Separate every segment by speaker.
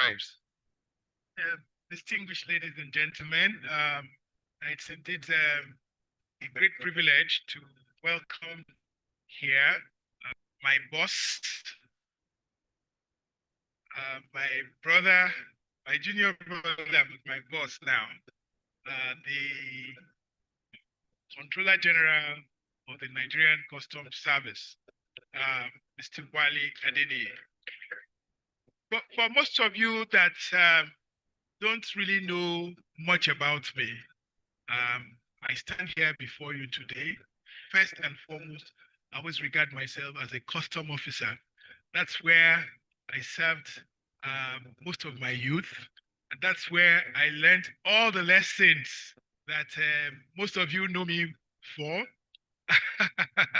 Speaker 1: arrives.
Speaker 2: Distinguished ladies and gentlemen, it's indeed a great privilege to welcome here my boss, my brother, my junior brother, my boss now, the Controller General of the Nigerian Customs Service, Mr. Wole Adeniyi. But for most of you that don't really know much about me, I stand here before you today. First and foremost, I always regard myself as a custom officer. That's where I served most of my youth. And that's where I learned all the lessons that most of you know me for.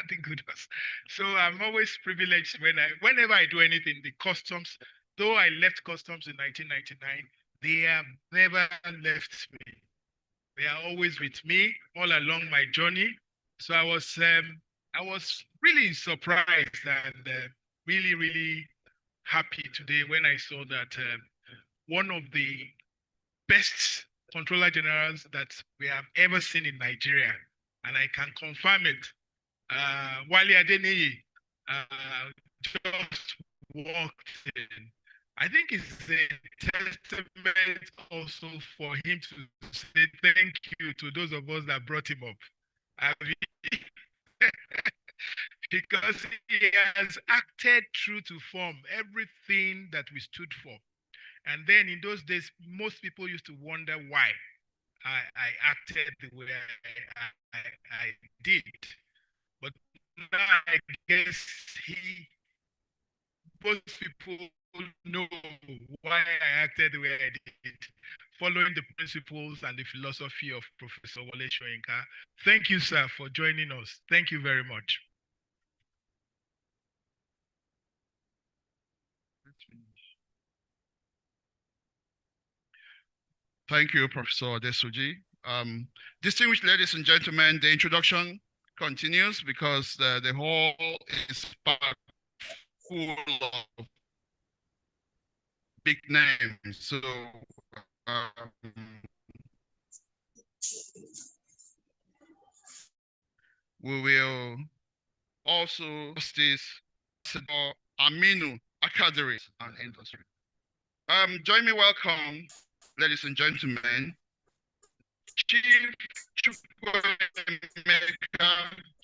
Speaker 2: Thank goodness. So I'm always privileged whenever I do anything, the customs, though I left customs in 1999, they have never left me. They are always with me all along my journey. So I was really surprised and really, really happy today when I saw that one of the best controller generals that we have ever seen in Nigeria, and I can confirm it, Wole Adeniyi just walked in. I think it's a testament also for him to say thank you to those of us that brought him up. Because he has acted true to form, everything that we stood for. And then in those days, most people used to wonder why I acted the way I did. But now I guess most people know why I acted the way I did, following the principles and the philosophy of Professor Wole Soyinka. Thank you, sir, for joining us. Thank you very much.
Speaker 1: Thank you, Professor Adesuji. Distinguished ladies and gentlemen, the introduction continues because the hall is packed full of big names. So we will also justice Aminu Akadiri and industry. Join me, welcome, ladies and gentlemen, Chief Chukwuemeka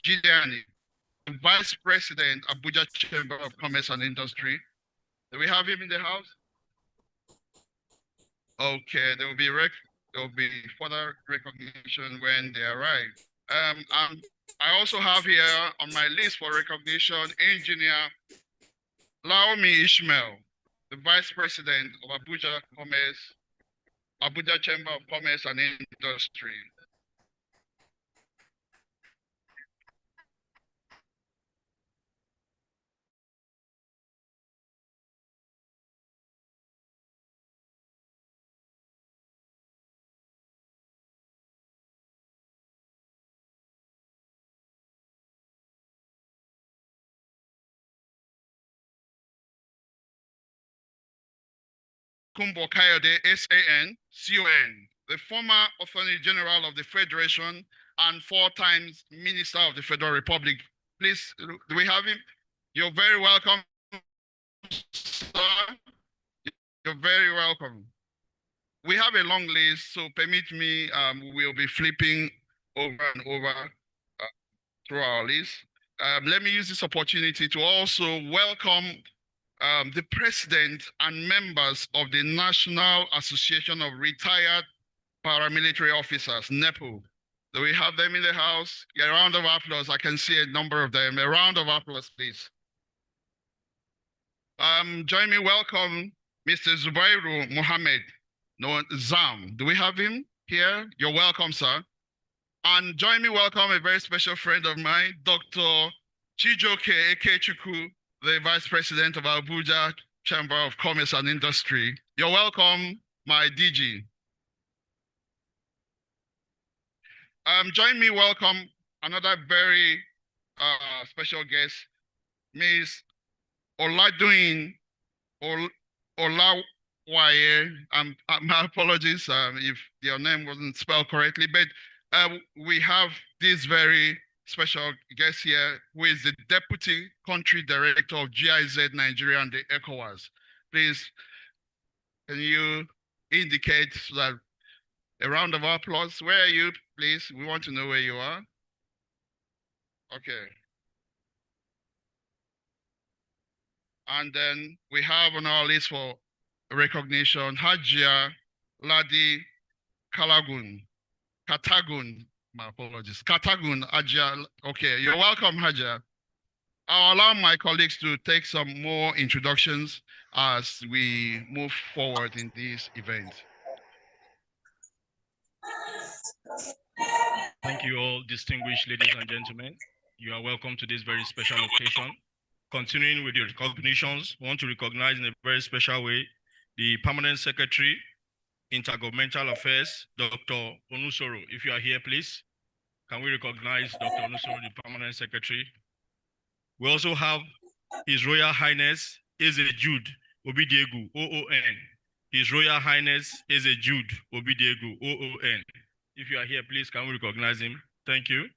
Speaker 1: Gideani, Vice President, Abuja Chamber of Commerce and Industry. Do we have him in the house? Okay, there will be further recognition when they arrive. I also have here on my list for recognition Engineer Laomi Ishmael, the Vice President of Abuja Chamber of Commerce and Industry. Kumbo Kayode, SAN, the former Attorney General of the Federation and 4 times Minister of the Federal Republic. Please, do we have him? You're very welcome, sir. You're very welcome. We have a long list, so permit me, we'll be flipping over and over through our list. Let me use this opportunity to also welcome the president and members of the National Association of Retired Paramilitary Officers, NEPO. Do we have them in the house? A round of applause. I can see a number of them. A round of applause, please. Join me, welcome Mr. Zubairu Mohammed, no, Zam. Do we have him here? You're welcome, sir. And join me, welcome a very special friend of mine, Dr. Chijoke Ekechukwu, the Vice President of Abuja Chamber of Commerce and Industry. You're welcome, my DG. Join me, welcome another very special guest, Ms. Oladoyin Waye. My apologies if your name wasn't spelled correctly, but we have this very special guest here who is the Deputy Country Director of GIZ Nigeria and the ECOWAS. Please, can you indicate so that a round of applause? Where are you, please? We want to know where you are. Okay. And then we have on our list for recognition Hajia Ladi Kalagun. Katagun. My apologies. Katagun Hajia. Okay, you're welcome, Hajia. I'll allow my colleagues to take some more introductions as we move forward in this event.
Speaker 3: Thank you all, distinguished ladies and gentlemen. You are welcome to this very special occasion. Continuing with the recognitions, we want to recognize in a very special way the Permanent Secretary, Intergovernmental Affairs, Dr. Onusoro. If you are here, please, can we recognize Dr. Onusoro, the Permanent Secretary? We also have His Royal Highness Eze Jude Obidiegu, OON. His Royal Highness Eze Jude Obidiegu, OON. If you are here, please, can we recognize him? Thank you.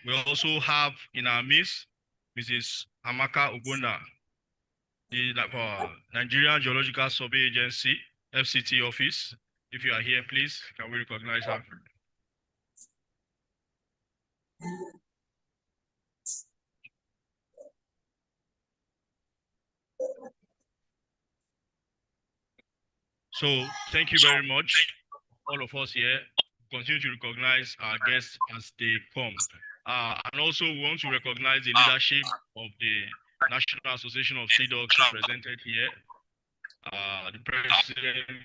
Speaker 3: We also have in our midst Mrs. Amaka Ogbonna, the Nigerian Geological Survey Agency, FCT office. If you are here, please, can we recognize her? So thank you very much, all of us here. Continue to recognize our guests as they come. And also we want to recognize the leadership of the National Association of Sea Dogs represented here. The president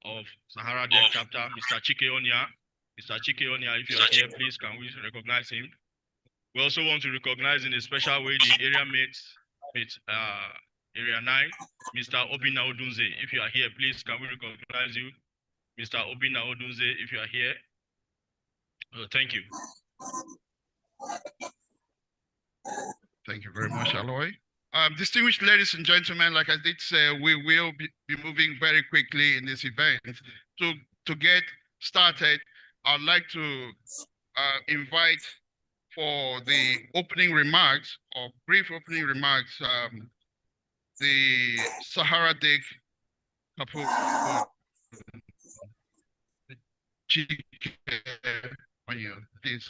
Speaker 3: of Sahara Deck chapter, Mr. Chike Onya. Mr. Chike Onya, if you are here, please, can we recognize him? We also want to recognize in a special way the area mates with Area 9, Mr. Obina Odunze. If you are here, please, can we recognize you? Mr. Obina Odunze, if you are here. Thank you.
Speaker 1: Thank you very much, Aloy. Distinguished ladies and gentlemen, like I did say, we will be moving very quickly in this event. To get started, I'd like to invite for the opening remarks or brief opening remarks, the Sahara Dig Kapoor, please.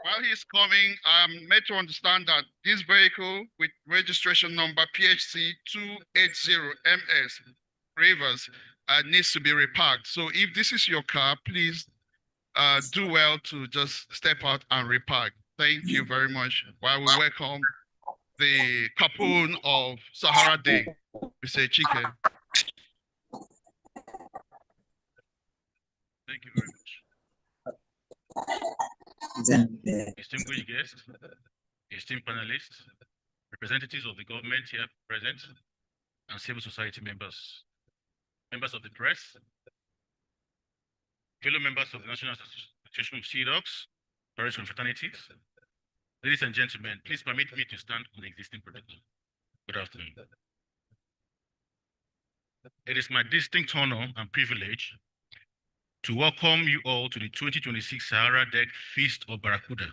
Speaker 1: While he's coming, I'm made to understand that this vehicle with registration number PHC 280MS Rivers needs to be reparked. So if this is your car, please do well to just step out and repark. Thank you very much. While we welcome the Kapoon of Sahara Day, we say Chike.
Speaker 3: Thank you very much. Distinguished guests, esteemed panelists, representatives of the government here present, and civil society members, members of the press, fellow members of the National Association of Sea Dogs, parents and fraternities. Ladies and gentlemen, please permit me to stand on the existing protocol. Good afternoon. It is my distinct honor and privilege to welcome you all to the 2026 Sahara Deck Feast of Barracuda,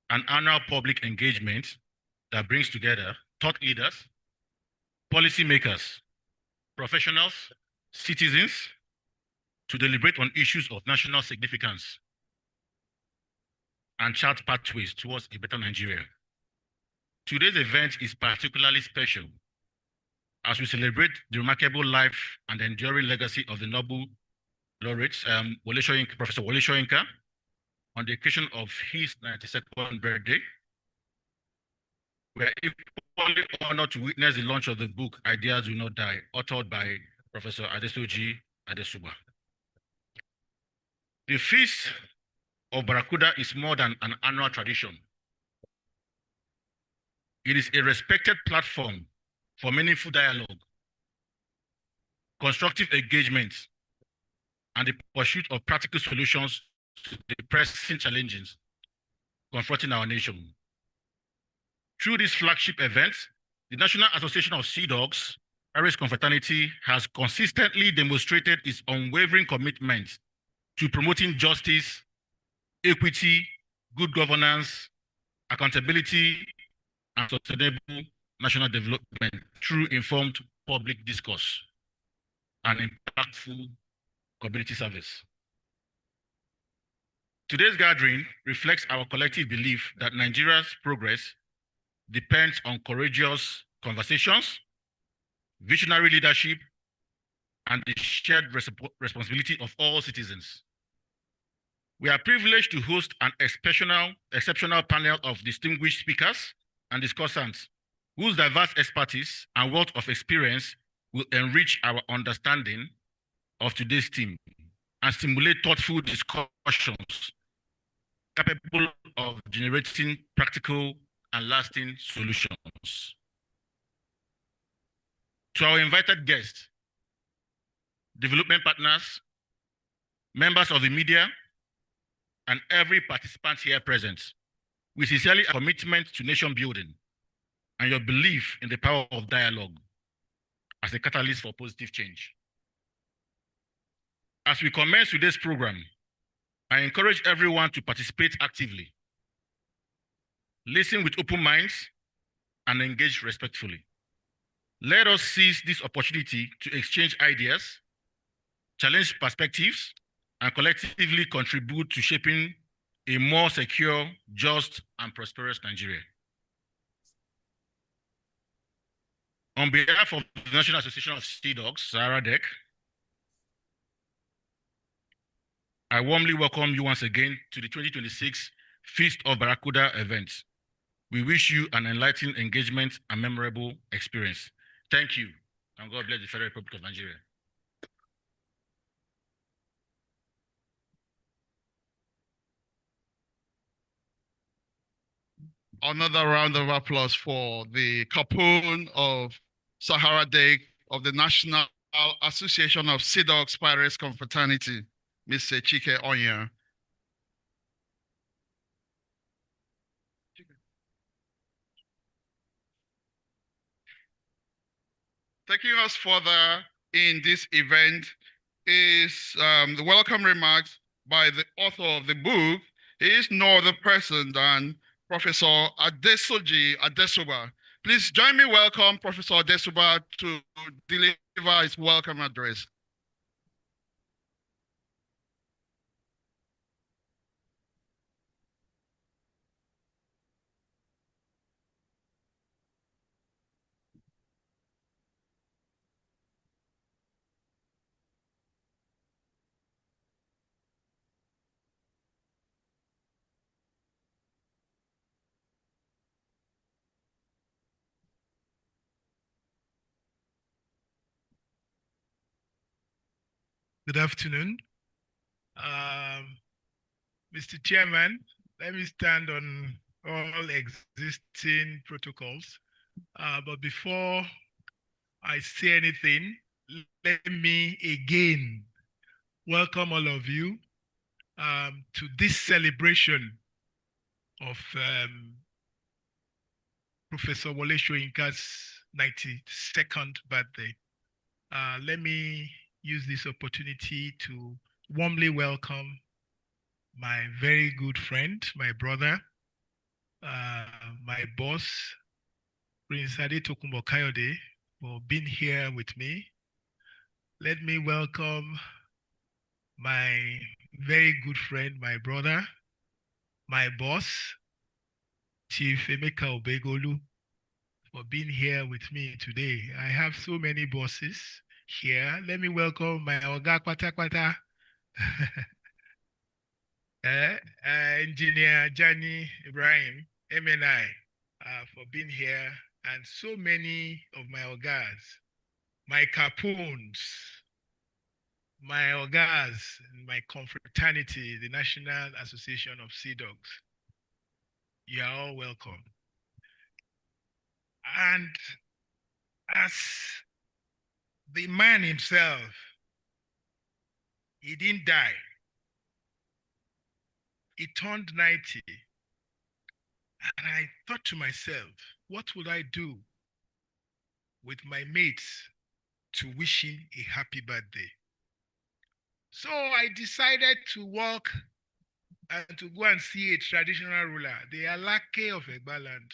Speaker 3: an annual public engagement that brings together thought leaders, policymakers, professionals, citizens to deliberate on issues of national significance and chart pathways towards a better Nigeria. Today's event is particularly special as we celebrate the remarkable life and enduring legacy of the Nobel laureate, Professor Wole Soyinka, on the occasion of his 92nd birthday. We're equally honored to witness the launch of the book, Ideas Will Not Die, authored by Professor Adesoji Adesuba. The Feast of Barracuda is more than an annual tradition. It is a respected platform for meaningful dialogue, constructive engagement, and the pursuit of practical solutions to the pressing challenges
Speaker 4: confronting our nation. Through this flagship event, the National Association of Sea Dogs, Paris Confraternity, has consistently demonstrated its unwavering commitment to promoting justice, equity, good governance, accountability, and sustainable national development through informed public discourse and impactful community service. Today's gathering reflects our collective belief that Nigeria's progress depends on courageous conversations, visionary leadership, and the shared responsibility of all citizens. We are privileged to host an exceptional panel of distinguished speakers and discussants whose diverse expertise and wealth of experience will enrich our understanding of today's theme and stimulate thoughtful discussions capable of generating practical and lasting solutions. To our invited guests, development partners, members of the media, and every participant here present, we sincerely commitment to nation building and your belief in the power of dialogue as a catalyst for positive change. As we commence today's program, I encourage everyone to participate actively, listen with open minds, and engage respectfully. Let us seize this opportunity to exchange ideas, challenge perspectives, and collectively contribute to shaping a more secure, just, and prosperous Nigeria. On behalf of the National Association of Sea Dogs, Sahara DEC, I warmly welcome you once again to the 2026 Feast of Barracuda event. We wish you an enlightening engagement and memorable experience. Thank you, and God bless the Federal Republic of Nigeria.
Speaker 1: Another round of applause for the Capone of Sahara DEC of the National Association of Sea Dogs Paris Confraternity, Mr. Chike Onya. Taking us further in this event is the welcome remarks by the author of the book. He is no other person than Professor Adesoji Adesoba. Please join me welcome Professor Adesoba to deliver his welcome address.
Speaker 2: Good afternoon. Mr. Chairman, let me stand on all existing protocols. But before I say anything, let me again welcome all of you to this celebration of Professor Wole Soyinka's 92nd birthday. Let me use this opportunity to warmly welcome my very good friend, my brother, my boss, Prince Ade Tokunbo Kayode, for being here with me. Let me welcome my very good friend, my brother, my boss, Chief Emeka Obegolu, for being here with me today. I have so many bosses here. Let me welcome my Oga Kwata Kwata, Engineer Jani Ibrahim, MNI, for being here, and so many of my Ogas, my Capones, my Ogas, my confraternity, the National Association of Sea Dogs. You are all welcome. And as the man himself, he didn't die. He turned 90 And I thought to myself, what would I do with my mates to wish him a happy birthday? So I decided to walk and to go and see a traditional ruler, the Alake of Egbaland.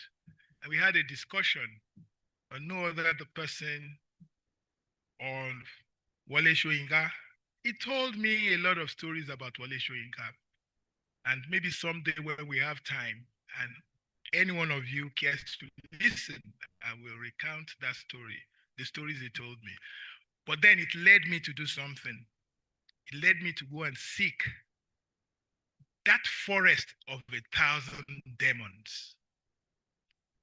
Speaker 2: And we had a discussion on no other the person on Wole Soyinka. He told me a lot of stories about Wole Soyinka. And maybe someday when we have time and any one of you cares to listen, I will recount that story, the stories he told me. But then it led me to do something. It led me to go and seek that forest of 1,000 demons,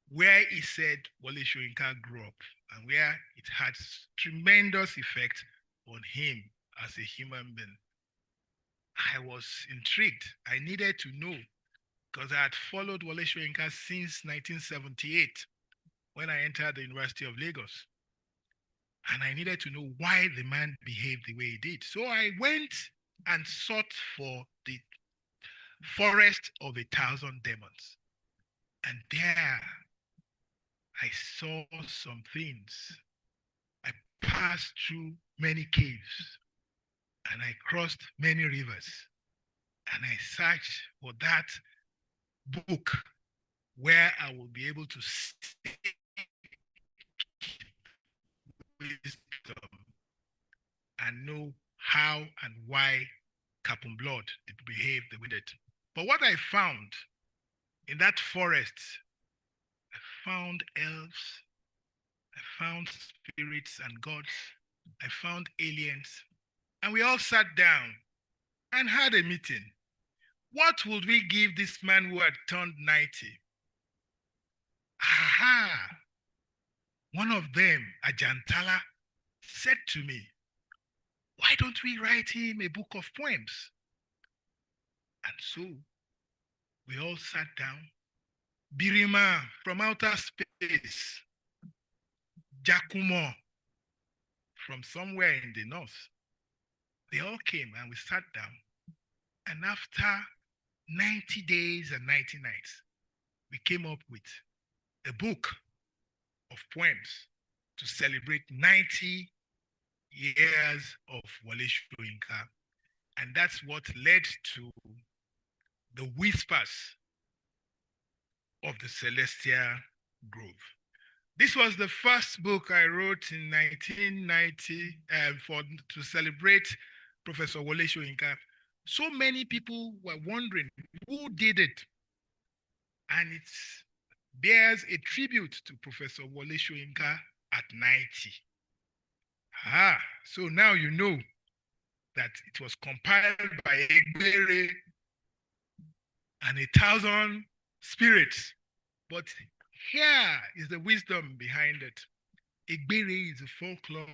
Speaker 2: where he said Wole Soyinka grew up and where it had tremendous effect on him as a human being. I was intrigued. I needed to know because I had followed Wole Soyinka since 1978 when I entered the University of Lagos. And I needed to know why the man behaved the way he did. So I went and sought for the forest of 1,000 demons. And there I saw some things. I passed through many caves and I crossed many rivers. And I searched for that book where I will be able to see wisdom and know how and why Captain Blood did behave the way it did. But what I found in that forest, I found elves, I found spirits and gods, I found aliens, and we all sat down and had a meeting. What would we give this man who had turned 90? Aha! One of them, Ajantala, said to me, why don't we write him a book of poems? And so we all sat down. Birima from outer space, Jakumo from somewhere in the north. They all came and we sat down. And after 90 days and 90 nights, we came up with a book of poems to celebrate 90 years of Wole Soyinka. And that's what led to the Whispers of the Celestial Grove. This was the first book I wrote in 1990 to celebrate Professor Wole Soyinka. So many people were wondering who did it. And it bears a tribute to Professor Wole Soyinka at 90. So now you know that it was compiled by Egbere and 1,000 spirits. But here is the wisdom behind it. Egbere is a folklore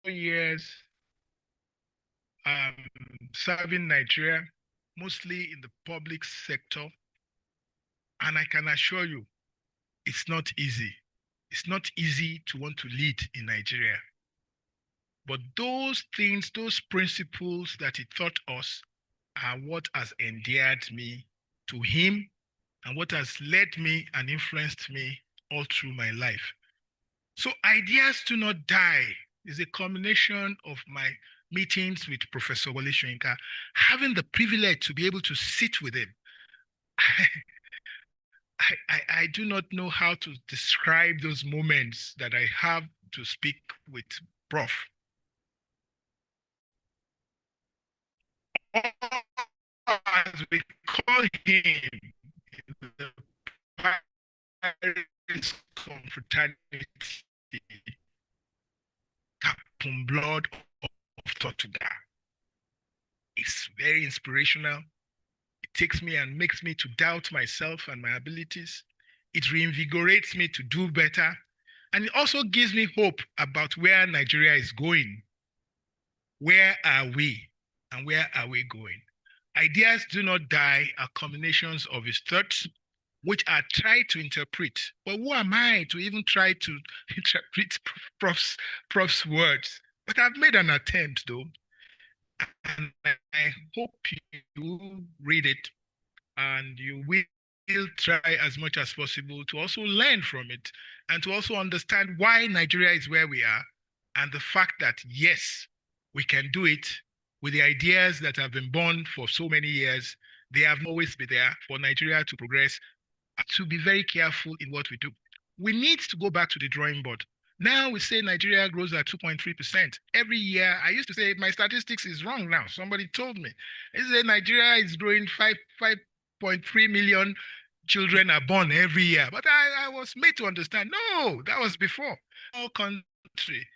Speaker 2: years serving Nigeria, mostly in the public sector. And I can assure you, it's not easy. It's not easy to want to lead in Nigeria. But those things, those principles that he taught us are what has endeared me to him and what has led me and influenced me all through my life. So ideas do not die is a combination of my meetings with Professor Wole Soyinka, having the privilege to be able to sit with him. I do not know how to describe those moments that I have to speak with Prof. As we call him, the Paris confraternity, Captain Blood of Tortuga. It's very inspirational. It takes me and makes me to doubt myself and my abilities. It reinvigorates me to do better. And it also gives me hope about where Nigeria is going. Where are we? And where are we going? Ideas do not die are combinations of his thoughts, which are tried to interpret. But who am I to even try to interpret Prof's words? But I've made an attempt, though. And I hope you read it and you will try as much as possible to also learn from it and to also understand why Nigeria is where we are and the fact that, yes, we can do it with the ideas that have been born for so many years. They have always been there for Nigeria to progress, to be very careful in what we do. We need to go back to the drawing board. Now we say Nigeria grows at 2.3% every year. I used to say my statistics is wrong now. Somebody told me. They say Nigeria is growing 5.3 million children are born every year. But I was made to understand, no, that was before. Our country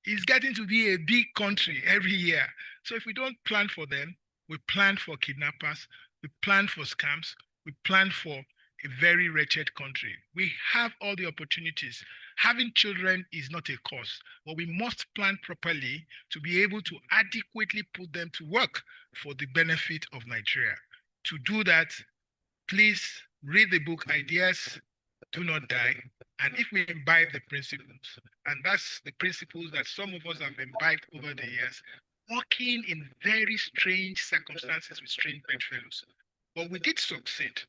Speaker 2: is getting to be a big country every year. So if we don't plan for them, we plan for kidnappers, we plan for scams, we plan for a very wretched country. We have all the opportunities. Having children is not a cause, but we must plan properly to be able to adequately put them to work for the benefit of Nigeria. To do that, please read the book Ideas Do Not Die. And if we imbibe the principles, and that's the principles that some of us have imbibed over the years, working in very strange circumstances with strange bedfellows. But we did succeed.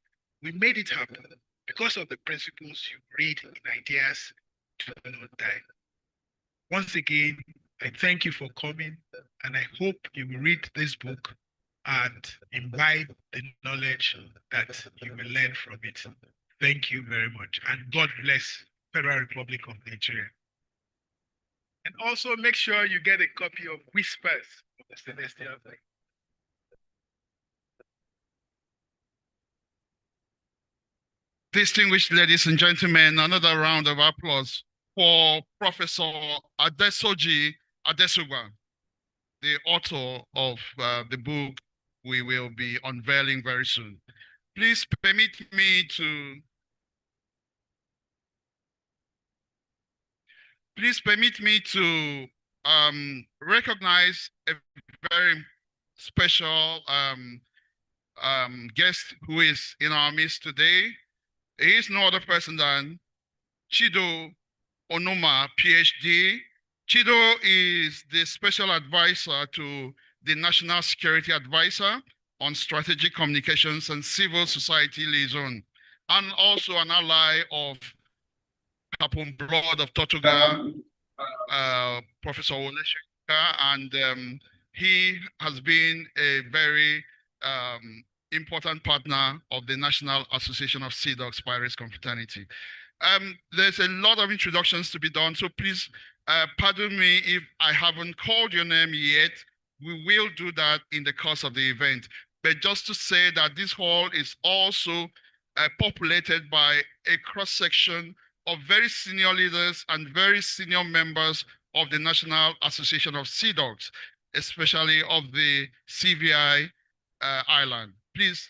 Speaker 2: We made it happen because of the principles you read in Ideas Do Not Die. Once again, I thank you for coming, and I hope you will read this book and imbibe the knowledge that you will learn from it. Thank you very much, and God bless Federal Republic of Nigeria. And also make sure you get a copy of Whispers of the Celestial Light.
Speaker 1: Distinguished ladies and gentlemen, another round of applause for Professor Adesoji Adesugba, the author of the book we will be unveiling very soon. Please permit me to recognize a very special guest who is in our midst today. He is no other person than Chido Onoma, PhD. Chido is the special advisor to the National Security Advisor on Strategic Communications and Civil Society Liaison, and also an ally of Captain Blood of Tortuga, Professor Wole Soyinka, and he has been a very important partner of the National Association of Sea Dogs Pirates Confraternity. There's a lot of introductions to be done, so please pardon me if I haven't called your name yet. We will do that in the course of the event. But just to say that this hall is also populated by a cross-section of very senior leaders and very senior members of the National Association of Sea Dogs, especially of the CVI Island. Please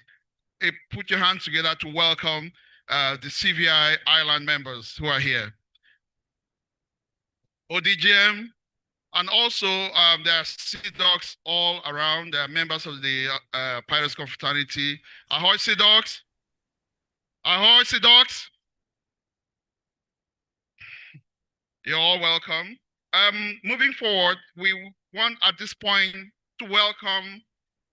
Speaker 1: put your hands together to welcome the CVI Island members who are here. ODGM, And also, there are Sea Dogs all around. There are members of the Pirates Confraternity. Ahoy, Sea Dogs! Ahoy, Sea Dogs! You're all welcome. Moving forward, we want at this point to welcome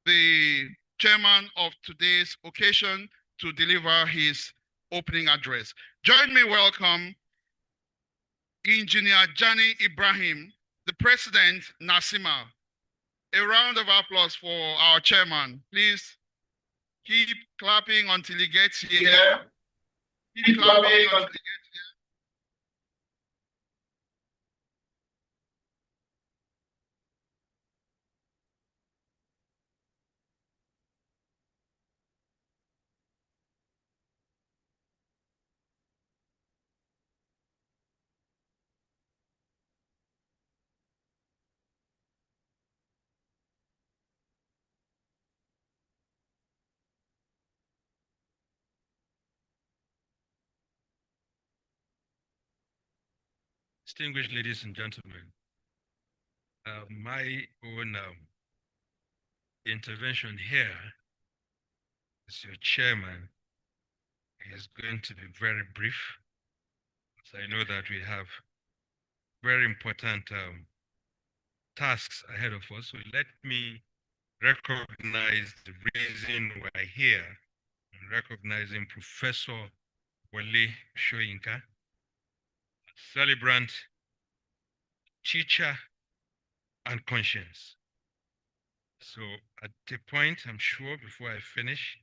Speaker 1: the chairman of today's occasion to deliver his opening address. Join me welcome Engineer Jani Ibrahim, the President, Nasima. A round of applause for our chairman. Please keep clapping until he gets here. Keep clapping until he gets here.
Speaker 5: Distinguished ladies and gentlemen, my own intervention here as your chairman is going to be very brief. So I know that we have very important tasks ahead of us. So let me recognize the reason we're here, and recognizing Professor Wole Soyinka, celebrant, teacher, and conscience. So at the point, I'm sure before I finish,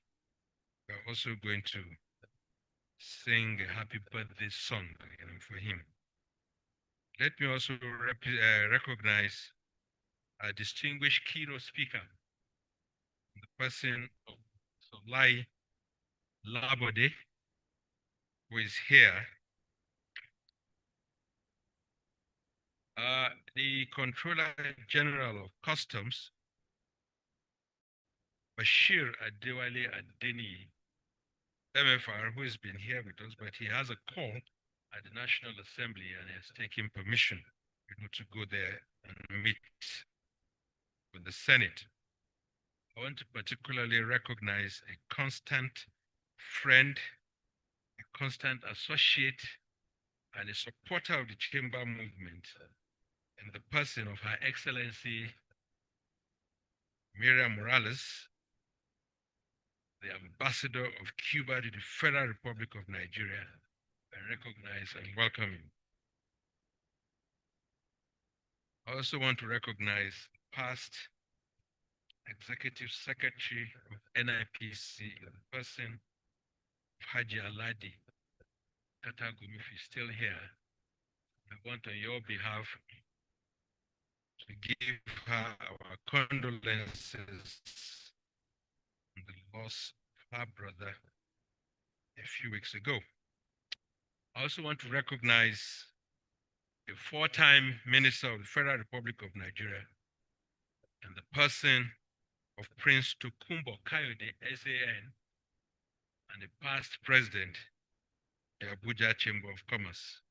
Speaker 5: we're also going to sing a happy birthday song for him. Let me also recognize a distinguished keynote speaker, the person of Solai Labode, who is here. The Controller General of Customs, Bashir Adewale Adeni, MFR, who has been here with us, but he has a call at the National Assembly and has taken permission to go there and meet with the Senate. I want to particularly recognize a constant friend, a constant associate, and a supporter of the chamber movement in the person of Her Excellency Miriam Morales, the ambassador of Cuba to the Federal Republic of Nigeria. I recognize and welcome him. I also want to recognize past Executive Secretary of NIPC, the person of Haji Aladi Tatagumi, if he's still here. I want on your behalf to give her our condolences on the loss of her brother a few weeks ago. I also want to recognize the four-time Minister of the Federal Republic of Nigeria and the person of Prince Tokumbo Kayode SAN and the past president of the Abuja Chamber of Commerce.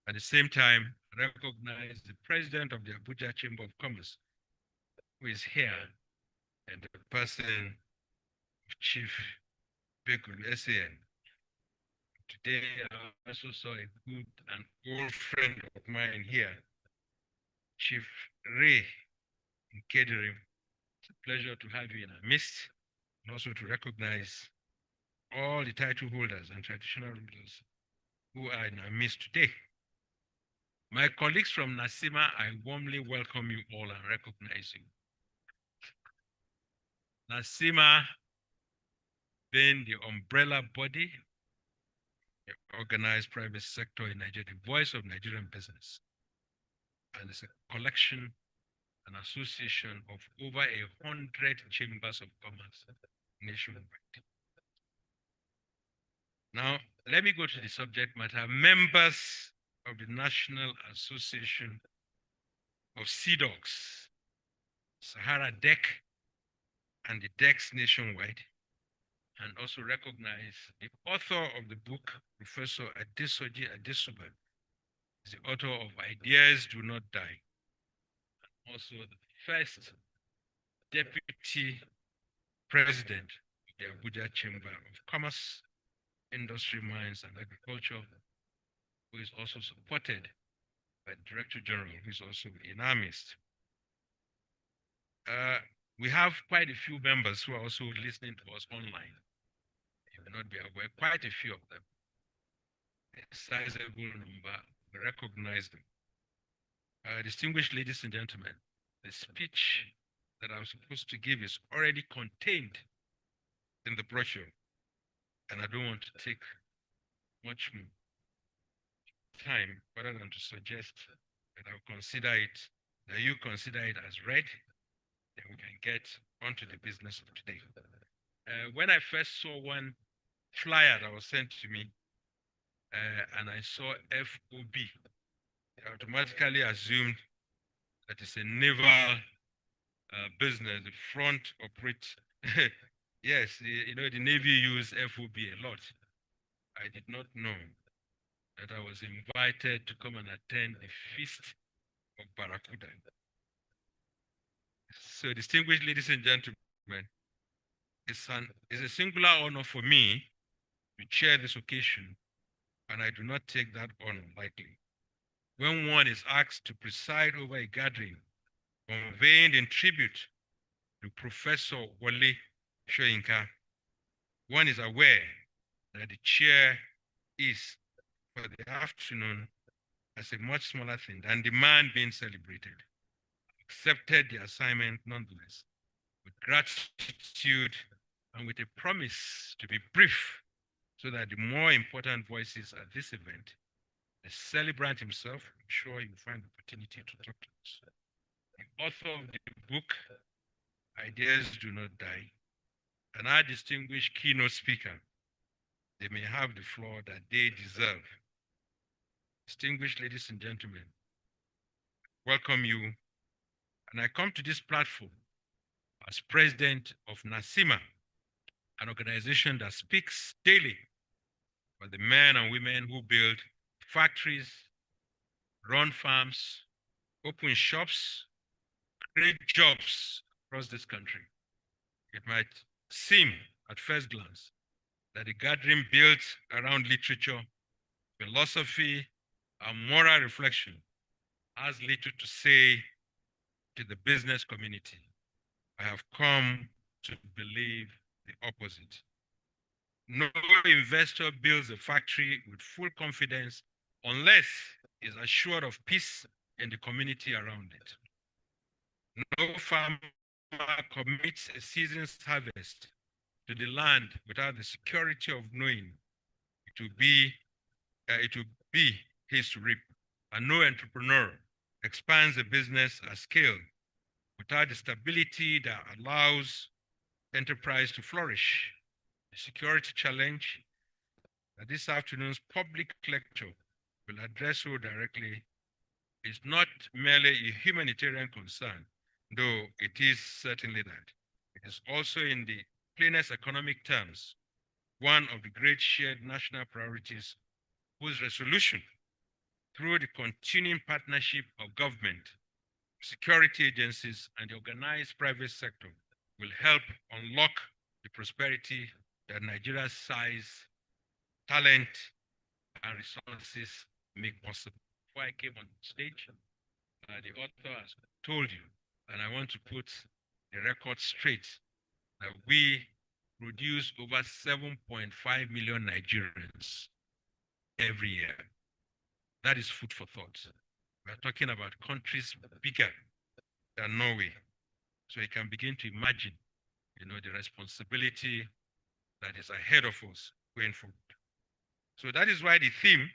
Speaker 5: At the same time, recognize the president of the Abuja Chamber of Commerce, who is here, and the person of Chief Bekulu SAN. Today, I also saw a good and old friend of mine here, Chief Ray Nkedrim. It's a pleasure to have you in our midst, and also to recognize all the title holders and traditional rulers who are in our midst today. My colleagues from Nasima, I warmly welcome you all and recognize you. Nasima being the umbrella body, the organized private sector in Nigeria, the voice of Nigerian business. And it's a collection, an association of over 100 chambers of commerce nationwide. Now, let me go to the subject matter. Members of the National Association of Sea Dogs, Sahara Deck, and the decks nationwide, and also recognize the author of the book, Professor Adesoji Adesuba, is the author of Ideas Do Not Die, also the first deputy president of the Abuja Chamber of Commerce, Industry, Mines, and Agriculture, who is also supported by the Director General, who is also in our midst. We have quite a few members who are also listening to us online. You may not be aware, quite a few of them. A sizable number, we recognize them. Distinguished ladies and gentlemen, the speech that I'm supposed to give is already contained in the brochure, and I don't want to take much more time other than to suggest that I'll consider it, that you consider it as read, then we can get onto the business of today. When I first saw one flyer that was sent to me, and I saw FOB, I automatically assumed that it's a naval business, the front operates. Yes, you know, the Navy use FOB a lot. I did not know that I was invited to come and attend the Feast of Barracuda. So, distinguished ladies and gentlemen, it's a singular honor for me to chair this occasion, and I do not take that honor lightly. When one is asked to preside over a gathering convened in tribute to Professor Wole Soyinka, one is aware that the chair is for the afternoon as a much smaller thing than the man being celebrated. Accepted the assignment nonetheless, with gratitude and with a promise to be brief, so that the more important voices at this event, the celebrant himself, I'm sure you'll find the opportunity to talk to us. The author of the book, Ideas Do Not Die, and our distinguished keynote speaker, they may have the floor that they deserve. Distinguished ladies and gentlemen, welcome you. And I come to this platform as president of NASIMA, an organization that speaks daily for the men and women who build factories, run farms, open shops, create jobs across this country. It might seem at first glance that the gathering built around literature, philosophy, and moral reflection has little to say to the business community. I have come to believe the opposite. No investor builds a factory with full confidence unless is assured of peace in the community around it. No farmer commits a season's harvest to the land without the security of knowing it will be his to reap. And no entrepreneur expands a business at scale without the stability that allows enterprise to flourish. The security challenge that this afternoon's public lecture will address so directly is not merely a humanitarian concern, though it is certainly that. It is also, in the plainest economic terms, one of the great shared national priorities whose resolution, through the continuing partnership of government, security agencies, and the organized private sector, will help unlock the prosperity that Nigeria's size, talent, and resources make possible. Before I came on stage, the author has told you, and I want to put the record straight, that we produce over 7.5 million Nigerians every year. That is food for thought. We're talking about countries bigger than Norway. So you can begin to imagine, the responsibility that is ahead of us going forward. So that is why the theme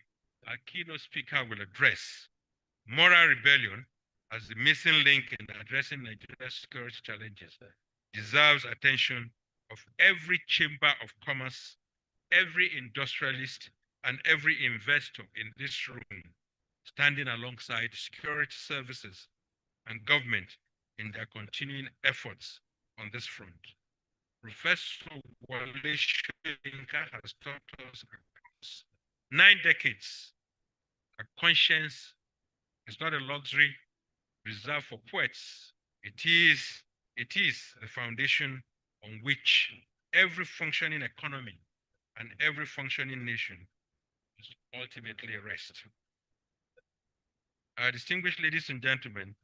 Speaker 5: our keynote speaker will address, moral rebellion as the missing link in addressing Nigeria's security challenges, deserves attention of every chamber of commerce, every industrialist, and every investor in this room, standing alongside security services and government in their continuing efforts on this front. Professor Wole Soyinka has taught us across 9 decades that conscience is not a luxury, reserved for poets. It is the foundation on which every functioning economy and every functioning nation must ultimately rest. Distinguished ladies and gentlemen,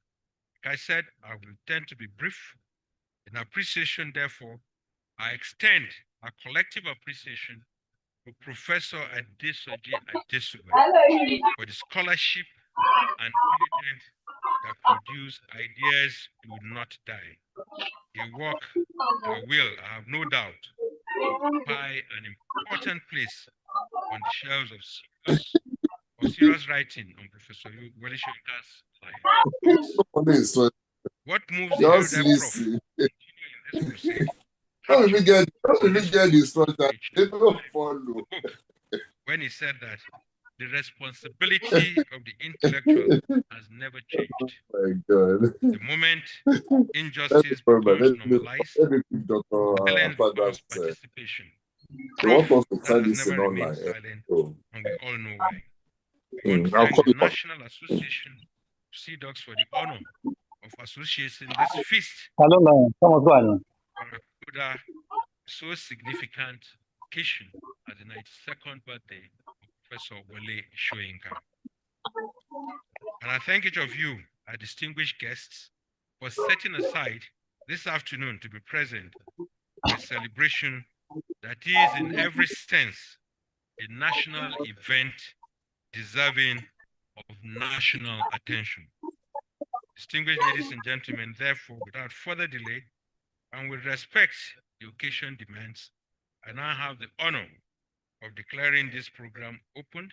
Speaker 5: like I said, I will tend to be brief. In appreciation, therefore, I extend a collective appreciation to Professor Adesoji Adesuwe for the scholarship and diligence that produce ideas do not die. A work that will, I have no doubt, occupy an important place on the shelves of serious writing on Professor Wole Soyinka's life. What moves the elder prof to continue in this crusade?
Speaker 6: How did we get this
Speaker 5: when he said that the responsibility of the intellectual has never changed.
Speaker 6: Oh my God.
Speaker 5: The moment injustice becomes normalized, silence becomes participation. Prof, that has never remained silent, and we all know why. I want to thank the National Association of Sea Dogs for the honor of associating this feast with a so significant occasion at the 92nd birthday of Professor Wole Soyinka. And I thank each of you, our distinguished guests, for setting aside this afternoon to be present for a celebration that is in every sense a national event deserving of national attention. Distinguished ladies and gentlemen, therefore, without further delay, and with respect the occasion demands, I now have the honor of declaring this program opened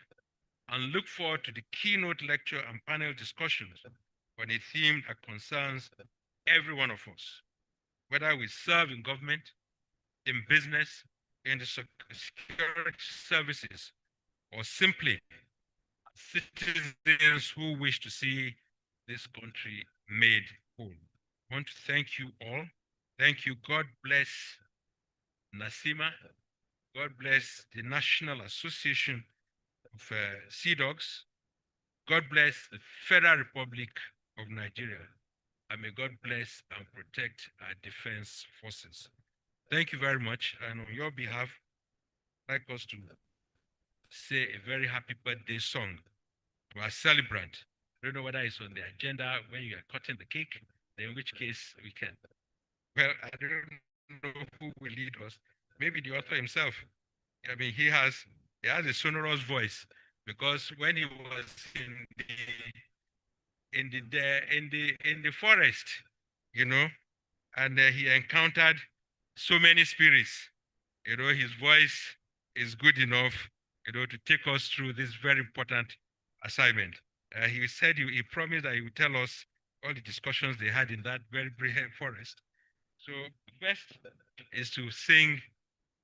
Speaker 5: and look forward to the keynote lecture and panel discussions on a theme that concerns every one of us, whether we serve in government, in business, in the security services, or simply citizens who wish to see this country made whole. I want to thank you all. Thank you. God bless Nasima. God bless the National Association of Sea Dogs. God bless the Federal Republic of Nigeria. And may God bless and protect our defense forces. Thank you very much. And on your behalf, I'd like us to say a very happy birthday song to our celebrant. I don't know whether it's on the agenda when you are cutting the cake, in which case we can. Well, I don't know who will lead us. Maybe the author himself. I mean, he has a sonorous voice, because when he was in the forest, you know, and he encountered so many spirits, you know, his voice is good enough, you know, to take us through this very important assignment. He said he promised that he would tell us all the discussions they had in that very brilliant forest. So best is to sing,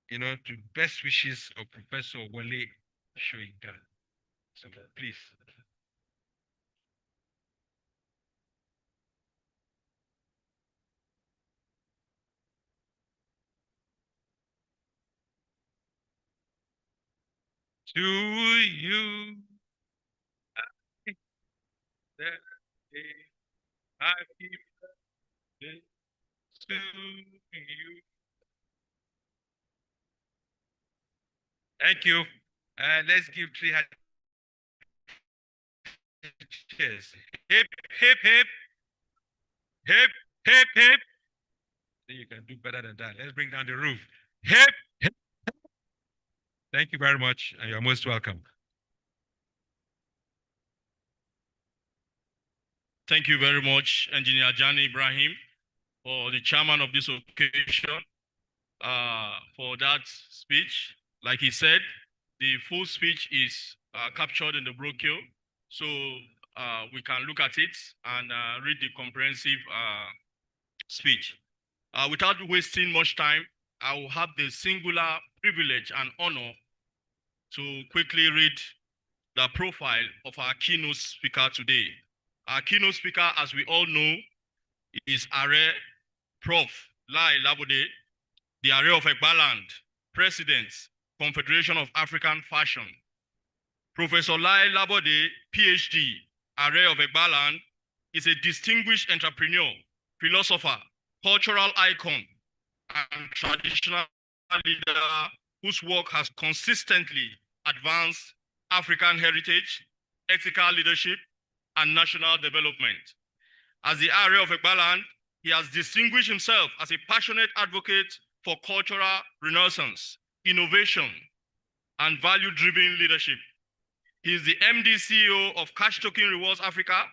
Speaker 5: you know, to best wishes of Professor Wole Soyinka. So please. To you, happy birthday to you. Thank you. Let's give 3 cheers. Hip, hip, hip. Hip, hip, hip. So you can do better than that. Let's bring down the roof. Hip, hip. Thank you very much, and you're most welcome.
Speaker 3: Thank you very much, Engineer Jani Ibrahim, for the chairman of this occasion, for that speech. Like he said, the full speech is captured in the brochure, so we can look at it and read the comprehensive speech. Without wasting much time, I will have the singular privilege and honor to quickly read the profile of our keynote speaker today. Our keynote speaker, as we all know, is Are Prof. Lai Labode, the Are of Egbaland, President, Confederation of African Fashion. Professor Lai Labode, PhD, Are of Egbaland, is a distinguished entrepreneur, philosopher, cultural icon, and traditional leader whose work has consistently advanced African heritage, ethical leadership, and national development. As the area of Egbaland, he has distinguished himself as a passionate advocate for cultural renaissance, innovation, and value-driven leadership. He is the MD CEO of Cash Token Rewards Africa,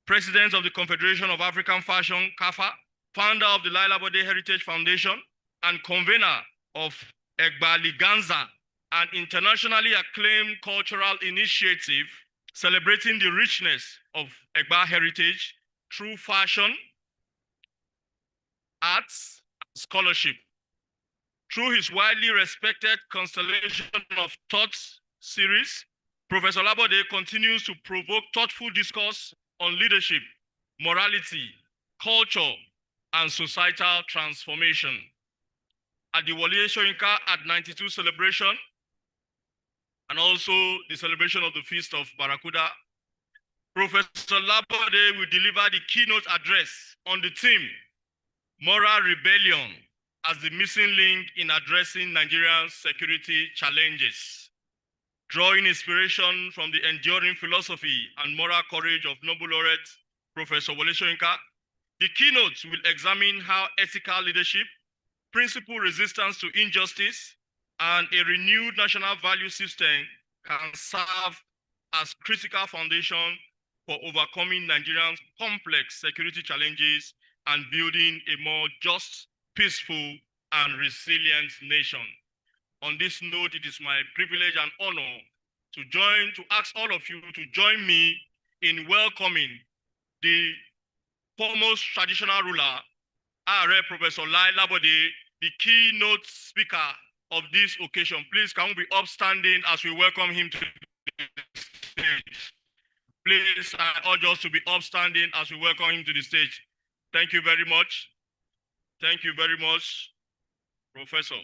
Speaker 3: President of the Confederation of African Fashion, CAFA, founder of the Laila Bode Heritage Foundation, and convener of Egbaliganza, an internationally acclaimed cultural initiative celebrating the richness of Egba heritage through fashion, arts, and scholarship. Through his widely respected Constellation of Thoughts series, Professor Labode continues to provoke thoughtful discourse on leadership, morality, culture, and societal transformation. At the Wole Soyinka at 92 celebration, and also the celebration of the Feast of Barracuda, Professor Labode will deliver the keynote address on the theme, Moral Rebellion as the missing link in addressing Nigeria's security challenges. Drawing inspiration from the enduring philosophy and moral courage of Nobel laureate Professor Wole Soyinka, the keynote will examine how ethical leadership, principled resistance to injustice, and a renewed national value system can serve as critical foundation for overcoming Nigeria's complex security challenges and building a more just, peaceful, and resilient nation. On this note, it is my privilege and honor to ask all of you to join me in welcoming the foremost traditional ruler, Are Professor Lai Labode, the keynote speaker of this occasion. Please, can we be upstanding as we welcome him to the stage? Please, I urge us to be upstanding as we welcome him to the stage. Thank you very much. Thank you very much, Professor.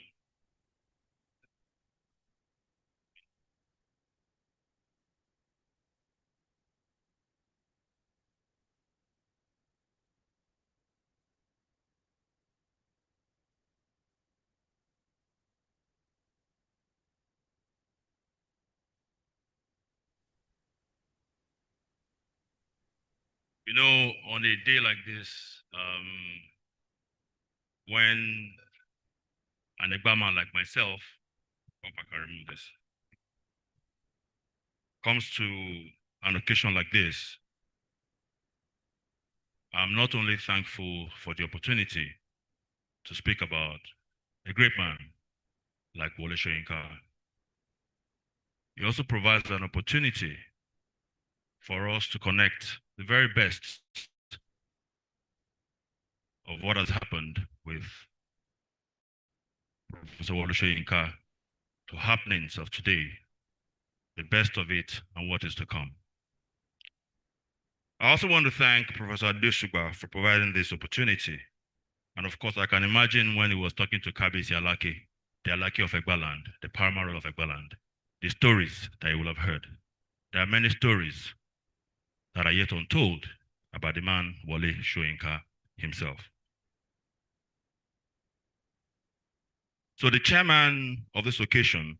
Speaker 3: You know, on a day like this, when an Egba man like myself, hope I can remove this, comes to an occasion like this, I'm not only thankful for the opportunity to speak about a great man like Wole Soyinka, it also provides an opportunity for us to connect the very best of what has happened with Professor Wole Soyinka to happenings of today, the best of it and what is to come. I also want to thank Professor Adesugba for providing this opportunity. And of course, I can imagine when he was talking to Kabisi Alaki, the Alaki of Egbaland, the paramount of Egbaland, the stories that he will have heard. There are many stories that are yet untold about the man Wole Soyinka himself. So the chairman of this occasion,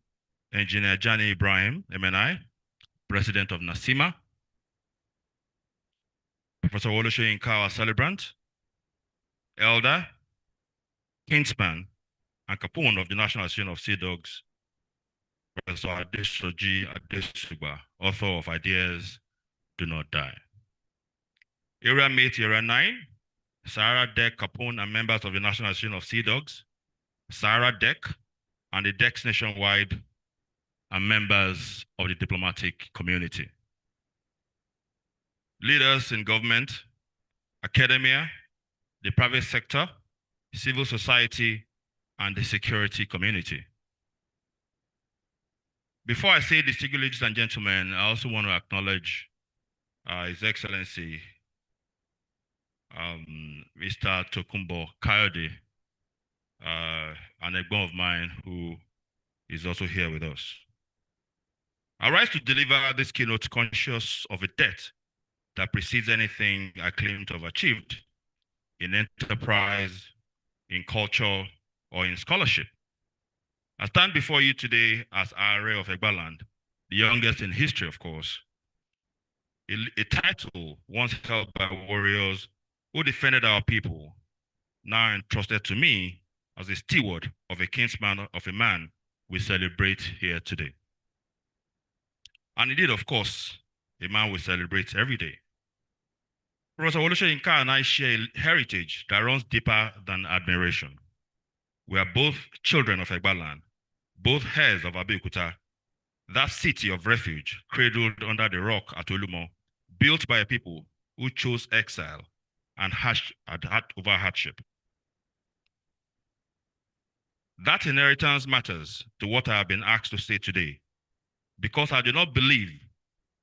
Speaker 3: Engineer Jani Ibrahim, MNI, President of NASIMA, Professor Wole Soyinka, our celebrant, elder, kinsman, and capone of the National Association of Sea Dogs, Professor Adesoji Adesugba, author of Ideas Do Not Die. Area Mate, Area 9, Sahara Deck Capone and members of the National Association of Sea Dogs, Sahara Deck, and the decks nationwide are members of the diplomatic community. Leaders in government, academia, the private sector, civil society, and the security community. Before I say distinguished ladies and gentlemen, I also want to acknowledge His Excellency, Mr. Tokunbo Kayode, an Egbon of mine who is also here with us. I rise to deliver this keynote conscious of a debt
Speaker 4: that precedes anything I claim to have achieved in enterprise, in culture, or in scholarship. I stand before you today as Are of Egbaland, the youngest in history, of course, a title once held by warriors who defended our people, now entrusted to me as a steward of a kinsman of a man we celebrate here today. And indeed, of course, a man we celebrate every day. Professor Wole Soyinka and I share a heritage that runs deeper than admiration. We are both children of Egbaland, both heirs of Abeokuta, that city of refuge cradled under the rock at Olumo, built by a people who chose exile and over hardship. That inheritance matters to what I have been asked to say today, because I do not believe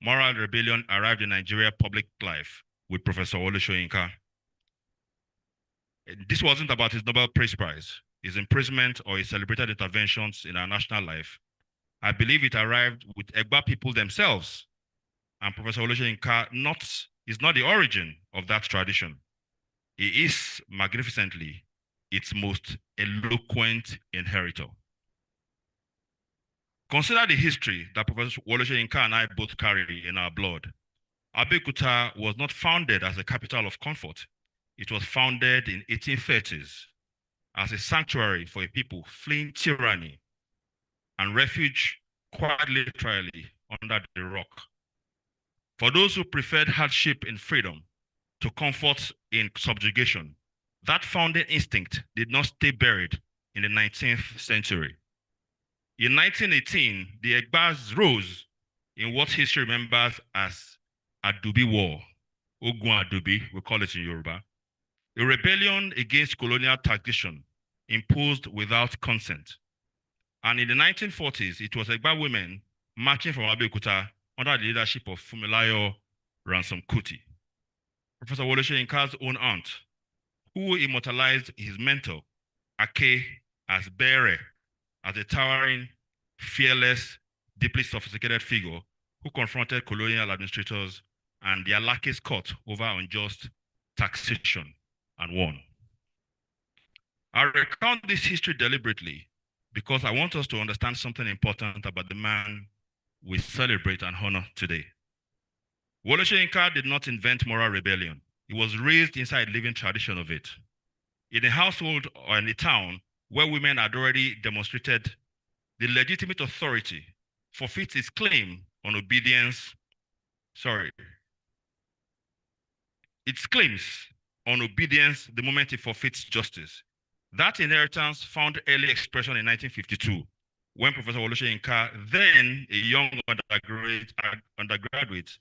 Speaker 4: moral rebellion arrived in Nigeria public life with Professor Wole Soyinka. This wasn't about his Nobel Peace Prize, his imprisonment, or his celebrated interventions in our national life. I believe it arrived with Egba people themselves, and Professor Wole Soyinka is not the origin of that tradition. He is magnificently its most eloquent inheritor. Consider the history that Professor Wole Soyinka and I both carry in our blood. Abeokuta was not founded as a capital of comfort. It was founded in 1830s as a sanctuary for a people fleeing tyranny and refuge, quite literally, under the rock. For those who preferred hardship in freedom to comfort in subjugation, that founding instinct did not stay buried in the 19th century. In 1918, the Egbas rose in what history remembers as Adubi War, Ogun Adubi, we call it in Yoruba, a rebellion against colonial taxation imposed without consent. And in the 1940s, it was Egba women marching from Abeokuta under the leadership of Fumilayo Ransom Kuti. Professor Wole Soyinka's own aunt, who immortalized his mentor, Ake, as Bere, as a towering, fearless, deeply sophisticated figure who confronted colonial administrators and their lackeys caught over unjust taxation and won. I recount this history deliberately because I want us to understand something important about the man we celebrate and honor today. Wole Soyinka did not invent moral rebellion. He was raised inside a living tradition of it. In a household or in a town where women had already demonstrated the legitimate authority forfeits its claim on obedience, its claims on obedience the moment it forfeits justice. That inheritance found early expression in 1952, when Professor Wole Soyinka, then a young undergraduate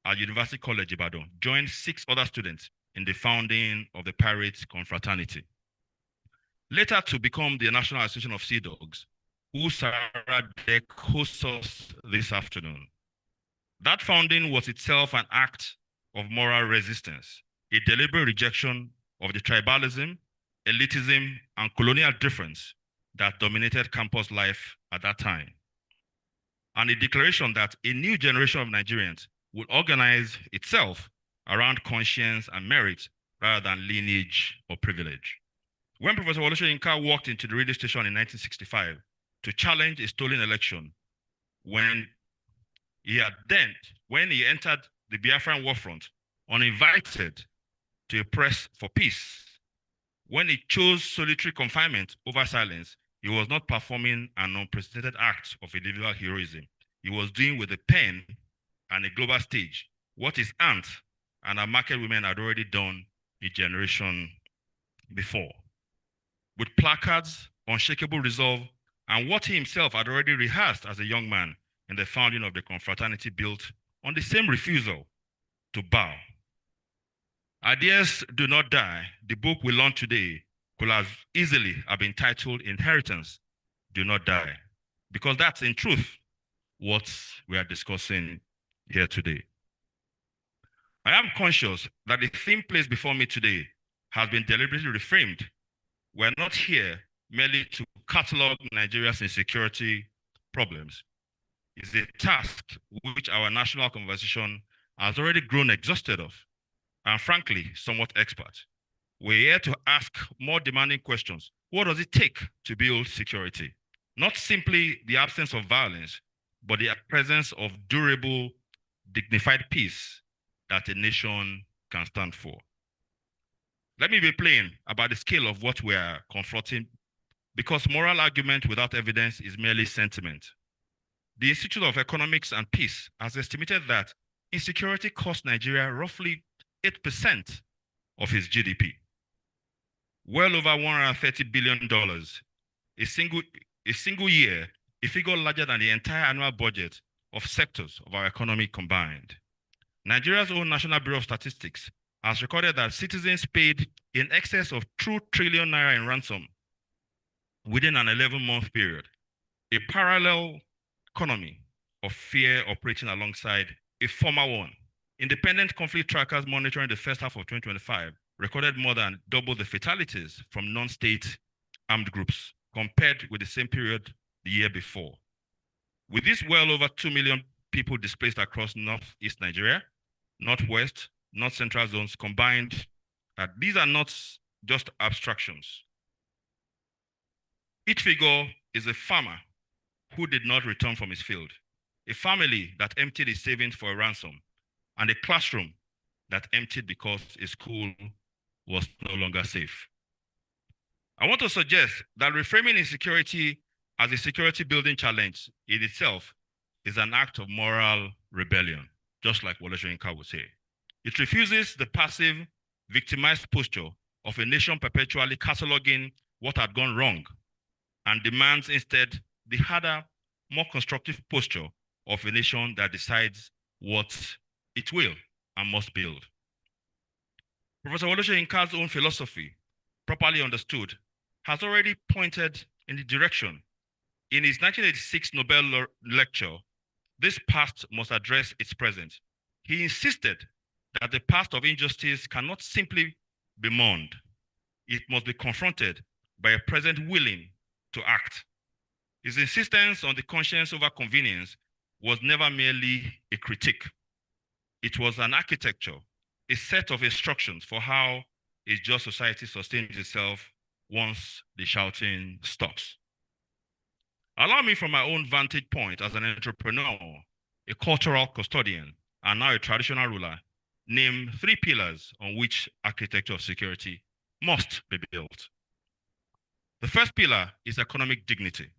Speaker 4: at University College Ibadan, joined 6 other students in the founding of the Pirates Confraternity. Later to become the National Association of Sea Dogs, who Sarah Deck hosts us this afternoon. That founding was itself an act of moral resistance, a deliberate rejection of the tribalism, elitism, and colonial difference that dominated campus life at that time. And a declaration that a new generation of Nigerians would organize itself around conscience and merit rather than lineage or privilege. When Professor Wole Soyinka walked into the radio station in 1965 to challenge a stolen election, when he entered the Biafran war front uninvited to a press for peace, when he chose solitary confinement over silence, he was not performing an unprecedented act of individual heroism. He was doing with a pen and a global stage what his aunt and her market women had already done a generation before. With placards, unshakable resolve, and what he himself had already rehearsed as a young man in the founding of the confraternity built on the same refusal to bow. Ideas do not die. The book we learned today could have easily have been titled Inheritance Do Not Die, because that's in truth what we are discussing here today. I am conscious that the theme placed before me today has been deliberately reframed. We're not here merely to catalog Nigeria's insecurity problems. It's a task which our national conversation has already grown exhausted of, and frankly, somewhat expert. We're here to ask more demanding questions. What does it take to build security? Not simply the absence of violence, but the presence of durable, dignified peace that a nation can stand for. Let me be plain about the scale of what we are confronting, because moral argument without evidence is merely sentiment. The Institute of Economics and Peace has estimated that insecurity costs Nigeria roughly 8% of its GDP, well over $130 billion. A single year, a figure larger than the entire annual budget of sectors of our economy combined. Nigeria's own National Bureau of Statistics has recorded that citizens paid in excess of 2 trillion naira in ransom within an 11-month period. A parallel economy of fear operating alongside a former one. Independent conflict trackers monitoring the first half of 2025 recorded more than double the fatalities from non-state armed groups compared with the same period the year before. With this well over 2 million people displaced across Northeast Nigeria, Northwest, North Central zones combined, that these are not just abstractions. Each figure is a farmer who did not return from his field, a family that emptied his savings for a ransom, and a classroom that emptied because a school was no longer safe. I want to suggest that reframing insecurity as a security building challenge in itself is an act of moral rebellion, just like Wole Soyinka would say. It refuses the passive, victimized posture of a nation perpetually cataloging what had gone wrong and demands instead the harder, more constructive posture of a nation that decides what it will and must build. Professor Wole Soyinka's own philosophy, properly understood, has already pointed in the direction. In his 1986 Nobel lecture, "This past must address its present," he insisted that the past of injustice cannot simply be mourned. It must be confronted by a present willing to act. His insistence on the conscience over convenience was never merely a critique. It was an architecture, a set of instructions for how a just society sustains itself once the shouting stops. Allow me, from my own vantage point as an entrepreneur, a cultural custodian, and now a traditional ruler, name 3 pillars on which architecture of security must be built. The first pillar is economic dignity.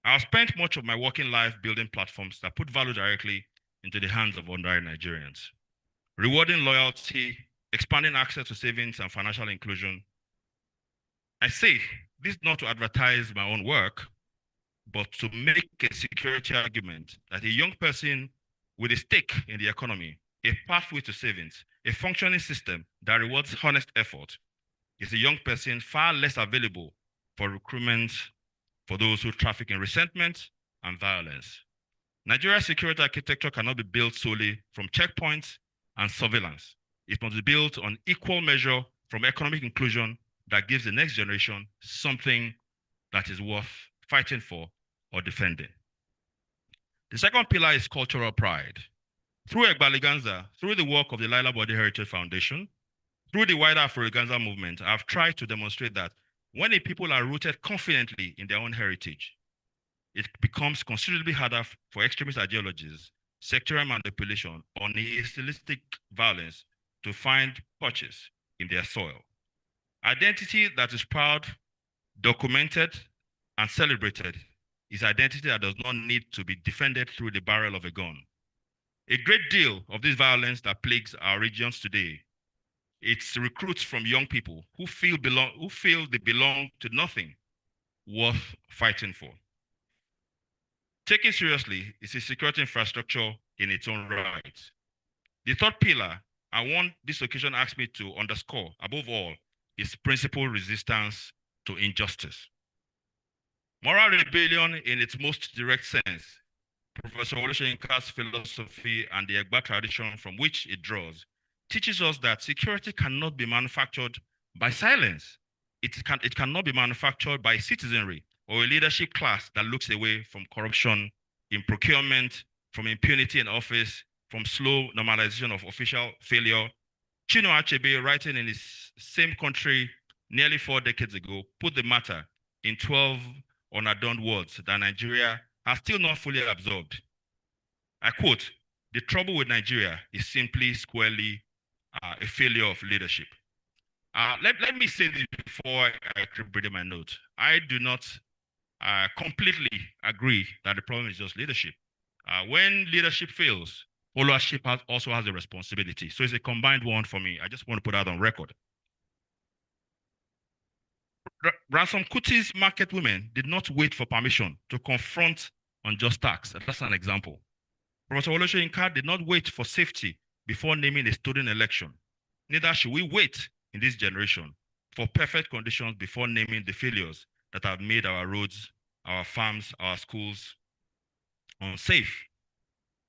Speaker 4: I've spent much of my working life building platforms that put value directly into the hands of ordinary Nigerians, rewarding loyalty, expanding access to savings and financial inclusion. I say this not to advertise my own work, but to make a security argument that a young person with a stake in the economy, a pathway to savings, a functioning system that rewards honest effort, is a young person far less available for recruitment for those who traffic in resentment and violence. Nigeria's security architecture cannot be built solely from checkpoints and surveillance. It must be built on equal measure from economic inclusion that gives the next generation something that is worth fighting for or defending. The second pillar is cultural pride. Through Egbaliganza, through the work of the Laila Body Heritage Foundation, through the wider Afro-Ganza movement, I've tried to demonstrate that when a people are rooted confidently in their own heritage, it becomes considerably harder for extremist ideologies, sectarian manipulation, or nihilistic violence to find purchase in their soil. Identity that is proud, documented, and celebrated is identity that does not need to be defended through the barrel of a gun. A great deal of this violence that plagues our regions today, it's recruits from young people who feel they belong to nothing worth fighting for. Taken seriously is a security infrastructure in its own right. The third pillar I want this occasion asks me to underscore, above all, is principled resistance to injustice. Moral rebellion in its most direct sense, Professor Wole Soyinka's philosophy and the Egba tradition from which it draws, teaches us that security cannot be manufactured by silence. It cannot be manufactured by citizenry or a leadership class that looks away from corruption in procurement, from impunity in office, from slow normalization of official failure. Chinua Achebe, writing in his same country nearly 4 decades ago, put the matter in 12 unadorned words that Nigeria has still not fully absorbed. I quote, "The trouble with Nigeria is simply squarely a failure of leadership." Let me say this before I read my note. I do not completely agree that the problem is just leadership. When leadership fails, followership also has a responsibility. So it's a combined one for me. I just want to put that on record. Ransom Kuti's market women did not wait for permission to confront unjust tax. That's an example. Professor Wole Soyinka did not wait for safety before naming a stolen election. Neither should we wait in this generation for perfect conditions before naming the failures that have made our roads, our farms, our schools unsafe.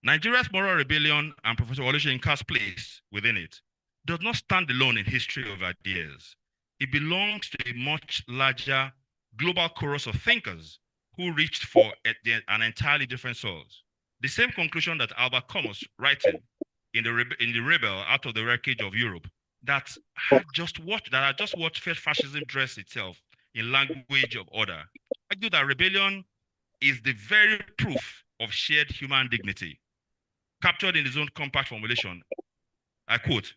Speaker 4: Nigeria's moral rebellion and Professor Wole Soyinka's place within it does not stand alone in history of ideas. It belongs to a much larger global chorus of thinkers who reached for an entirely different source. The same conclusion that Albert Camus, writing in the Rebel out of the wreckage of Europe, that had just watched fascism dress itself in language of order, argued that rebellion is the very proof of shared human dignity. Captured in his own compact formulation, I quote,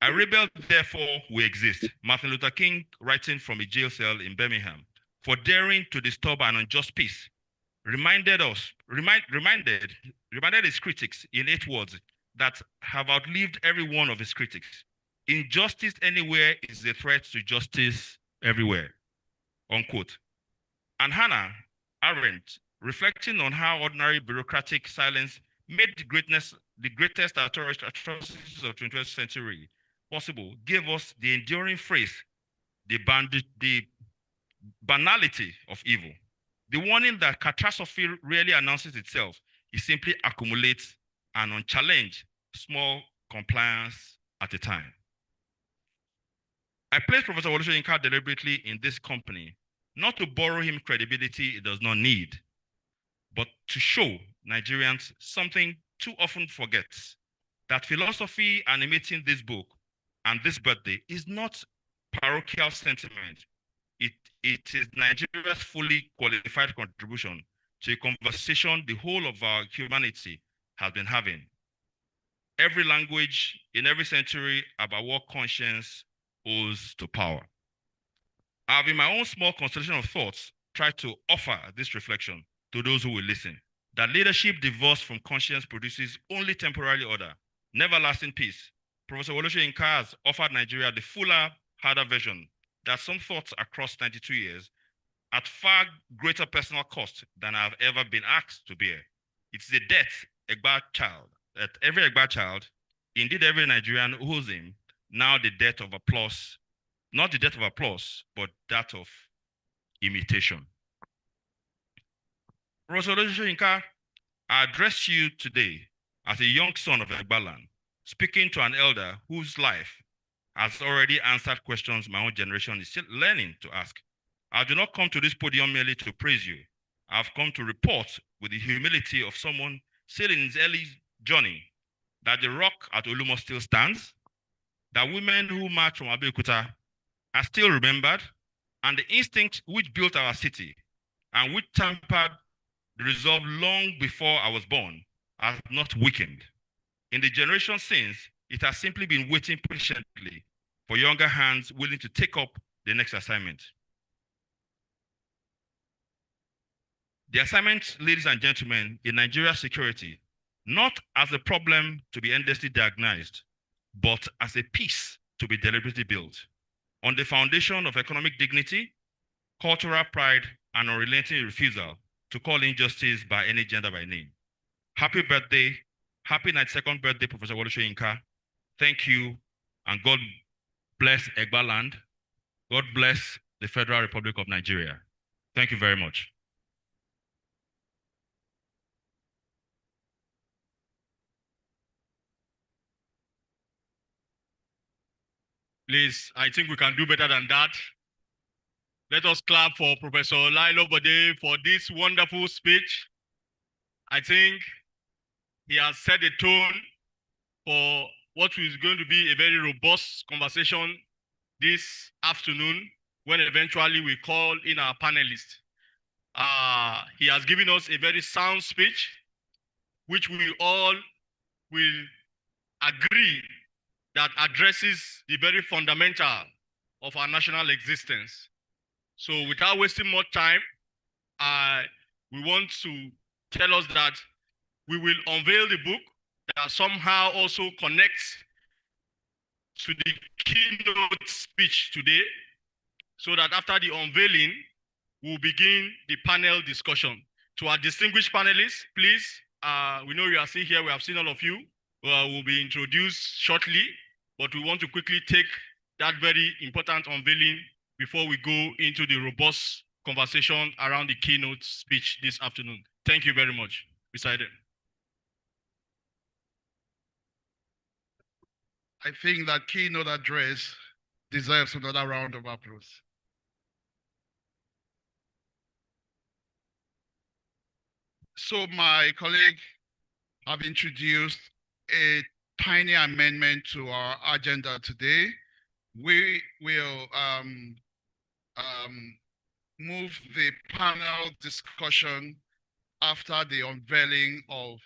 Speaker 4: "I rebelled, therefore we exist." Martin Luther King, writing from a jail cell in Birmingham, for daring to disturb an unjust peace, reminded his critics in 8 words that have outlived every one of his critics. "Injustice anywhere is a threat to justice everywhere," unquote. And Hannah Arendt, reflecting on how ordinary bureaucratic silence made the greatest atrocities of the 21st century possible, gave us the enduring phrase, the banality of evil. The warning that catastrophe rarely announces itself, it simply accumulates an unchallenged small compliance at a time. I place Professor Wole Soyinka deliberately in this company, not to borrow him credibility it does not need, but to show Nigerians something too often forgets, that philosophy animating this book and this birthday is not parochial sentiment. It is Nigeria's fully qualified contribution to a conversation the whole of our humanity has been having. Every language in every century about what conscience owes to power. I've, in my own small constellation of thoughts, tried to offer this reflection to those who will listen, that leadership divorced from conscience produces only temporary order, never lasting peace. Professor Wole Soyinka has offered Nigeria the fuller, harder version that some thoughts across 92 years at far greater personal cost than I've ever been asked to bear. It's the debt that every Egba child, indeed every Nigerian owes him, now the debt of applause, not the debt of applause, but that of imitation. Professor Wole Soyinka, I address you today as a young son of Egbaland, speaking to an elder whose life has already answered questions my own generation is still learning to ask. I do not come to this podium merely to praise you. I've come to report with the humility of someone still in his early journey that the rock at Olumo still stands, that women who marched from Abeokuta are still remembered, and the instinct which built our city and which tempered the resolve long before I was born has not weakened. In the generation since, it has simply been waiting patiently for younger hands willing to take up the next assignment. The assignment, ladies and gentlemen, in Nigeria's security, not as a problem to be endlessly diagnosed, but as a peace to be deliberately built on the foundation of economic dignity, cultural pride, and unrelenting refusal to call injustice by any gender by name. Happy birthday, happy 92nd birthday, Professor Wole Soyinka. Thank you, and God bless Egbaland. God bless the Federal Republic of Nigeria. Thank you very much.
Speaker 3: Please, I think we can do better than that. Let us clap for Professor Lailo Bode for this wonderful speech. I think he has set a tone for what is going to be a very robust conversation this afternoon when eventually we call in our panelists. He has given us a very sound speech, which we all will agree that addresses the very fundamental of our national existence. So without wasting more time, we want to tell us that we will unveil the book that somehow also connects to the keynote speech today, so that after the unveiling, we'll begin the panel discussion. To our distinguished panelists, please, we know you are still here, we have seen all of you. Will be introduced shortly, but we want to quickly take that very important unveiling before we go into the robust conversation around the keynote speech this afternoon. Thank you very much. Mr. Ede.
Speaker 1: I think that keynote address deserves another round of applause. So my colleague have introduced a tiny amendment to our agenda today. We will move the panel discussion after the unveiling of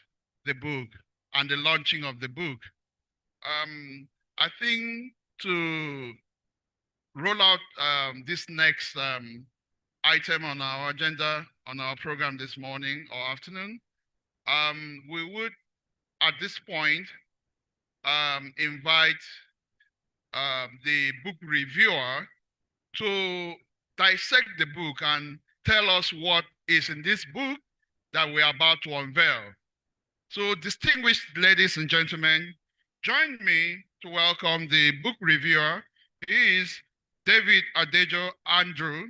Speaker 1: the book and the launching of the book. I think to roll out this next item on our agenda, on our program this morning or afternoon, we would, at this point, invite the book reviewer to dissect the book and tell us what is in this book that we're about to unveil. So, distinguished ladies and gentlemen, join me to welcome the book reviewer. He is David Adejo Andrew,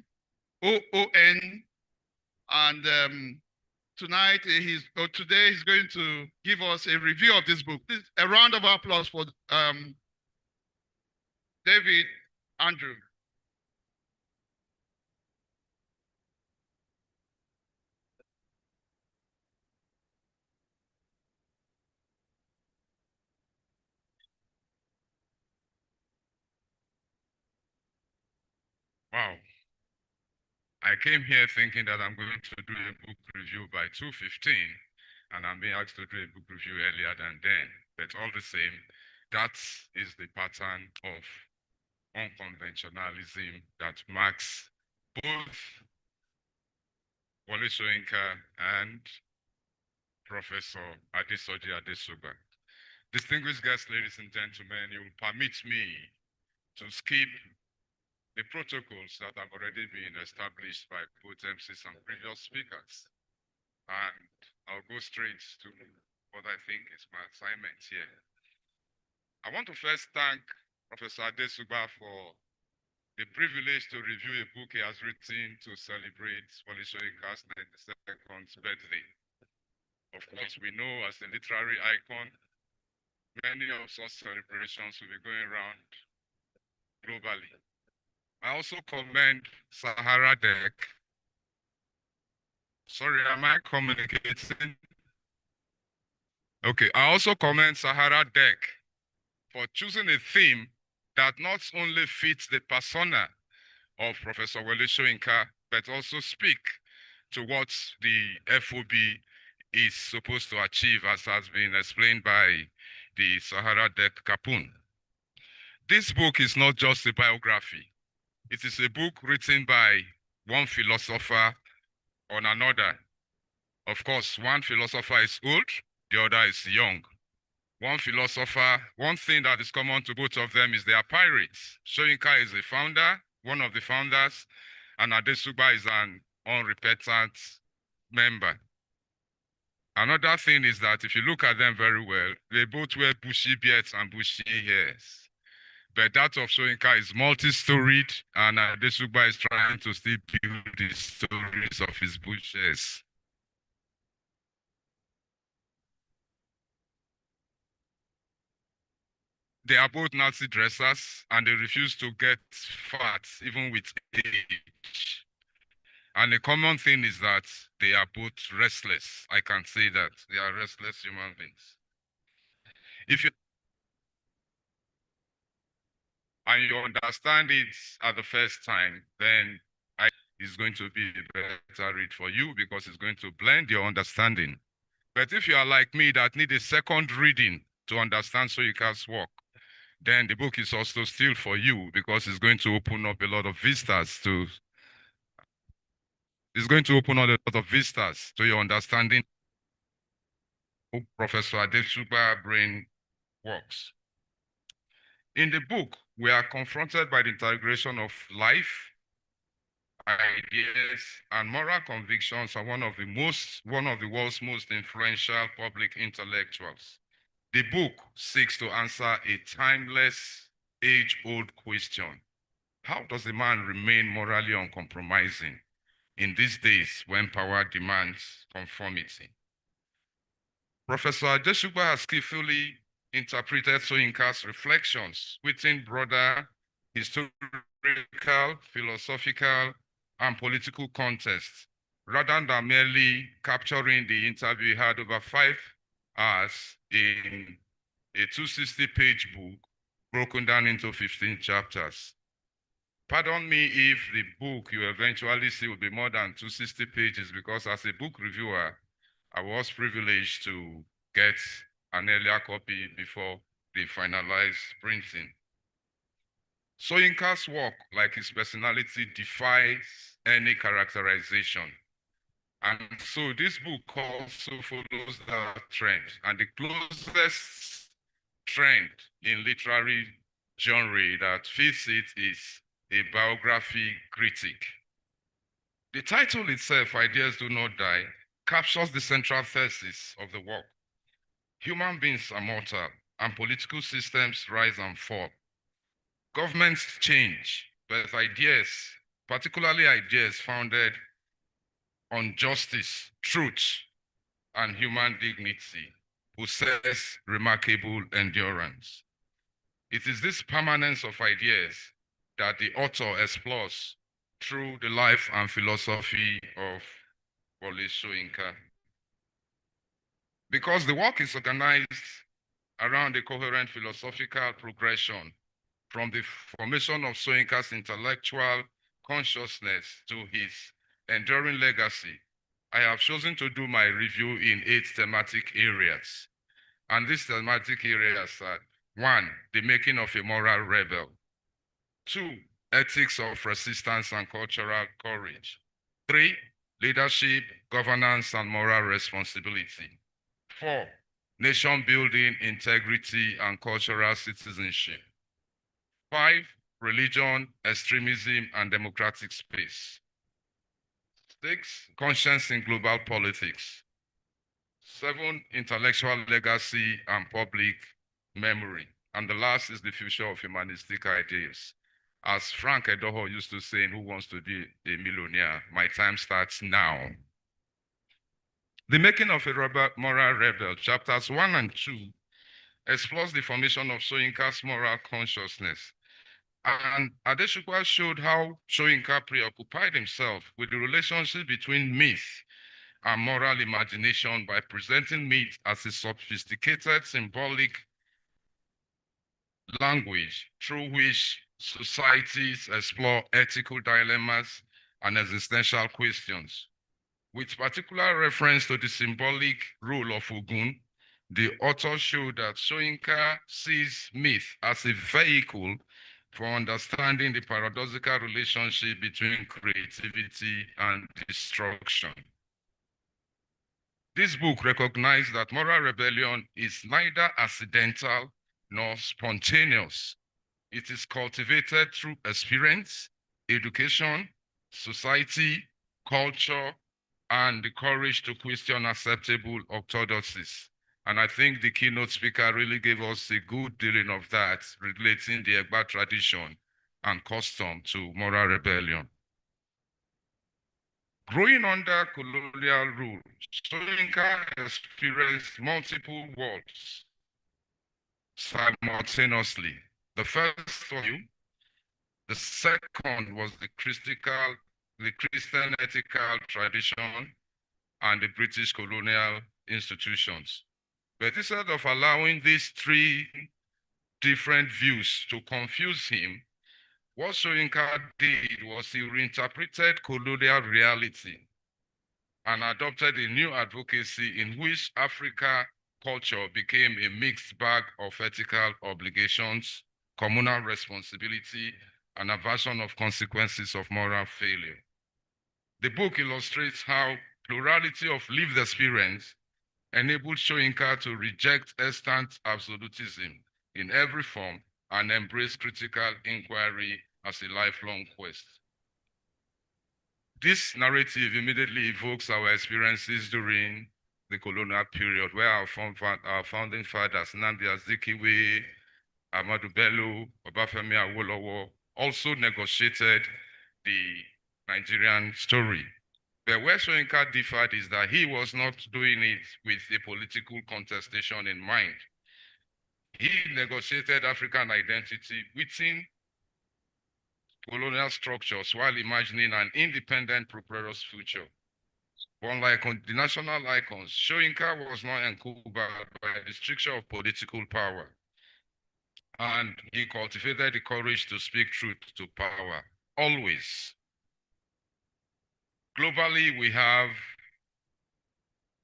Speaker 1: OON, and today he's going to give us a review of this book. Please, a round of applause for David Andrew.
Speaker 7: Wow. I came here thinking that I'm going to do a book review by 2:15, and I'm being asked to do a book review earlier than then. But all the same, that is the pattern of unconventionalism that marks both Wole Soyinka and Professor Adesoji Adesuba. Distinguished guests, ladies and gentlemen, you will permit me to skip the protocols that have already been established by both MCs and previous speakers. And I'll go straight to what I think is my assignment here. I want to first thank Professor Adesuba for the privilege to review a book he has written to celebrate Wole Soyinka's 92nd birthday. Of course, we know as a literary icon, many of such celebrations will be going around globally. I also commend Sahara Deck. Sorry, am I communicating? Okay, I also commend Sahara Deck for choosing a theme that not only fits the persona of Professor Wole Soyinka, but also speak to what the FOB is supposed to achieve, as has been explained by the Sahara Deck Kapun. This book is not just a biography. It is a book written by one philosopher on another. Of course, one philosopher is old, the other is young. One philosopher, one thing that is common to both of them is they are pirates. Soyinka is a founder, one of the founders, and Adesuba is an unrepentant member. Another thing is that if you look at them very well, they both wear bushy beards and bushy hairs. But that of Soyinka is multi-storied, and Adesuba is trying to still build the stories of his bushes. They are both Nazi dressers, and they refuse to get fat, even with age. And the common thing is that they are both restless. I can say that. They are restless human beings. and you understand it at the first time, then it's going to be a better read for you because it's going to blend your understanding. But if you are like me that need a second reading to understand Soyinka's work, then the book is also still for you because it's going to open up a lot of vistas to your understanding of Professor Adesuba brain works. In the book, we are confronted by the integration of life, ideas, and moral convictions of one of the world's most influential public intellectuals. The book seeks to answer a timeless, age-old question. How does a man remain morally uncompromising in these days when power demands conformity? Professor Adesuba has skillfully interpreted Soyinka's reflections within broader historical, philosophical, and political contexts, rather than merely capturing the interview he had over 5 hours in a 260-page book broken down into 15 chapters. Pardon me if the book you eventually see will be more than 260 pages, because as a book reviewer, I was privileged to get an earlier copy before the finalized printing. Soyinka's work, like his personality, defies any characterization. And so this book also follows that trend. And the closest trend in literary genre that fits it is a biography critic. The title itself, Ideas Do Not Die, captures the central thesis of the work. Human beings are mortal, and political systems rise and fall. Governments change, but ideas, particularly ideas founded on justice, truth, and human dignity, possess remarkable endurance. It is this permanence of ideas that the author explores through the life and philosophy of Wole Soyinka. Because the work is organized around a coherent philosophical progression from the formation of Soyinka's intellectual consciousness to his enduring legacy, I have chosen to do my review in 8 thematic areas. And these thematic areas are: 1, the making of a moral rebel; 2, ethics of resistance and cultural courage; 3, leadership, governance, and moral responsibility; 4, nation building, integrity, and cultural citizenship; 5, religion, extremism, and democratic space; 6, conscience in global politics; 7, intellectual legacy and public memory; and the last is the future of humanistic ideas. As Frank Edoho used to say in Who Wants to Be a Millionaire, my time starts now. The making of a moral rebel, chapters 1 and 2, explores the formation of Soyinka's moral consciousness. And Adesuba showed how Soyinka preoccupied himself with the relationship between myth and moral imagination by presenting myth as a sophisticated symbolic language through which societies explore ethical dilemmas and existential questions. With particular reference to the symbolic role of Ogun, the author showed that Soyinka sees myth as a vehicle for understanding the paradoxical relationship between creativity and destruction. This book recognized that moral rebellion is neither accidental nor spontaneous. It is cultivated through experience, education, society, culture, and the courage to question acceptable orthodoxies. And I think the keynote speaker really gave us a good dealing of that, relating the Egba tradition and custom to moral rebellion. Growing under colonial rule, Soyinka experienced multiple worlds simultaneously. The first was you, the second was the Christian ethical tradition and the British colonial institutions. But instead of allowing these 3 different views to confuse him, what Soyinka did was he reinterpreted colonial reality and adopted a new advocacy in which Africa culture became a mixed bag of ethical obligations, communal responsibility, and aversion of consequences of moral failure. The book illustrates how plurality of lived experience enabled Soyinka to reject extant absolutism in every form and embrace critical inquiry as a lifelong quest. This narrative immediately evokes our experiences during the colonial period, where our founding fathers, Nnamdi Azikiwe, Ahmadu Bello, Obafemi Awolowo, also negotiated the Nigerian story. But where Soyinka differed is that he was not doing it with a political contestation in mind. He negotiated African identity within colonial structures while imagining an independent, prosperous future. Unlike the national icons, Soyinka was not encumbered by the stricture of political power, and he cultivated the courage to speak truth to power, always. Globally, we have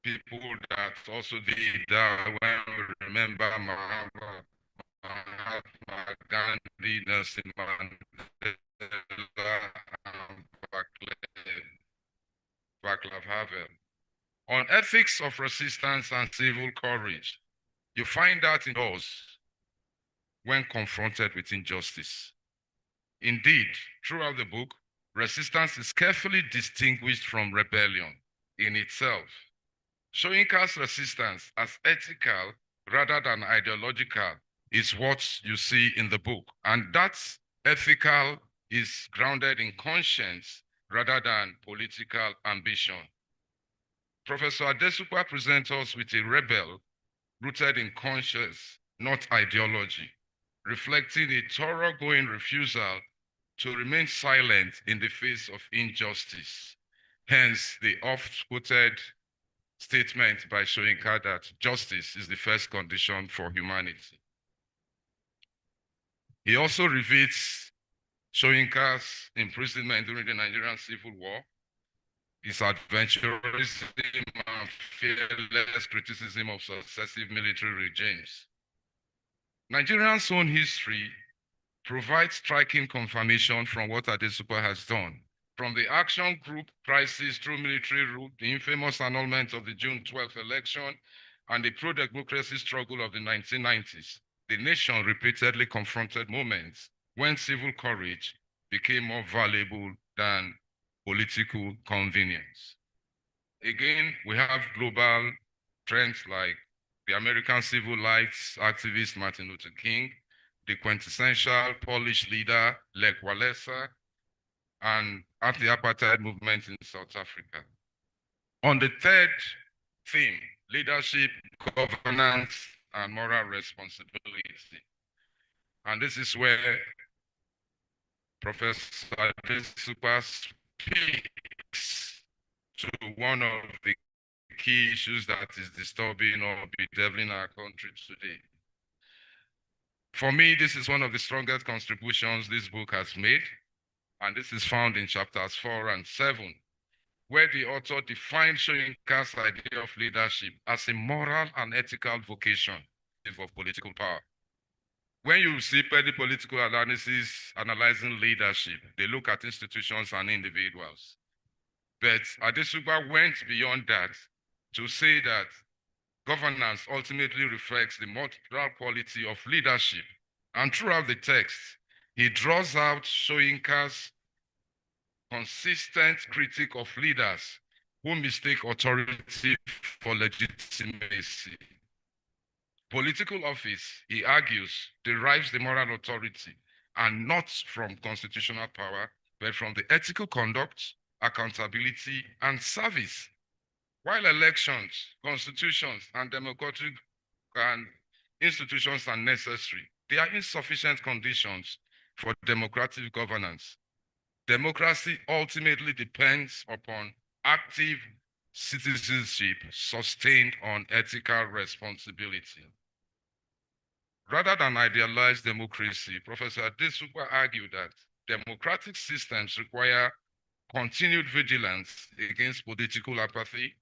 Speaker 7: people that also did that when we remember Mahatma Gandhi, Nelson Mandela, and Václav Havel. On ethics of resistance and civil courage, you find that in those when confronted with injustice. Indeed, throughout the book, resistance is carefully distinguished from rebellion in itself. Soyinka's resistance as ethical rather than ideological is what you see in the book. And that ethical is grounded in conscience rather than political ambition. Professor Adesupa presents us with a rebel rooted in conscience, not ideology, reflecting a thoroughgoing refusal to remain silent in the face of injustice. Hence, the oft-quoted statement by Soyinka that justice is the first condition for humanity. He also reveals Soyinka's imprisonment during the Nigerian Civil War, his adventurism and fearless criticism of successive military regimes. Nigeria's own history provides striking confirmation from what Adesupa has done. From the action group crisis through military rule, the infamous annulment of the June 12th election, and the pro-democracy struggle of the 1990s, the nation repeatedly confronted moments when civil courage became more valuable than political convenience. Again, we have global trends like the American civil rights activist Martin Luther King, the quintessential Polish leader Lech Walesa, and anti-apartheid movement in South Africa. On the third theme, leadership, governance, and moral responsibility. And this is where Professor Adesupa speaks to one of the key issues that is disturbing or bedeviling our country today. For me, this is one of the strongest contributions this book has made, and this is found in chapters 4 and 7, where the author defines Soyinka's idea of leadership as a moral and ethical vocation of political power. When you see petty political analysis analyzing leadership, they look at institutions and individuals. But Adesupa went beyond that to say that governance ultimately reflects the moral quality of leadership. And throughout the text, he draws out Soyinka's consistent critique of leaders who mistake authority for legitimacy. Political office, he argues, derives the moral authority and not from constitutional power, but from the ethical conduct, accountability, and service. While elections, constitutions, and democratic institutions are necessary, they are insufficient conditions for democratic governance. Democracy ultimately depends upon active citizenship sustained on ethical responsibility. Rather than idealize democracy, Professor Adesupa argued that democratic systems require continued vigilance against political apathy,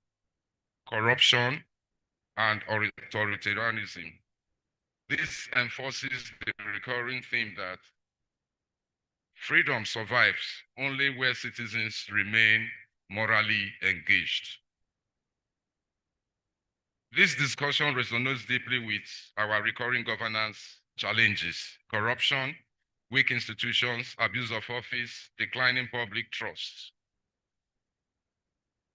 Speaker 7: corruption, and authoritarianism. This enforces the recurring theme that freedom survives only where citizens remain morally engaged. This discussion resonates deeply with our recurring governance challenges: corruption, weak institutions, abuse of office, declining public trust.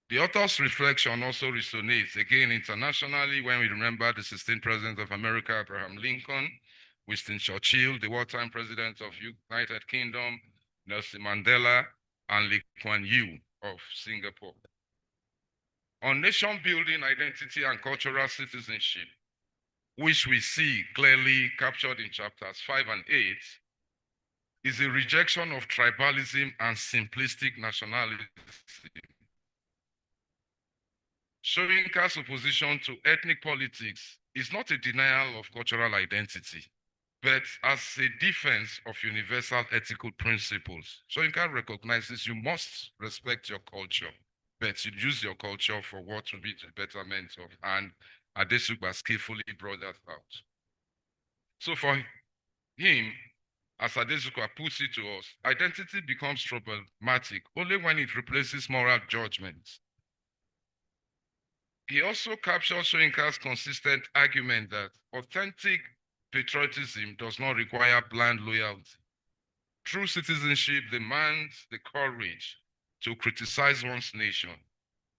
Speaker 7: The author's reflection also resonates again internationally when we remember the 16th President of America, Abraham Lincoln, Winston Churchill, the wartime President of United Kingdom, Nelson Mandela, and Lee Kuan Yew of Singapore. On nation building, identity, and cultural citizenship, which we see clearly captured in chapters 5 and 8, is a rejection of tribalism and simplistic nationalism. Soyinka's opposition to ethnic politics is not a denial of cultural identity, but as a defense of universal ethical principles. Soyinka recognizes you must respect your culture, but you use your culture for what will be the betterment of, and Adesupa skillfully brought that out. So for him, as Adesupa puts it to us, identity becomes problematic only when it replaces moral judgment. He also captures Soyinka's consistent argument that authentic patriotism does not require blind loyalty. True citizenship demands the courage to criticize one's nation,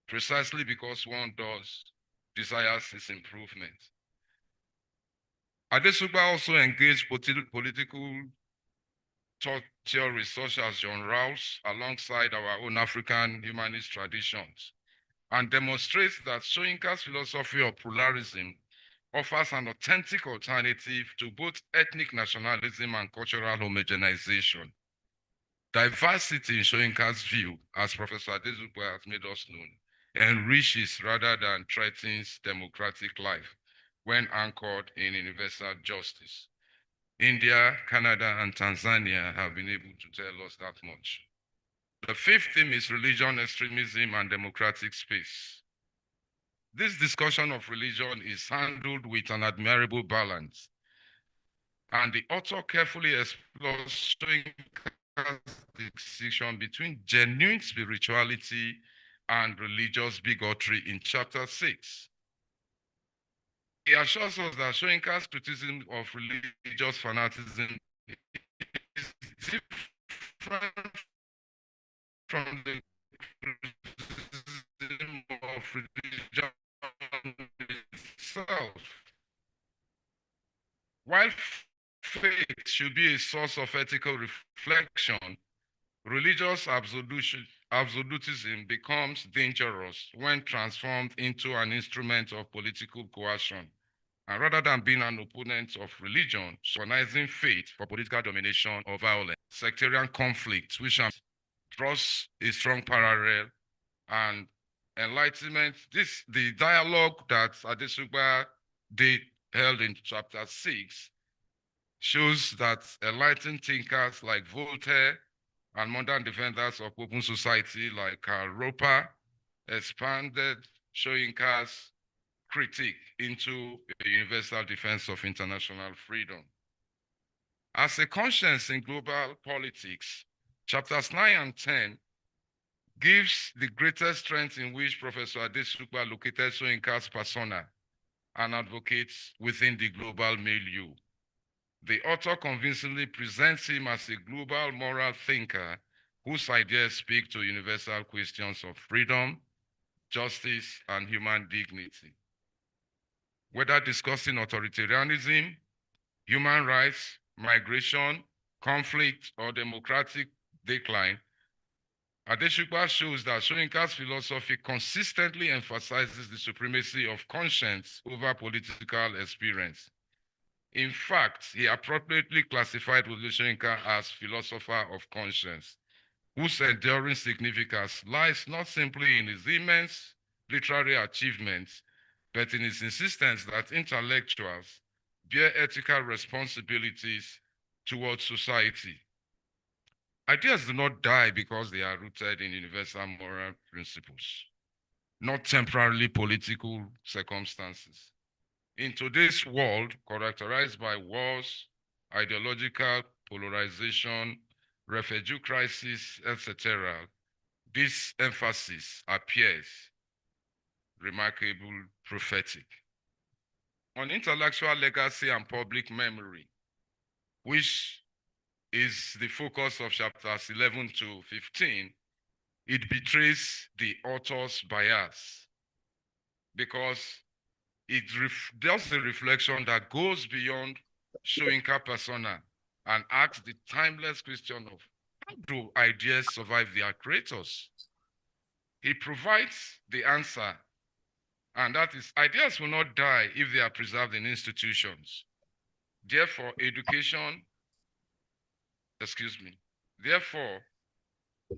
Speaker 7: precisely because one desires its improvement. Adesupa also engaged political thought theories such as John Rawls alongside our own African humanist traditions, and demonstrates that Soyinka's philosophy of pluralism offers an authentic alternative to both ethnic nationalism and cultural homogenization. Diversity in Soyinka's view, as Professor Adesupa has made us known, enriches rather than threatens democratic life when anchored in universal justice. India, Canada, and Tanzania have been able to tell us that much. The fifth theme is religion, extremism, and democratic space. This discussion of religion is handled with an admirable balance, and the author carefully explores Soyinka's distinction between genuine spirituality and religious bigotry in chapter 6. He assures us that Soyinka's criticism of religious fanaticism is different from the criticism of religion itself. While faith should be a source of ethical reflection, religious absolutism becomes dangerous when transformed into an instrument of political coercion. And rather than being an opponent of religion, organizing faith for political domination or violence, sectarian conflict, which draws a strong parallel, and enlightenment. The dialogue that Adesupa held in chapter 6 shows that enlightened thinkers like Voltaire and modern defenders of open society like Karl Roper expanded Soyinka's critique into a universal defense of international freedom. As a conscience in global politics, chapters 9 and 10 gives the greatest strength in which Professor Adesupa located Soyinka's persona and advocates within the global milieu. The author convincingly presents him as a global moral thinker whose ideas speak to universal questions of freedom, justice, and human dignity. Whether discussing authoritarianism, human rights, migration, conflict, or democratic decline, Adesupa shows that Soyinka's philosophy consistently emphasizes the supremacy of conscience over political experience. In fact, he appropriately classified Wole Soyinka as philosopher of conscience, whose enduring significance lies not simply in his immense literary achievements, but in his insistence that intellectuals bear ethical responsibilities towards society. Ideas do not die because they are rooted in universal moral principles, not temporarily political circumstances. In today's world, characterized by wars, ideological polarization, refugee crisis, etc., this emphasis appears remarkable prophetic. On intellectual legacy and public memory, which is the focus of chapters 11 to 15, it betrays the author's bias because it does a reflection that goes beyond Soyinka persona and asks the timeless question of how do ideas survive their creators? He provides the answer, and that is ideas will not die if they are preserved in institutions. Therefore, therefore,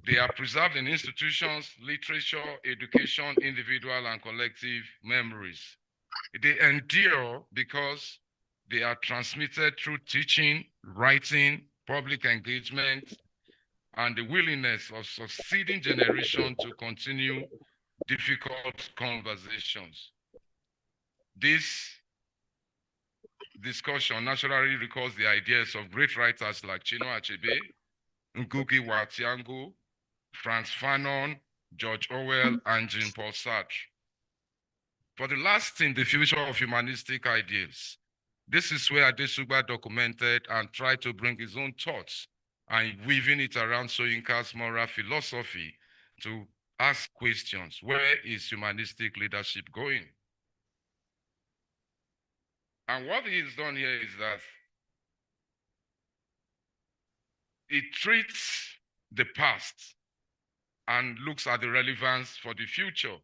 Speaker 7: they are preserved in institutions, literature, education, individual and collective memories. They endure because they are transmitted through teaching, writing, public engagement, and the willingness of succeeding generations to continue difficult conversations. This discussion naturally recalls the ideas of great writers like Chinua Achebe, Ngugi wa Thiong'o, Frantz Fanon, George Orwell, and Jean-Paul Sartre. For the last in the future of humanistic ideas, this is where Adesugba documented and tried to bring his own thoughts and weaving it around Soyinka's moral philosophy to ask questions. Where is humanistic leadership going? And what he's done here is that he treats the past and looks at the relevance for the future.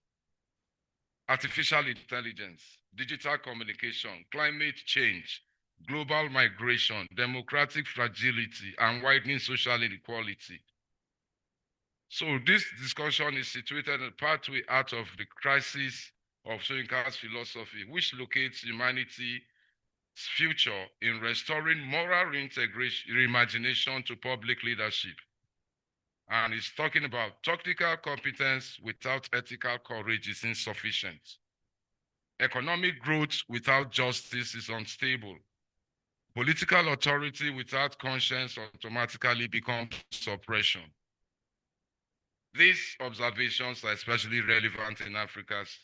Speaker 7: Artificial intelligence, digital communication, climate change, global migration, democratic fragility, and widening social inequality. So this discussion is situated in the pathway out of the crisis of Soyinka's philosophy, which locates humanity's future in restoring moral reintegration, reimagination to public leadership. And he's talking about technical competence without ethical courage is insufficient. Economic growth without justice is unstable. Political authority without conscience automatically becomes suppression. These observations are especially relevant in Africa's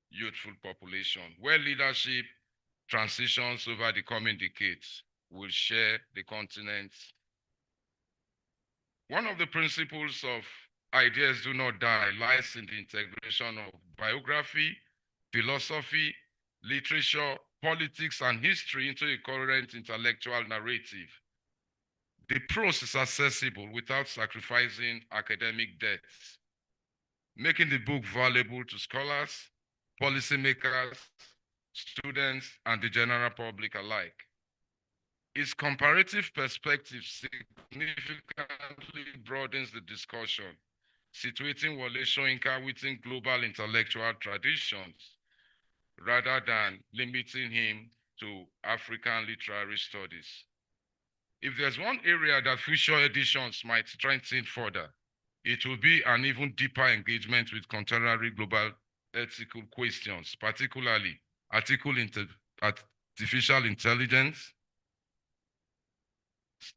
Speaker 7: youthful population, where leadership transitions over the coming decades will share the continent. One of the principles of ideas do not die lies in the integration of biography, philosophy, literature, politics, and history into a coherent intellectual narrative. The prose is accessible without sacrificing academic depth, making the book valuable to scholars, policymakers, students, and the general public alike. Its comparative perspective significantly broadens the discussion, situating Wole Soyinka within global intellectual traditions, rather than limiting him to African literary studies. If there's one area that future editions might strengthen further, it will be an even deeper engagement with contemporary global ethical questions, particularly artificial intelligence,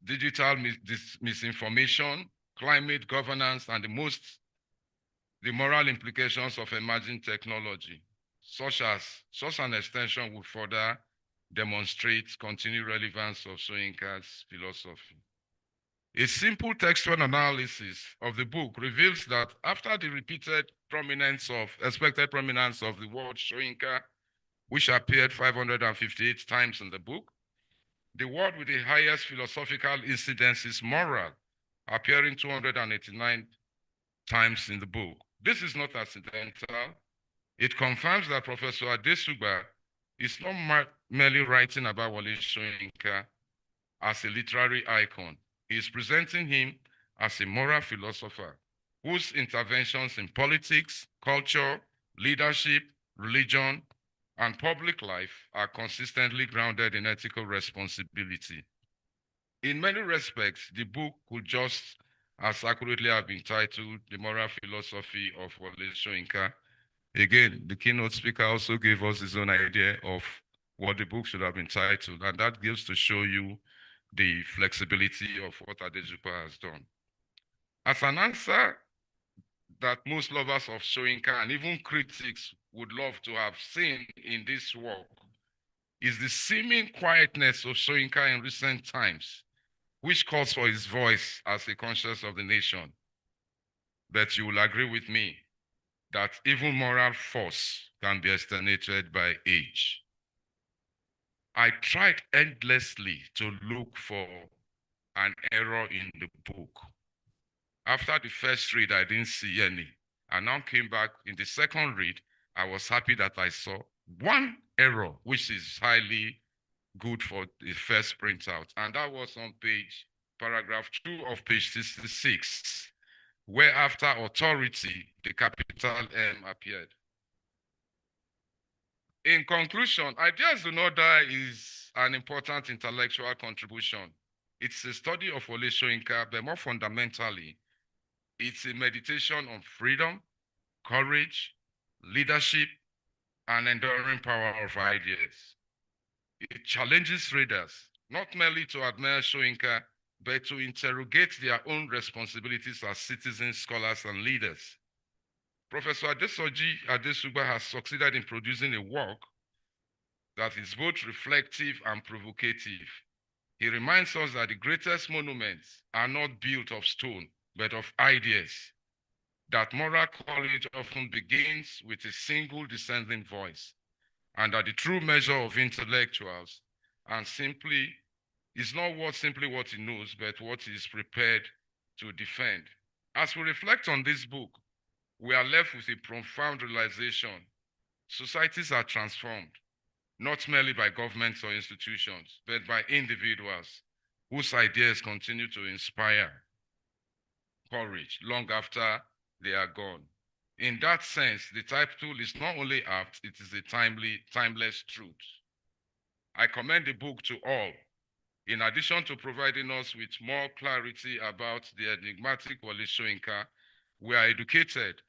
Speaker 7: digital misinformation, climate governance, and the moral implications of emerging technology, such an extension would further demonstrate continued relevance of Soyinka's philosophy. A simple textual analysis of the book reveals that after the repeated expected prominence of the word Soyinka, which appeared 558 times in the book, the word with the highest philosophical incidence is moral, appearing 289 times in the book. This is not accidental. It confirms that Professor Adesugba is not merely writing about Wole Soyinka as a literary icon. He is presenting him as a moral philosopher whose interventions in politics, culture, leadership, religion, and public life are consistently grounded in ethical responsibility. In many respects, the book could just as accurately have been titled The Moral Philosophy of Wole Soyinka. Again, the keynote speaker also gave us his own idea of what the book should have been titled, and that gives to show you the flexibility of what Adejupa has done. As an answer that most lovers of Soyinka and even critics would love to have seen in this work is the seeming quietness of Soyinka in recent times, which calls for his voice as a conscience of the nation. But you will agree with me that even moral force can be extenuated by age. I tried endlessly to look for an error in the book. After the first read, I didn't see any. I now came back in the second read. I was happy that I saw one error, which is highly good for the first printout. And that was on paragraph 2 of page 66, where after authority, the capital M appeared. In conclusion, Ideas Do Not Die is an important intellectual contribution. It's a study of Wole Soyinka, but more fundamentally, it's a meditation on freedom, courage, leadership, and enduring power of ideas. It challenges readers not merely to admire Soyinka, but to interrogate their own responsibilities as citizens, scholars, and leaders. Professor Adesoji Adesugba has succeeded in producing a work that is both reflective and provocative. He reminds us that the greatest monuments are not built of stone, but of ideas, that moral courage often begins with a single dissenting voice, and that the true measure of intellectuals is not simply what he knows, but what he is prepared to defend. As we reflect on this book, we are left with a profound realization. Societies are transformed, not merely by governments or institutions, but by individuals whose ideas continue to inspire courage long after they are gone. In that sense, the title is not only apt, it is a timeless truth. I commend the book to all. In addition to providing us with more clarity about the enigmatic Wole Soyinka, we are educated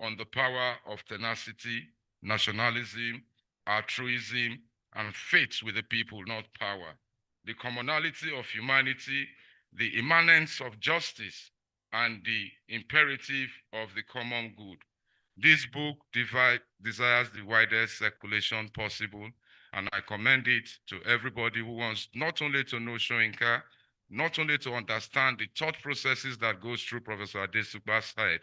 Speaker 7: on the power of tenacity, nationalism, altruism, and faith with the people, not power, the commonality of humanity, the immanence of justice, and the imperative of the common good. This book desires the widest circulation possible, and I commend it to everybody who wants not only to know Soyinka, not only to understand the thought processes that goes through Professor Adesugba's head,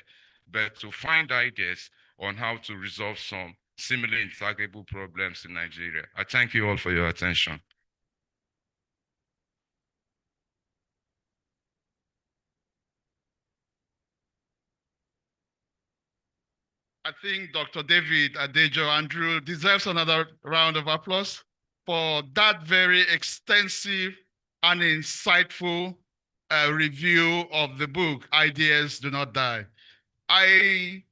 Speaker 7: but to find ideas on how to resolve some seemingly intractable problems in Nigeria. I thank you all for your attention.
Speaker 1: I think Dr. David Adejo Andrew deserves another round of applause for that very extensive and insightful review of the book, Ideas Do Not Die. I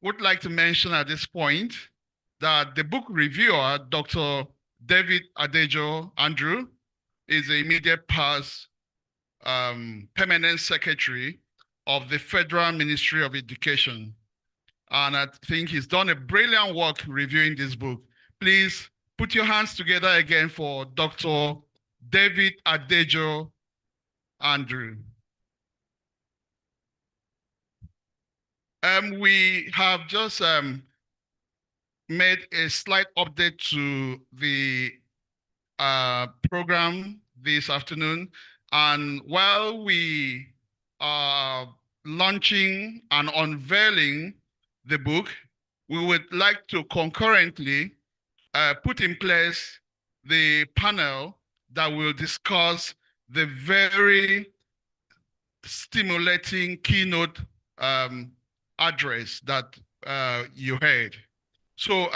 Speaker 1: would like to mention at this point that the book reviewer, Dr. David Adejo Andrew, is the immediate past permanent secretary of the Federal Ministry of Education. And I think he's done a brilliant work reviewing this book. Please put your hands together again for Dr. David Adejo Andrew. We have just made a slight update to the program this afternoon. And while we are launching and unveiling the book, we would like to concurrently put in place the panel that will discuss the very stimulating keynote address that you heard. So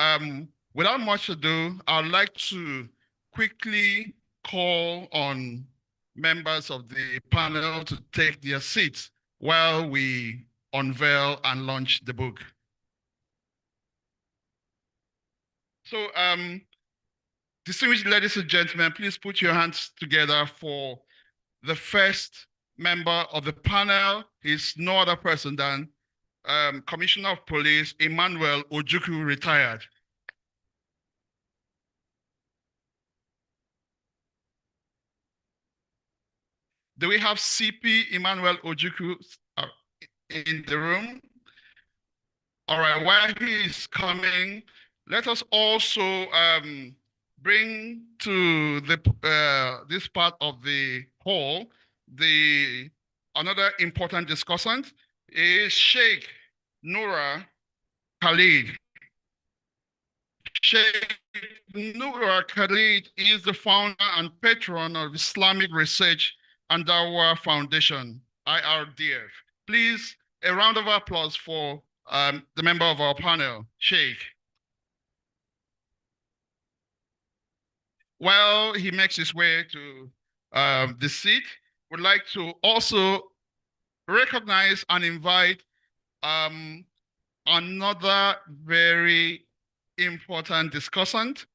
Speaker 1: without much ado, I'd like to quickly call on members of the panel to take their seats while we unveil and launch the book. So, distinguished ladies and gentlemen, please put your hands together for the first member of the panel. He's no other person than Commissioner of Police Emmanuel Ojukwu, retired. Do we have CP Emmanuel Ojukwu in the room? All right, while he is coming, let us also bring to the this part of the hall another important discussant is Sheikh Noura Khalid. Sheikh Noura Khalid is the founder and patron of Islamic Research and Dawah Foundation, IRDF. Please, a round of applause for the member of our panel, Sheikh. While he makes his way to the seat, would like to also recognize and invite another very important discussant.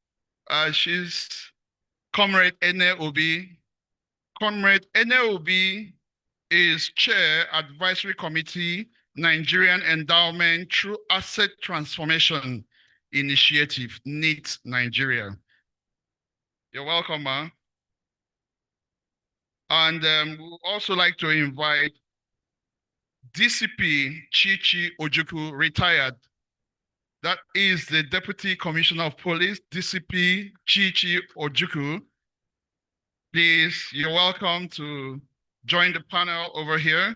Speaker 1: She's Comrade Ene Obi. Comrade Ene Obi is Chair, Advisory Committee, Nigerian Endowment Through Asset Transformation Initiative, NEAT Nigeria. You're welcome, ma. And we'd also like to invite DCP Chichi Ojukwu, retired. That is the Deputy Commissioner of Police, DCP Chichi Ojukwu. Please, you're welcome to join the panel over here.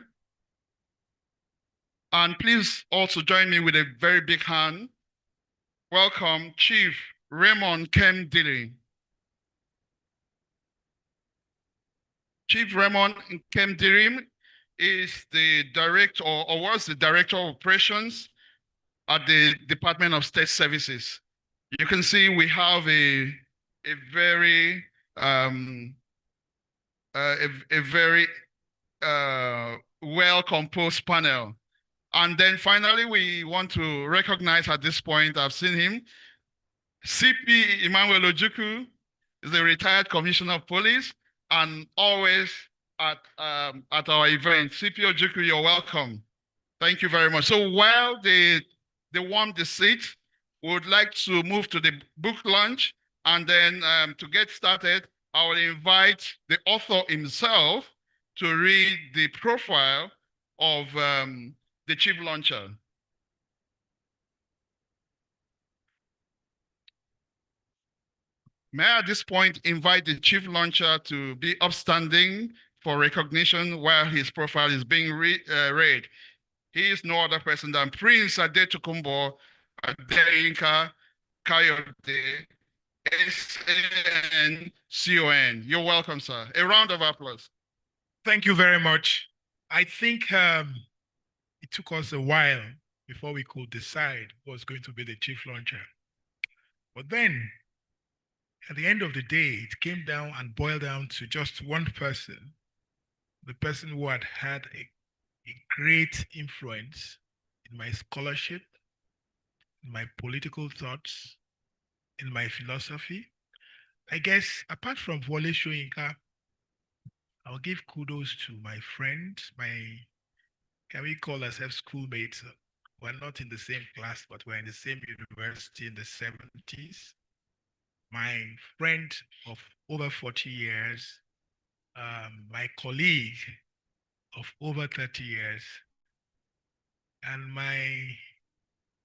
Speaker 1: And please also join me with a very big hand. Welcome, Chief Raymond Kemdili. Chief Raymond Kemdiri is the director, or was the director of operations at the Department of State Services. You can see we have a very well composed panel. And then finally, we want to recognize at this point, I've seen him, CP Emmanuel Ojukwu is the retired Commissioner of Police and always at our event. CP Ojukwu, you're welcome. Thank you very much. So while they warm the seat, we would like to move to the book launch, and then to get started, I will invite the author himself to read the profile of the chief launcher. May I at this point invite the chief launcher to be upstanding for recognition while his profile is being read. He is no other person than Prince Adetokunbo Adeyinka Kayode, SANCON. You're welcome, sir. A round of applause.
Speaker 2: Thank you very much. I think it took us a while before we could decide who was going to be the chief launcher. But then, at the end of the day, it came down and boiled down to just one person, the person who had had a great influence in my scholarship, in my political thoughts, in my philosophy. I guess apart from Wole Soyinka, I'll give kudos to my friends, can we call ourselves schoolmates? We're not in the same class, but we're in the same university in the 70s. My friend of over 40 years, my colleague of over 30 years, and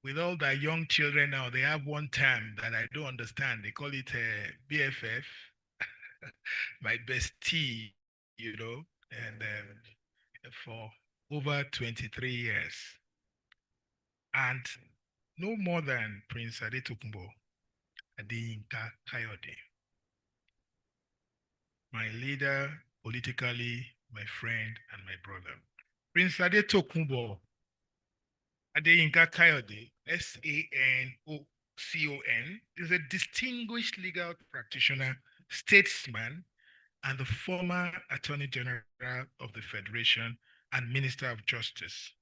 Speaker 2: with all the young children now, they have one term that I don't understand. They call it BFF, my bestie, and for over 23 years. And no more than Prince Adetokunbo Adeyinka Kayode, my leader politically, my friend, and my brother. Prince Adetokunbo Adeyinka Kayode, SANCON, is a distinguished legal practitioner, statesman, and the former Attorney General of the Federation and Minister of Justice.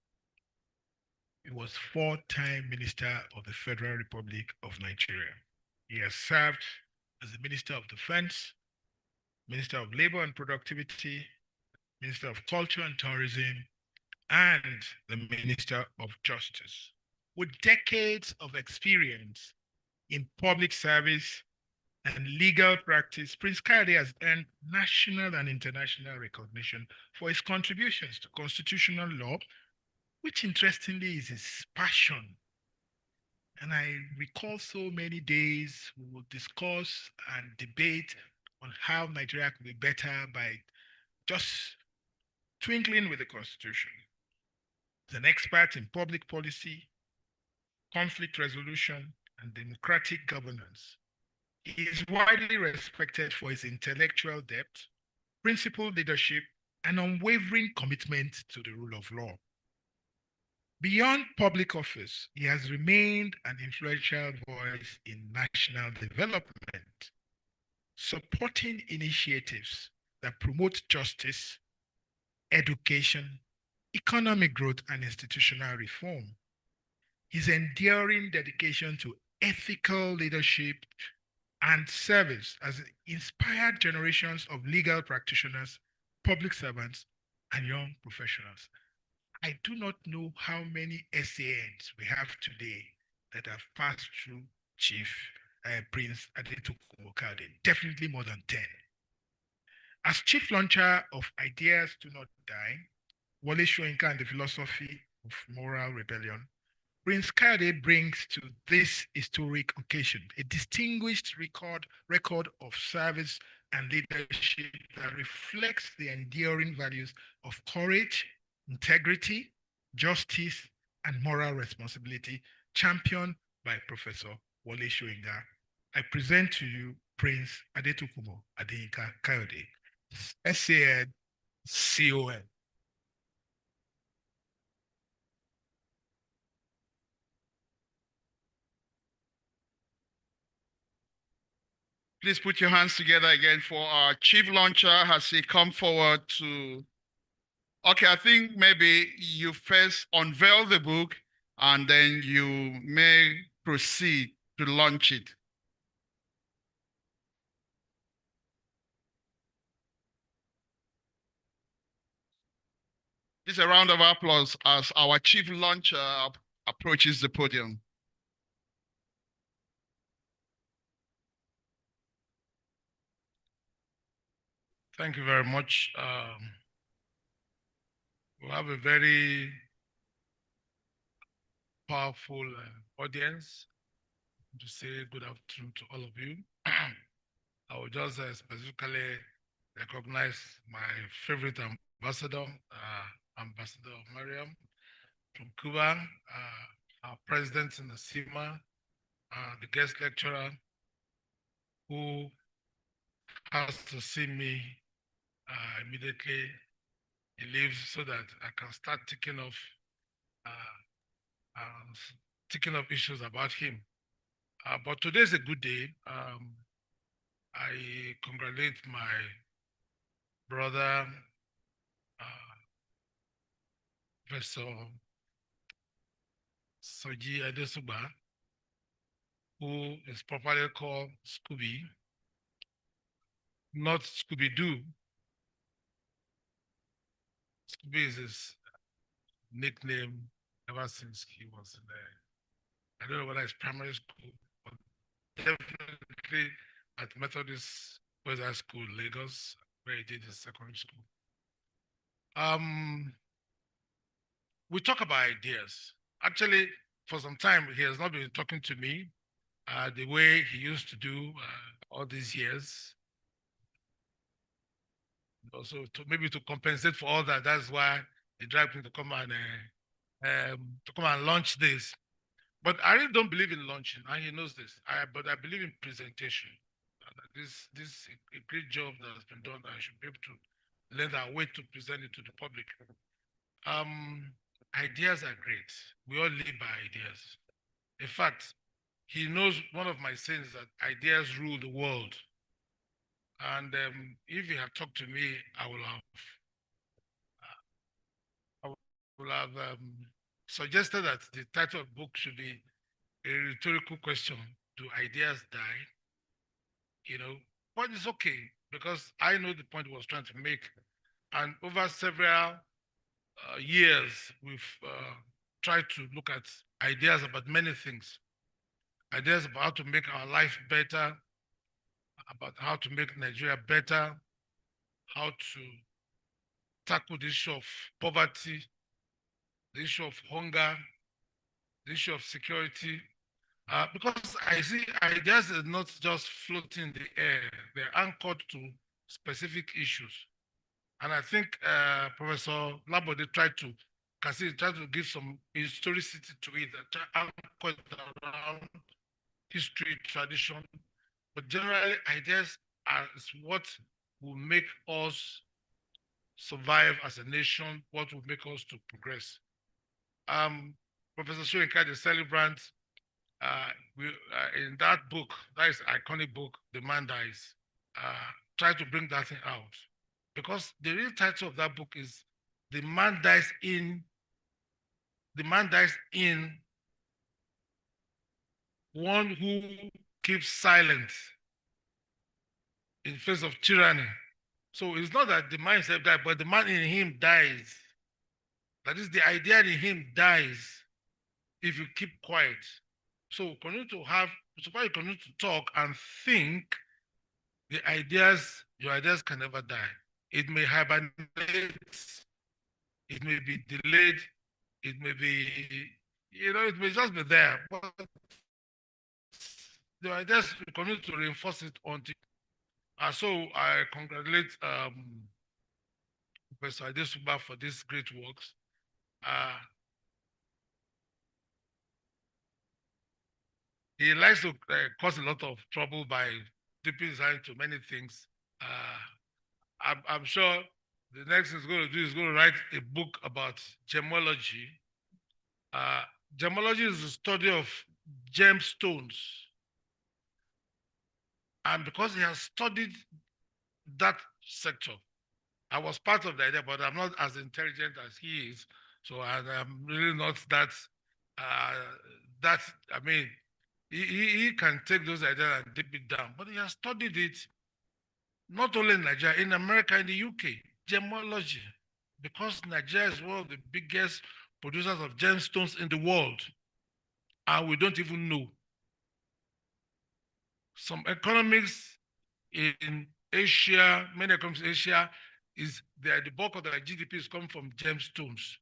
Speaker 2: He was 4-time Minister of the Federal Republic of Nigeria. He has served as the Minister of Defense, Minister of Labor and Productivity, Minister of Culture and Tourism, and the Minister of Justice. With decades of experience in public service and legal practice, Prince Kayode has earned national and international recognition for his contributions to constitutional law, which interestingly is his passion. And I recall so many days we will discuss and debate on how Nigeria could be better by just twinkling with the Constitution. He's an expert in public policy, conflict resolution, and democratic governance. He is widely respected for his intellectual depth, principled leadership, and unwavering commitment to the rule of law. Beyond public office, he has remained an influential voice in national development, supporting initiatives that promote justice, education, economic growth, and institutional reform. His enduring dedication to ethical leadership and service has inspired generations of legal practitioners, public servants, and young professionals. I do not know how many SANs we have today that have passed through Chief Prince Adetukumo Kayode, definitely more than 10. As chief launcher of Ideas Do Not Die, Wole Soyinka and the Philosophy of Moral Rebellion, Prince Kayode brings to this historic occasion a distinguished record of service and leadership that reflects the enduring values of courage, integrity, justice, and moral responsibility championed by Professor Wole Soyinka. I present to you Prince Adetukumo Adeyinka Kayode, SAN-CON.
Speaker 1: Please put your hands together again for our chief launcher as he come forward to. Okay, I think maybe you first unveil the book and then you may proceed to launch it. Just a round of applause as our chief launcher approaches the podium.
Speaker 8: Thank you very much. We have a very powerful audience to say good afternoon to all of you. I will just specifically recognize my favorite ambassador, Ambassador Mariam from Cuba, our president in the CIMA, the guest lecturer who has to see me immediately he leaves so that I can start ticking off issues about him. But today is a good day. I congratulate my brother, Professor Soji Adesuba, who is properly called Scooby, not Scooby-Doo. Scooby is his nickname ever since he was in I don't know whether it's primary school, but definitely at Methodist Boys High School, Lagos, where he did his secondary school. We talk about ideas. Actually, for some time, he has not been talking to me the way he used to do all these years. Also, maybe to compensate for all that, that's why he dragged me to come and launch this. But I really don't believe in launching, and he knows this. But I believe in presentation. This a great job that has been done. I should be able to learn our way to present it to the public. Ideas are great. We all live by ideas. In fact, he knows one of my sayings that ideas rule the world. And if he had talked to me, I will have suggested that the title of the book should be a rhetorical question. do ideas die? You know, but it's okay because I know the point he was trying to make. And over several years, we've tried to look at ideas about many things. Ideas about how to make our life better, about how to make Nigeria better, how to tackle the issue of poverty, the issue of hunger, the issue of security. Because I see ideas are not just floating in the air, they're anchored to specific issues. And I think Professor Labode tried to give some historicity to it, anchored around history, tradition. But generally, ideas are what will make us survive as a nation, what will make us to progress. Professor Soyinka, the celebrant, in that book, that is iconic book, The Man Dies, try to bring that thing out. Because the real title of that book is The Man Dies in one who keeps silent in face of tyranny. So it's not that the man himself died, but the man in him dies. That is, the idea in him dies if you keep quiet. So continue to have, so far you continue to talk and think, your ideas can never die. It may hibernate, it may be delayed, it may be, it may just be there, but the ideas we continue to reinforce it until. So I congratulate Professor Adesuba for these great works. He likes to cause a lot of trouble by dipping his hand into many things. I'm sure the next thing he's going to do is going to write a book about gemology. Gemology is the study of gemstones. And because he has studied that sector, I was part of the idea, but I'm not as intelligent as he is. So I'm really not that, I mean, he can take those ideas and dip it down, but he has studied it, not only in Nigeria, in America, in the UK, gemology, because Nigeria is one of the biggest producers of gemstones in the world, and we don't even know. Some economics in Asia, many economies in Asia, the bulk of the GDP is coming from gemstones.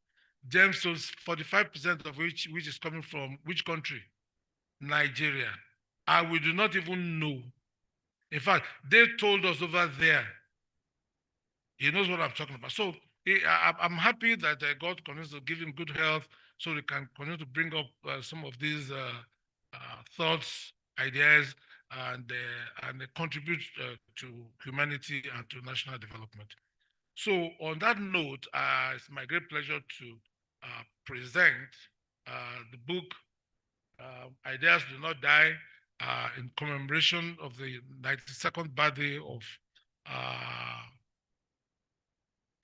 Speaker 8: Gemstones, 45% of which is coming from which country? Nigeria. And we do not even know. In fact, they told us over there. He knows what I'm talking about. So I'm happy that God continues to give him good health so he can continue to bring up some of these thoughts, ideas, and contribute to humanity and to national development. So on that note, it's my great pleasure to present the book, Ideas Do Not Die, in commemoration of the 92nd birthday of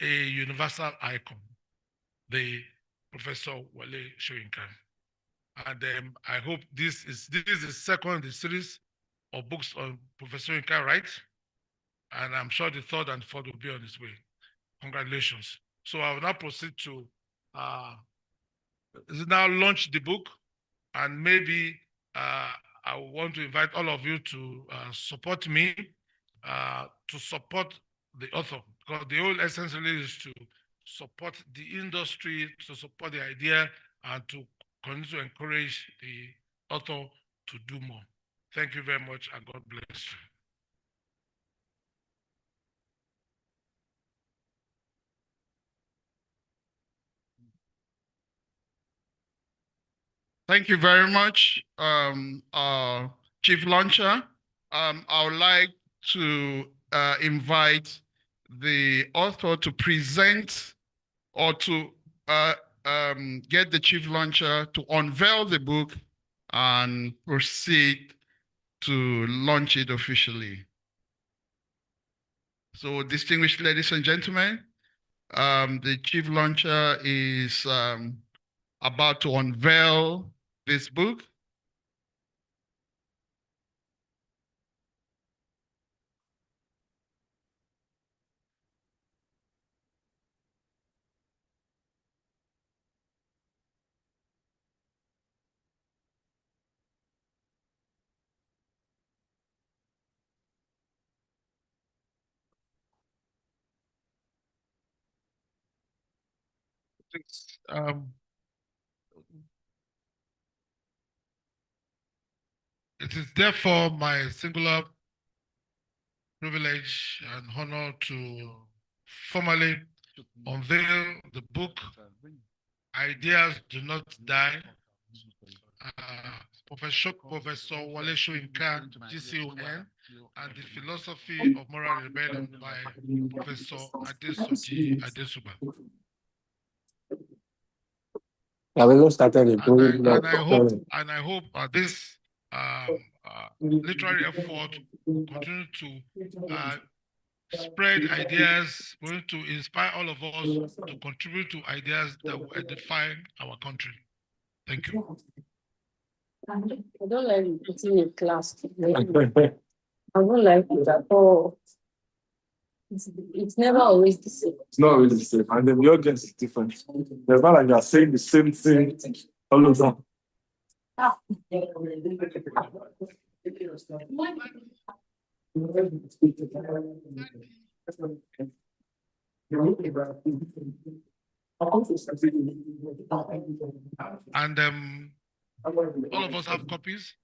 Speaker 8: a universal icon, the Professor Wole Soyinka. And I hope this is the second in the series of books on Professor Soyinka, right? And I'm sure the third and fourth will be on its way. Congratulations. So I will now proceed to now launch the book, and maybe I want to invite all of you to support me, to support the author, because the whole essence really is to support the industry, to support the idea, and to continue to encourage the author to do more. Thank you very much, and God bless you.
Speaker 1: Thank you very much, Chief Launcher. I would like to invite the author to present or to get the Chief Launcher to unveil the book and proceed to launch it officially. So, distinguished ladies and gentlemen, the Chief Launcher is about to unveil this book.
Speaker 8: It is therefore my singular privilege and honor to formally unveil the book Ideas Do Not Die. Professor Wole Soyinka, GCON, and the Philosophy of Moral Rebellion by Professor Adesoji Adesuba. And I hope this literary effort continue to spread ideas, going to inspire all of us to contribute to ideas that will edify our country. Thank you.
Speaker 9: I don't like putting in class. I don't like it at all. It's never always the same.
Speaker 6: It's not always the same. And then the audience is different. It's not like you're saying the same thing all over.
Speaker 8: And all of us have copies.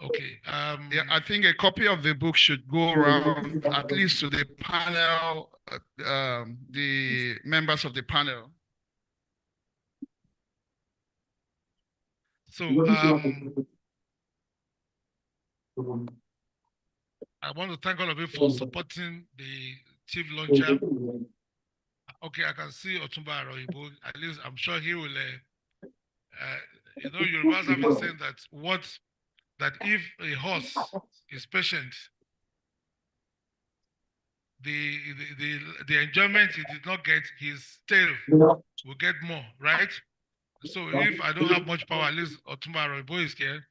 Speaker 8: Okay.
Speaker 1: Yeah, I think a copy of the book should go around at least to the panel, the members of the panel.
Speaker 8: So I want to thank all of you for supporting the chief launcher. Okay, I can see Otumba Aroyibo. At least I'm sure he will. Yorubas have been saying that if a horse is patient, the enjoyment he did not get, his tail will get more, right? So if I don't have much power, at least Otumba Aroyibo is here.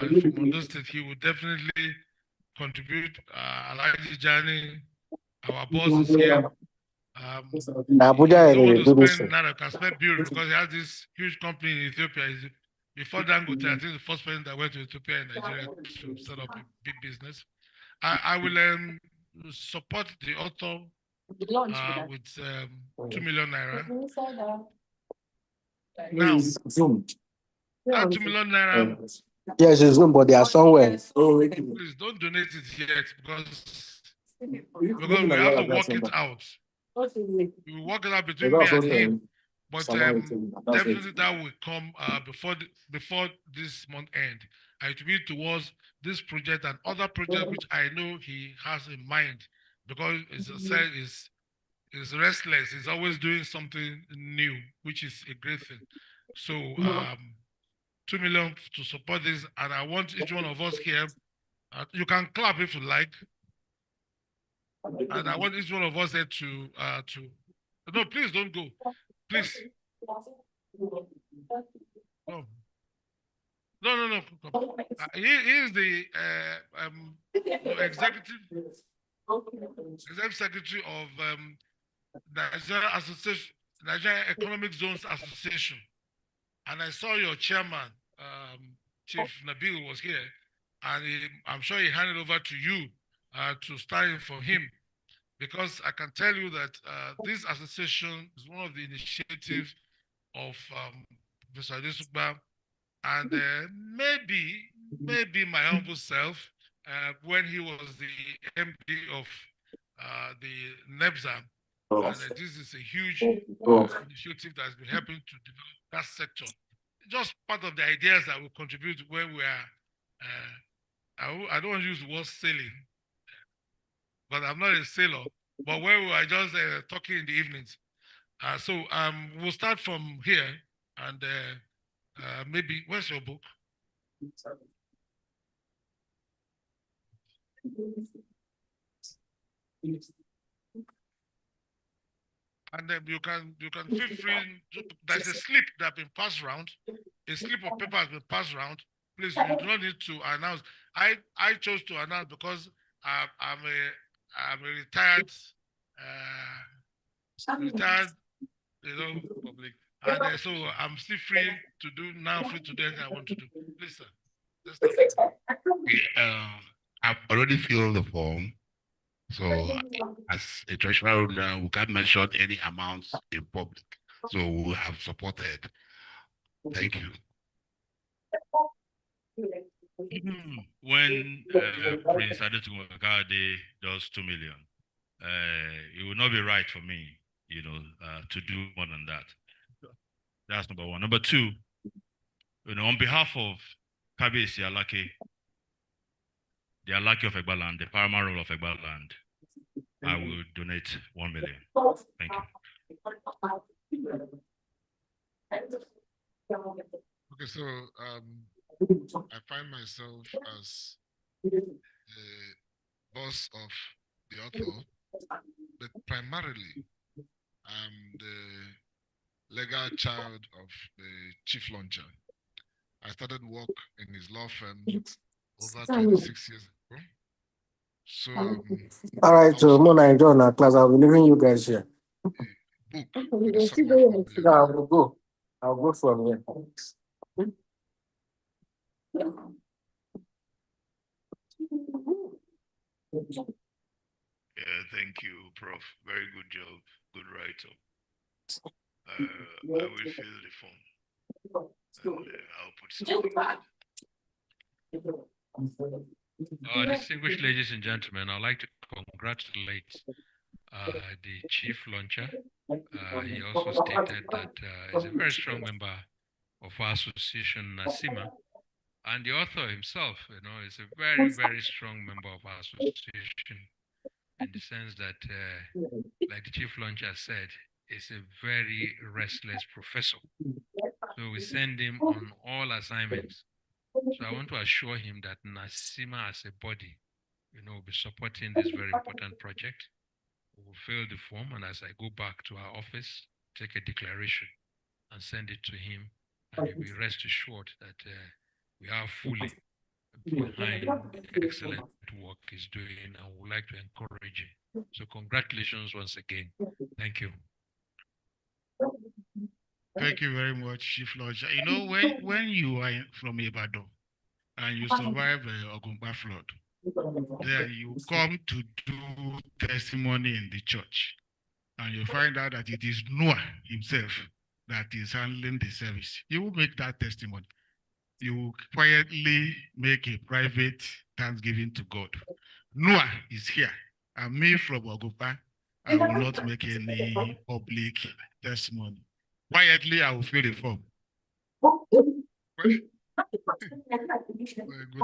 Speaker 8: From Ondo State, he will definitely contribute. Alaji Jani, our boss is here.
Speaker 10: Abuja
Speaker 8: can spend bill because he has this huge company in Ethiopia. Before Dangote, I think the first person that went to Ethiopia and Nigeria to set up a big business. I will support the author with 2 million naira. Now, that 2 million naira.
Speaker 10: Yes, it's Zoom, but they are somewhere.
Speaker 8: Please don't donate it yet because we have to work it out. We will work it out between me and him. But definitely that will come before this month end. And it will be towards this project and other projects which I know he has in mind, because as I said, is restless. He's always doing something new, which is a great thing. So 2 million to support this, and I want each one of us here. You can clap if you like. And I want each one of us there to no, please don't go. Please. No. He is the executive secretary of Nigerian Economic Zones Association. And I saw your chairman, Chief Nabil, was here, and I'm sure he handed over to you to stand in for him, because I can tell you that this association is one of the initiatives of Professor Adesuba, and maybe my humble self, when he was the MD of the NEBSA, and this is a huge initiative that's been helping to develop that sector. Just part of the ideas that will contribute where we are. I don't want to use the word sailing, but I'm not a sailor. But where we are just talking in the evenings. So we'll start from here, and maybe, where's your book? And then you can feel free. There's a slip that's been passed around. A slip of paper has been passed around. Please, you do not need to announce. I chose to announce because I'm a retired public, and so I'm still free to do anything I want to do. Please, sir. Let's start.
Speaker 11: I've already filled the form. So as a treasurer, we can't mention any amounts in public. So we have supported. Thank you.
Speaker 4: When Prince Adetunwakade does 2 million, it will not be right for me, to do more than that. That's number one. Number two, on behalf of Kabesi Alake, the Alake of Egbaland, the paramount role of Egbaland, I will donate 1 million. Thank you.
Speaker 12: Okay, so I find myself as the boss of the author, but primarily I'm the legal child of the chief launcher. I started work in his law firm over 26 years ago. So
Speaker 10: all right, so Mona and John are class. I'll be leaving you guys here.
Speaker 12: book with the sum of 1 million.
Speaker 10: I will go. I'll go from here.
Speaker 4: Yeah, thank you, Prof. Very good job. Good write-up. I will fill the form. And, I'll put something.
Speaker 5: Distinguished ladies and gentlemen, I'd like to congratulate the chief launcher. He also stated that he's a very strong member of our association, NASIMA, and the author himself, is a very, very strong member of our association, in the sense that, like the chief launcher said, is a very restless professor. So we send him on all assignments. So I want to assure him that NASIMA as a body, will be supporting this very important project. We will fill the form, and as I go back to our office, take a declaration and send it to him, and you'll be rest assured that we are fully behind the excellent work he's doing, and would like to encourage him. So congratulations once again. Thank you.
Speaker 8: Thank you very much, Chief Lodge. When you are from Ibadan and you survive Ogumba flood, then you come to do testimony in the church, and you find out that it is Noah himself that is handling the service. You will make that testimony. You will quietly make a private thanksgiving to God. Noah is here, and me from Ogumba, I will not make any public testimony. Quietly, I will fill the form.
Speaker 12: Good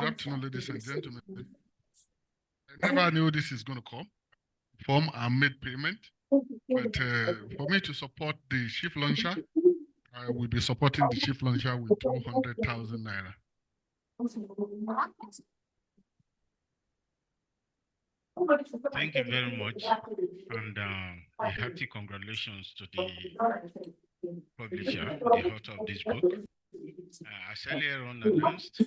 Speaker 12: afternoon, ladies and gentlemen. I never knew this is going to come. Form and made payment. But for me to support the chief launcher, I will be supporting the chief launcher with 200,000 naira.
Speaker 4: Thank you very much, and a hearty congratulations to the publisher, the author of this book. As earlier on announced,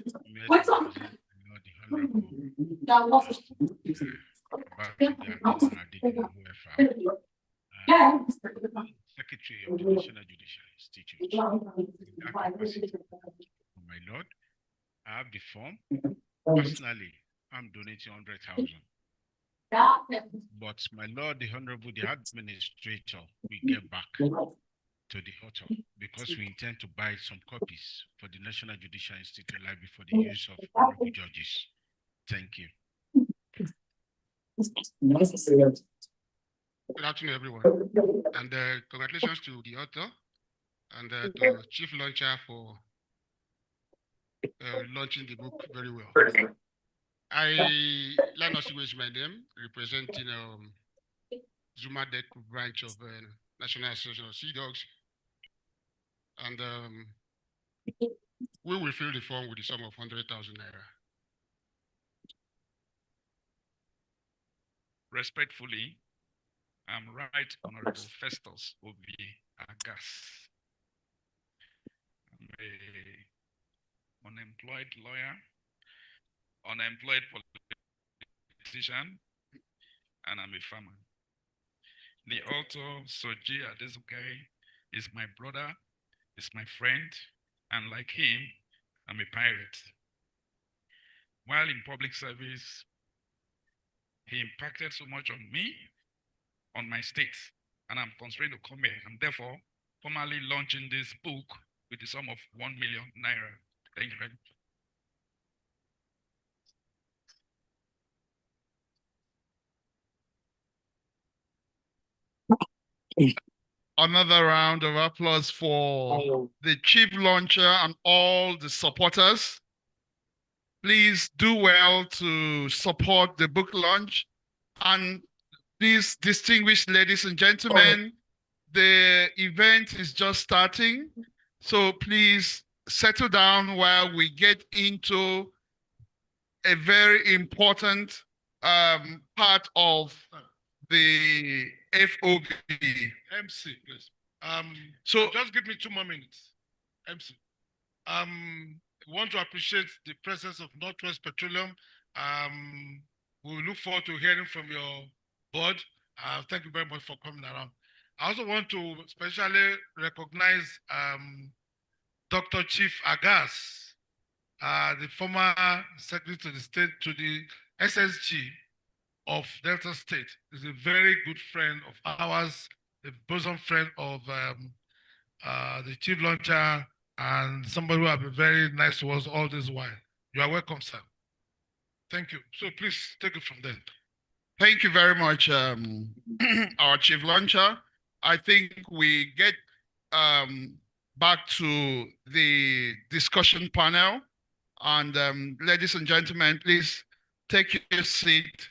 Speaker 4: Secretary of the National Judicial Institute. My Lord, I have the form. Personally, I'm donating 100,000. But my Lord, the Honorable, the Administrator, we get back to the author because we intend to buy some copies for the National Judicial Institute Library for the use of honorable judges. Thank you.
Speaker 12: Good afternoon, everyone. And congratulations to the author and to Chief Launcher for launching the book very well. Lanos is my name, representing Zuma Deck branch of National Association of Sea Dogs. And we will fill the form with the sum of 100,000 naira.
Speaker 7: Respectfully, I'm Right Honorable Festus Obi Agas. I'm an unemployed lawyer, unemployed politician, and I'm a farmer. The author, Soji Adezukai, is my brother, is my friend, and like him, I'm a pirate. While in public service, he impacted so much on me, on my state, and I'm constrained to come here. And therefore,
Speaker 13: formally launching this book with the sum of 1 million naira. Thank you very much.
Speaker 1: Another round of applause for the chief launcher and all the supporters. Please do well to support the book launch. And these distinguished ladies and gentlemen, the event is just starting. So please settle down while we get into a very important part of the FOB.
Speaker 8: MC, please. So just give me 2 more minutes. MC. Want to appreciate the presence of Northwest Petroleum. We look forward to hearing from your board. Thank you very much for coming around. I also want to especially recognize Dr. Chief Agas, the former secretary to the state, to the SSG of Delta State. Is a very good friend of ours, a bosom friend of the chief launcher, and somebody who have been very nice to us all this while. You are welcome, sir. Thank you. So please take it from there.
Speaker 1: Thank you very much, our chief launcher. I think we get back to the discussion panel. And ladies and gentlemen, please take your seat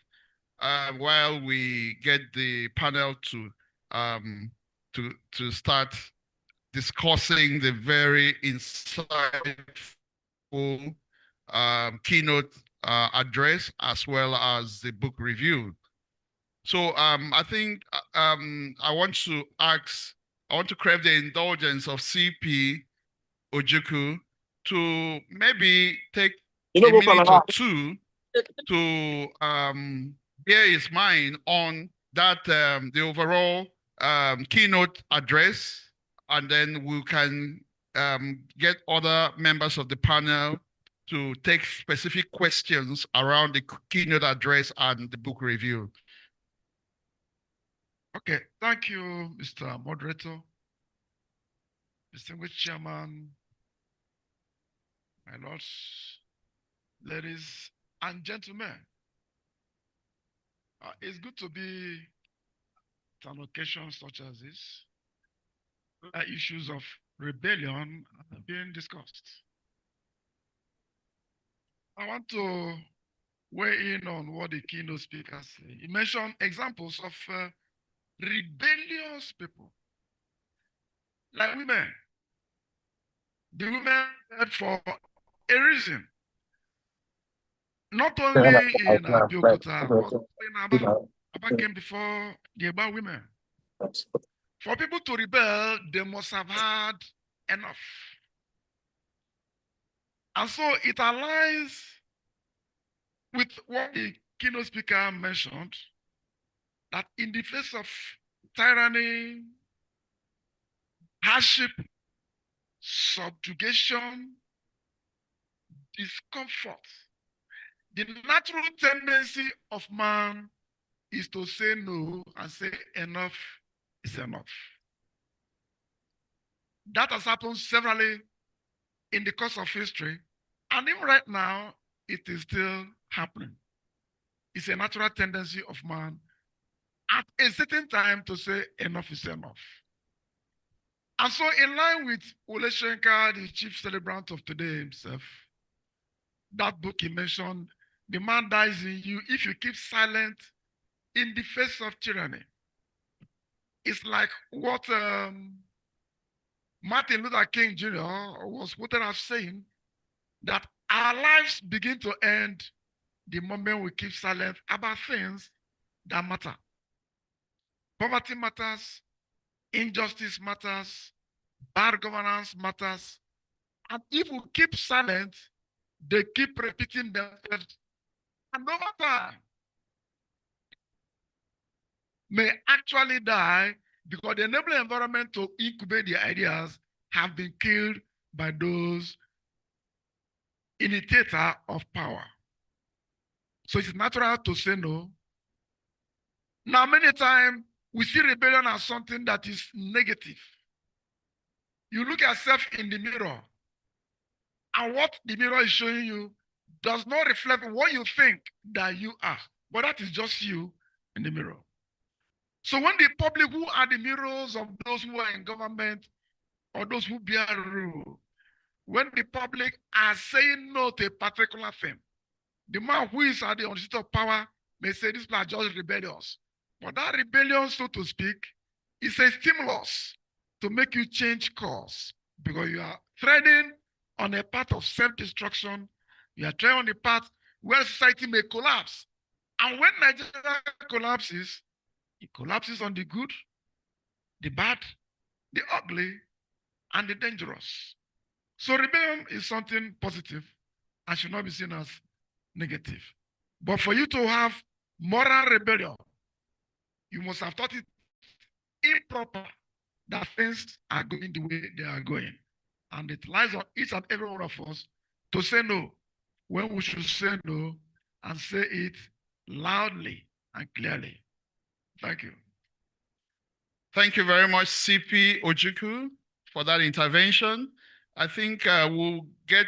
Speaker 1: while we get the panel to start discussing the very insightful keynote address as well as the book review. So I think I want to crave the indulgence of CP Ojukwu to maybe take a minute or two to bear his mind on that the overall keynote address, and then we can get other members of the panel to take specific questions around the keynote address and the book review.
Speaker 8: Okay, thank you, Mr. Moderator, distinguished chairman, my lords, ladies and gentlemen. It's good to be at an occasion such as this. Issues of rebellion are being discussed. I want to weigh in on what the keynote speaker said. He mentioned examples of rebellious people, like women. The women for a reason. Not only in Abiyokuta, but in Aba came before the Aba women. For people to rebel, they must have had enough. And so it aligns with what the keynote speaker mentioned, that in the face of tyranny, hardship, subjugation, discomfort, the natural tendency of man is to say no and say enough is enough. That has happened severally in the course of history, and even right now, it is still happening. It's a natural tendency of man at a certain time to say enough is enough. And so in line with Wole Soyinka, the chief celebrant of today himself, that book he mentioned, The Man Dies in You If You Keep Silent in the Face of Tyranny. It's like what Martin Luther King Jr. was quoted as saying, that our lives begin to end the moment we keep silent about things that matter. Poverty matters, injustice matters, bad governance matters. And if we keep silent, they keep repeating themselves. And over time, may actually die because the enabling environment to incubate the ideas have been killed by those initiators of power. So it's natural to say no. Now, many times we see rebellion as something that is negative. You look at yourself in the mirror, and what the mirror is showing you does not reflect what you think that you are, but that is just you in the mirror. So when the public, who are the mirrors of those who are in government or those who bear rule, when the public are saying no to a particular thing, the man who is at the seat of power may say this is just rebellious. But that rebellion, so to speak, is a stimulus to make you change course, because you are treading on a path of self-destruction. You are treading on a path where society may collapse. And when Nigeria collapses, it collapses on the good, the bad, the ugly, and the dangerous. So rebellion is something positive and should not be seen as negative. But for you to have moral rebellion, you must have thought it improper that things are going the way they are going. And it lies on each and every one of us to say no when we should say no, and say it loudly and clearly. Thank you.
Speaker 1: Thank you very much, CP Ojukwu, for that intervention. I think we'll get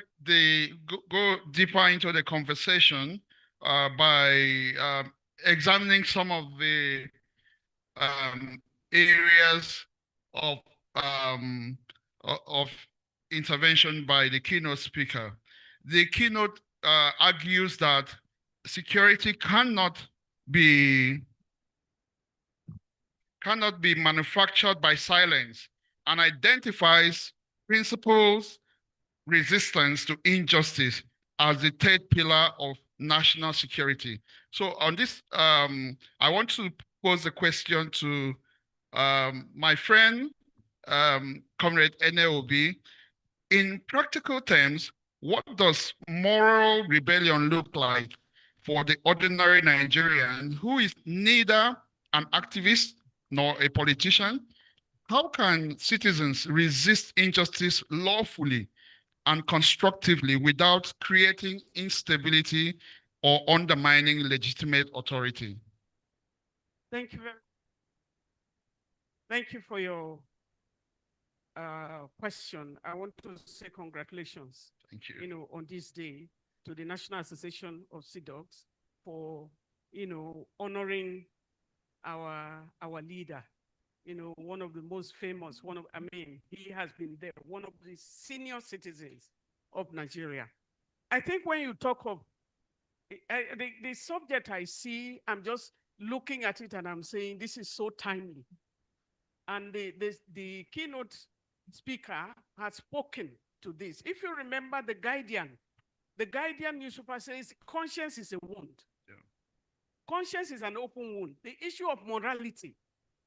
Speaker 1: go deeper into the conversation by examining some of the areas of intervention by the keynote speaker. The keynote argues that security cannot be manufactured by silence, and identifies principles resistance to injustice as the third pillar of national security. So on this, I want to pose a question to my friend, Comrade Eneobi. In practical terms, what does moral rebellion look like for the ordinary Nigerian who is neither an activist nor a politician? How can citizens resist injustice lawfully and constructively without creating instability or undermining legitimate authority?
Speaker 14: Thank you Thank you for your question. I want to say congratulations.
Speaker 1: Thank you.
Speaker 14: On this day to the National Association of Sea Dogs for, honoring our leader. One of the most famous, he has been there, one of the senior citizens of Nigeria. I think when you talk of the subject I see, I'm just looking at it and I'm saying this is so timely. And the keynote speaker has spoken to this. If you remember the Guardian newspaper says conscience is a wound. Yeah. Conscience is an open wound. The issue of morality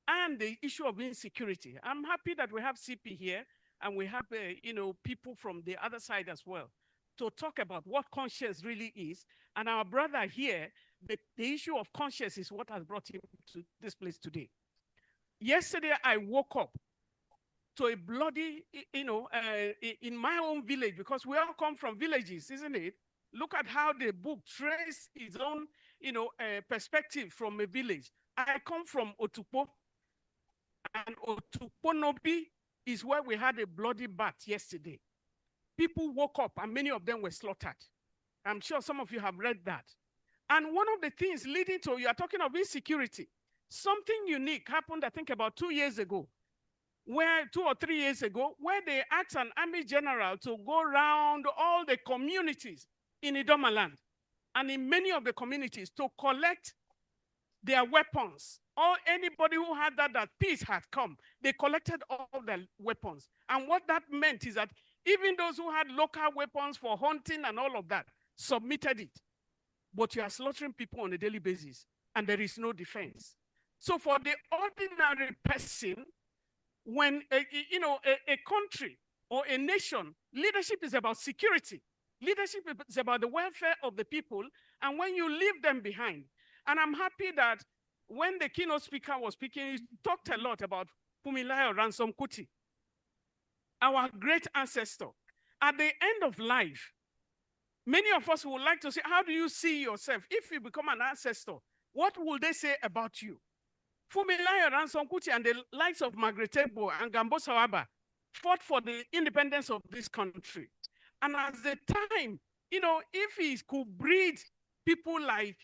Speaker 14: and the issue of insecurity. I'm happy that we have CP here and we have people from the other side as well to talk about what conscience really is. And our brother here, the issue of conscience is what has brought him to this place today. Yesterday, I woke up to a bloody, in my own village, because we all come from villages, isn't it? Look at how the book traces its own, perspective from a village. I come from Otukpo, and Otukponobi is where we had a bloody bath yesterday. People woke up, and many of them were slaughtered. I'm sure some of you have read that. And one of the things leading to, you are talking of insecurity. Something unique happened, I think, about 2 years ago, 2 or 3 years ago, where they asked an army general to go around all the communities in Idoma land and in many of the communities to collect their weapons. Or anybody who had that peace had come, they collected all their weapons. And what that meant is that even those who had local weapons for hunting and all of that submitted it. But you are slaughtering people on a daily basis, and there is no defense. So for the ordinary person, when a country or a nation, leadership is about security. Leadership is about the welfare of the people, and when you leave them behind. And I'm happy that when the keynote speaker was speaking, he talked a lot about Fumilayo Ransom Kuti, our great ancestor. At the end of life, many of us would like to say, how do you see yourself? If you become an ancestor, what will they say about you? Fumilayo Ransom Kuti and the likes of Margaret Egbo and Gambo Sawaba, fought for the independence of this country. And at the time, if he could breed people like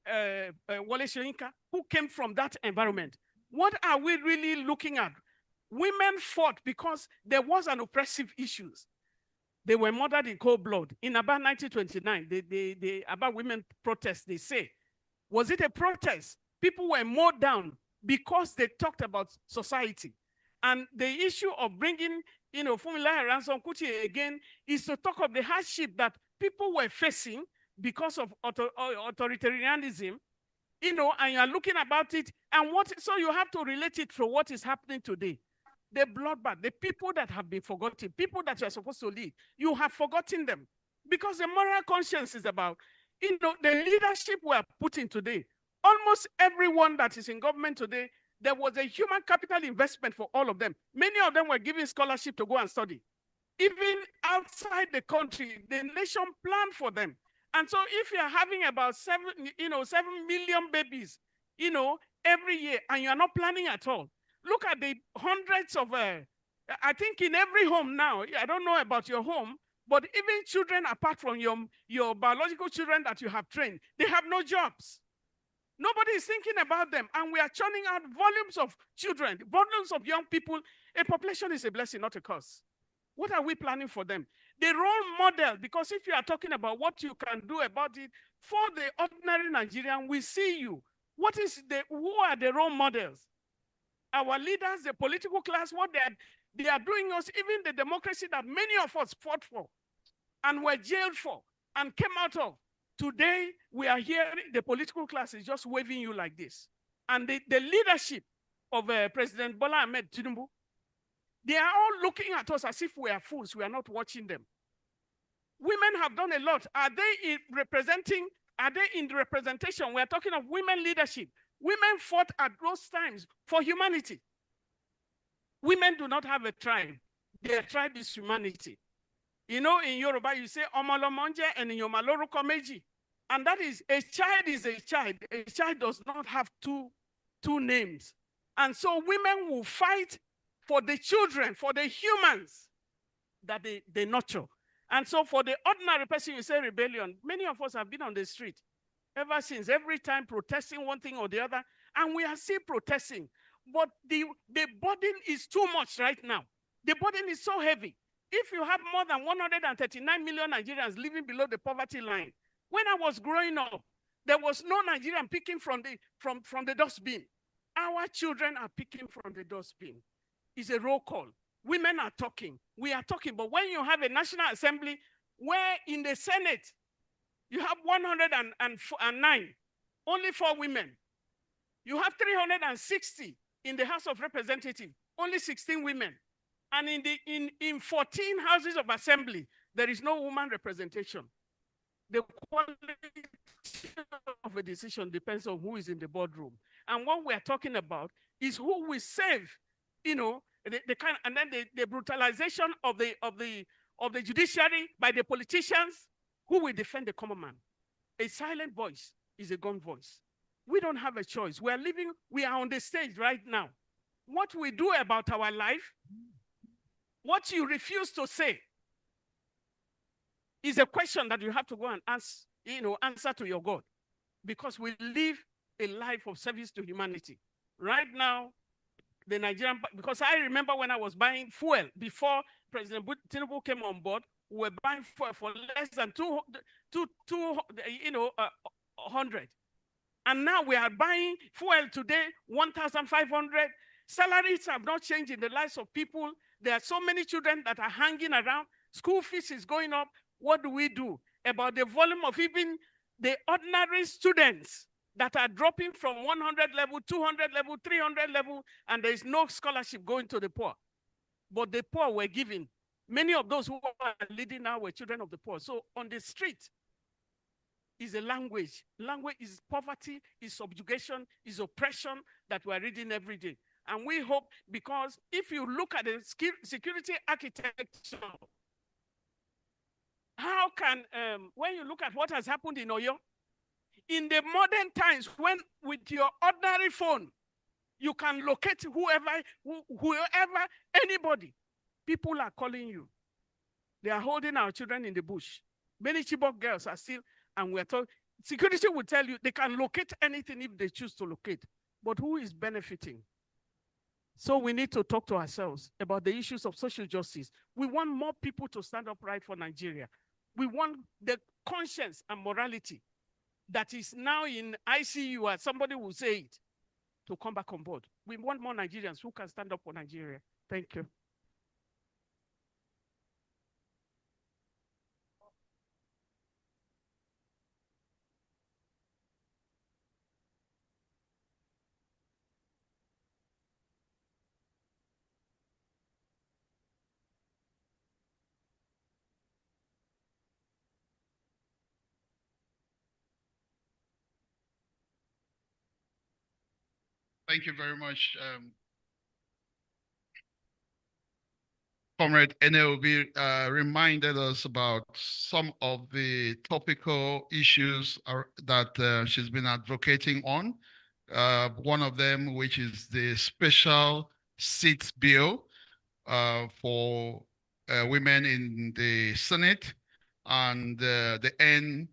Speaker 14: Wole Soyinka, who came from that environment, what are we really looking at? Women fought because there was an oppressive issues. They were murdered in cold blood. In about 1929, the about women protest, they say, was it a protest? People were mowed down because they talked about society. And the issue of bringing, Funmilayo Ransome Kuti again is to talk of the hardship that people were facing because of authoritarianism, and you're looking about it, and so you have to relate it to what is happening today. The bloodbath, the people that have been forgotten, people that you are supposed to lead, you have forgotten them. Because the moral conscience is about, the leadership we are putting today. Almost everyone that is in government today, there was a human capital investment for all of them. Many of them were given scholarship to go and study. Even outside the country, the nation planned for them. And so if you're having about 7 million babies, every year, and you're not planning at all, look at the hundreds of, I think in every home now, I don't know about your home, but even children apart from your biological children that you have trained, they have no jobs. Nobody is thinking about them. And we are churning out volumes of children, volumes of young people. A population is a blessing, not a curse. What are we planning for them? The role model, because if you are talking about what you can do about it, for the ordinary Nigerian, we see you. Who are the role models? Our leaders, the political class, what they are doing us, even the democracy that many of us fought for and were jailed for and came out of. Today, we are hearing the political class is just waving you like this. And the leadership of President Bola Ahmed Tinubu, they are all looking at us as if we are fools. We are not watching them. Women have done a lot. Are they in the representation? We are talking of women leadership. Women fought at those times for humanity. Women do not have a tribe. Their tribe is humanity. In Yoruba, you say Omolomonje, and in Yomaloro Komeji. And that is, a child is a child. A child does not have two names. And so women will fight for the children, for the humans that they nurture. And so for the ordinary person, you say rebellion. Many of us have been on the street ever since, every time protesting one thing or the other. And we are still protesting. But the burden is too much right now. The burden is so heavy. If you have more than 139 million Nigerians living below the poverty line, when I was growing up, there was no Nigerian picking from the dustbin. Our children are picking from the dustbin. It's a roll call. Women are talking. We are talking. But when you have a National Assembly where in the Senate, you have 109, only 4 women. You have 360 in the House of Representatives, only 16 women. And in 14 houses of assembly, there is no woman representation. The quality of a decision depends on who is in the boardroom. And what we are talking about is who will save, and then the brutalization of the judiciary by the politicians, who will defend the common man. A silent voice is a gun voice. We don't have a choice. We are on the stage right now. What we do about our life, what you refuse to say, is a question that you have to go and answer to your God, because we live a life of service to humanity. Right now, the Nigerian, because I remember when I was buying fuel before President Tinubu came on board, we were buying fuel for less than 100. And now we are buying fuel today, 1,500. Salaries have not changed in the lives of people. There are so many children that are hanging around. School fees is going up. What do we do about the volume of even the ordinary students that are dropping from 100 level, 200 level, 300 level, and there is no scholarship going to the poor? But the poor were given. Many of those who are leading now were children of the poor. So on the street is a language. Language is poverty, is subjugation, is oppression that we are reading every day. And we hope, because if you look at the security architecture, how can, when you look at what has happened in Oyo, in the modern times, when with your ordinary phone, you can locate whoever, anybody. People are calling you. They are holding our children in the bush. Many Chibok girls are still, and we're told, security will tell you they can locate anything if they choose to locate. But who is benefiting? So we need to talk to ourselves about the issues of social justice. We want more people to stand up right for Nigeria. We want the conscience and morality that is now in ICU, as somebody will say it, to come back on board. We want more Nigerians who can stand up for Nigeria. Thank you.
Speaker 1: Thank you very much, Comrade NLB reminded us about some of the topical issues that she's been advocating on. One of them, which is the special seats bill for women in the Senate and the end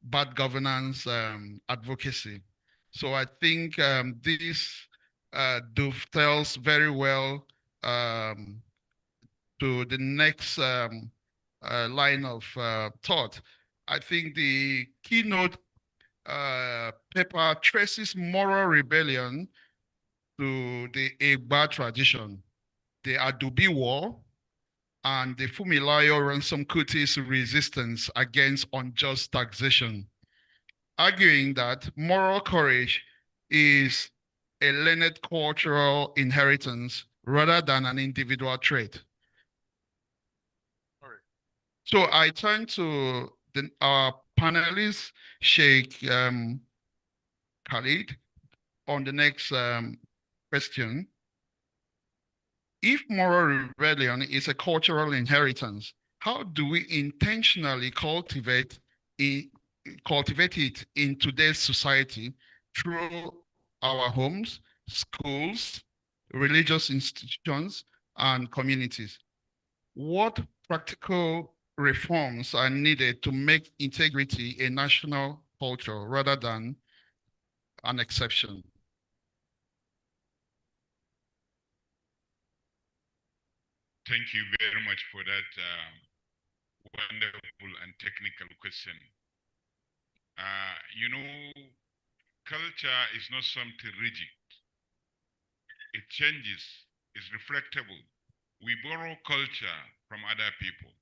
Speaker 1: bad governance advocacy. So I think this dovetails very well to the next line of thought. I think the keynote paper traces moral rebellion to the Egba tradition, the Adubi War, and the Fumilayo ransom Kuti's resistance against unjust taxation, arguing that moral courage is a learned cultural inheritance rather than an individual trait. So I turn to our panelists, Sheikh Khalid, on the next question. If moral rebellion is a cultural inheritance, how do we intentionally cultivate it in today's society through our homes, schools, religious institutions, and communities? What practical reforms are needed to make integrity a national culture rather than an exception?
Speaker 15: Thank you very much for that wonderful and technical question. You know, culture is not something rigid. It changes, it's reflectable. We borrow culture from other people.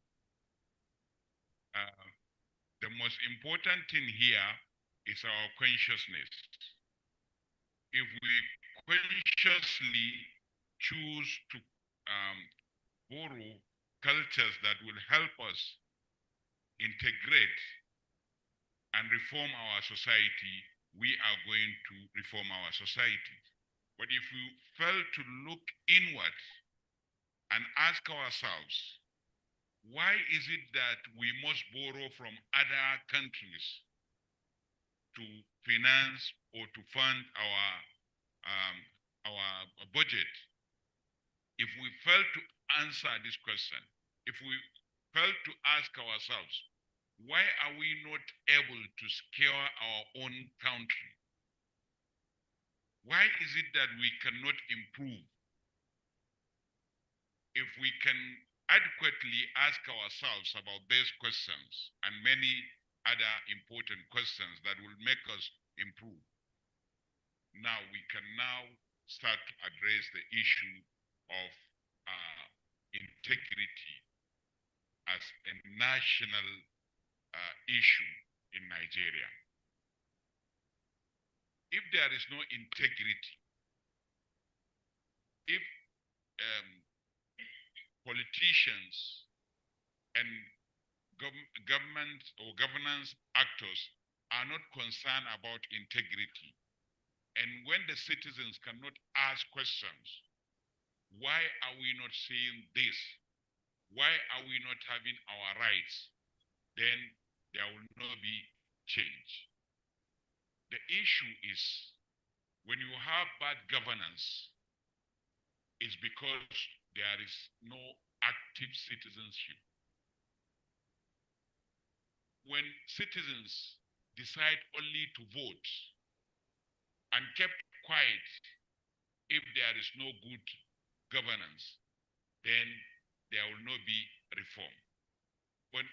Speaker 15: The most important thing here is our consciousness. If we consciously choose to borrow cultures that will help us integrate and reform our society, we are going to reform our society. But if we fail to look inward and ask ourselves, why is it that we must borrow from other countries to finance or to fund our budget? If we fail to answer this question, if we fail to ask ourselves, why are we not able to secure our own country? Why is it that we cannot improve? If we can adequately ask ourselves about these questions and many other important questions that will make us improve, now we can now start to address the issue of integrity as a national issue in Nigeria. If there is no integrity, if politicians and government or governance actors are not concerned about integrity, and when the citizens cannot ask questions, why are we not seeing this? Why are we not having our rights? Then there will not be change. The issue is when you have bad governance, it's because there is no active citizenship. When citizens decide only to vote and kept quiet if there is no good governance, then there will not be reform. But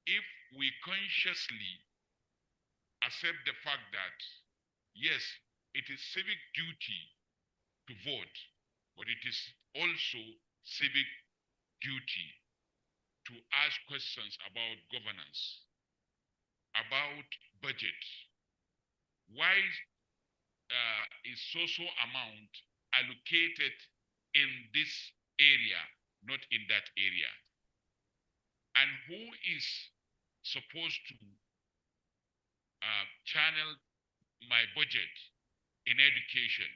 Speaker 15: if we consciously accept the fact that, yes, it is civic duty to vote, but it is also civic duty to ask questions about governance, about budget. Why is so amount allocated in this area, not in that area? And who is supposed to channel my budget in education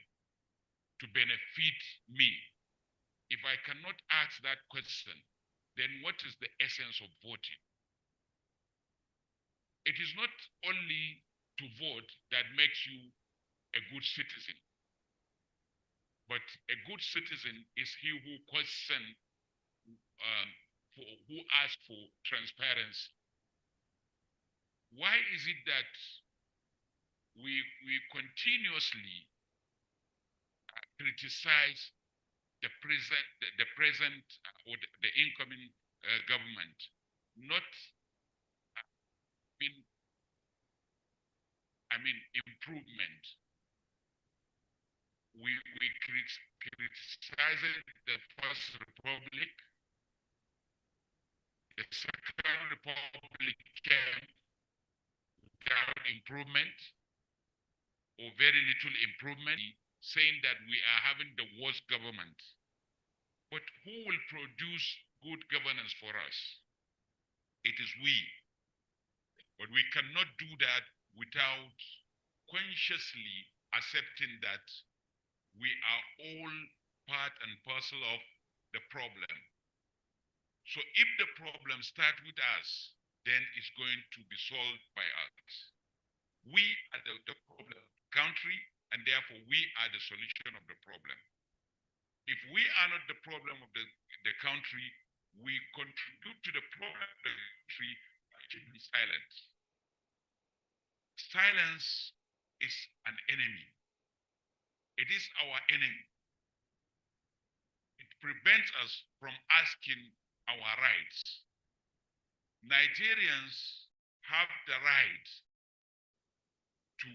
Speaker 15: to benefit me? If I cannot ask that question, then what is the essence of voting? It is not only to vote that makes you a good citizen, but a good citizen is he who questions, who asks for transparency. Why is it that we continuously criticize the present or the incoming government, not improvement? We criticize the First Republic. The Second Republic came without improvement or very little improvement, saying that we are having the worst government. But who will produce good governance for us? It is we. But we cannot do that without consciously accepting that we are all part and parcel of the problem. So if the problem starts with us, then it's going to be solved by us. We are the problem country, and therefore we are the solution of the problem. If we are not the problem of the country, we contribute to the problem of the country by keeping silent. Silence is an enemy. It is our enemy. It prevents us from asking our rights. Nigerians have the right to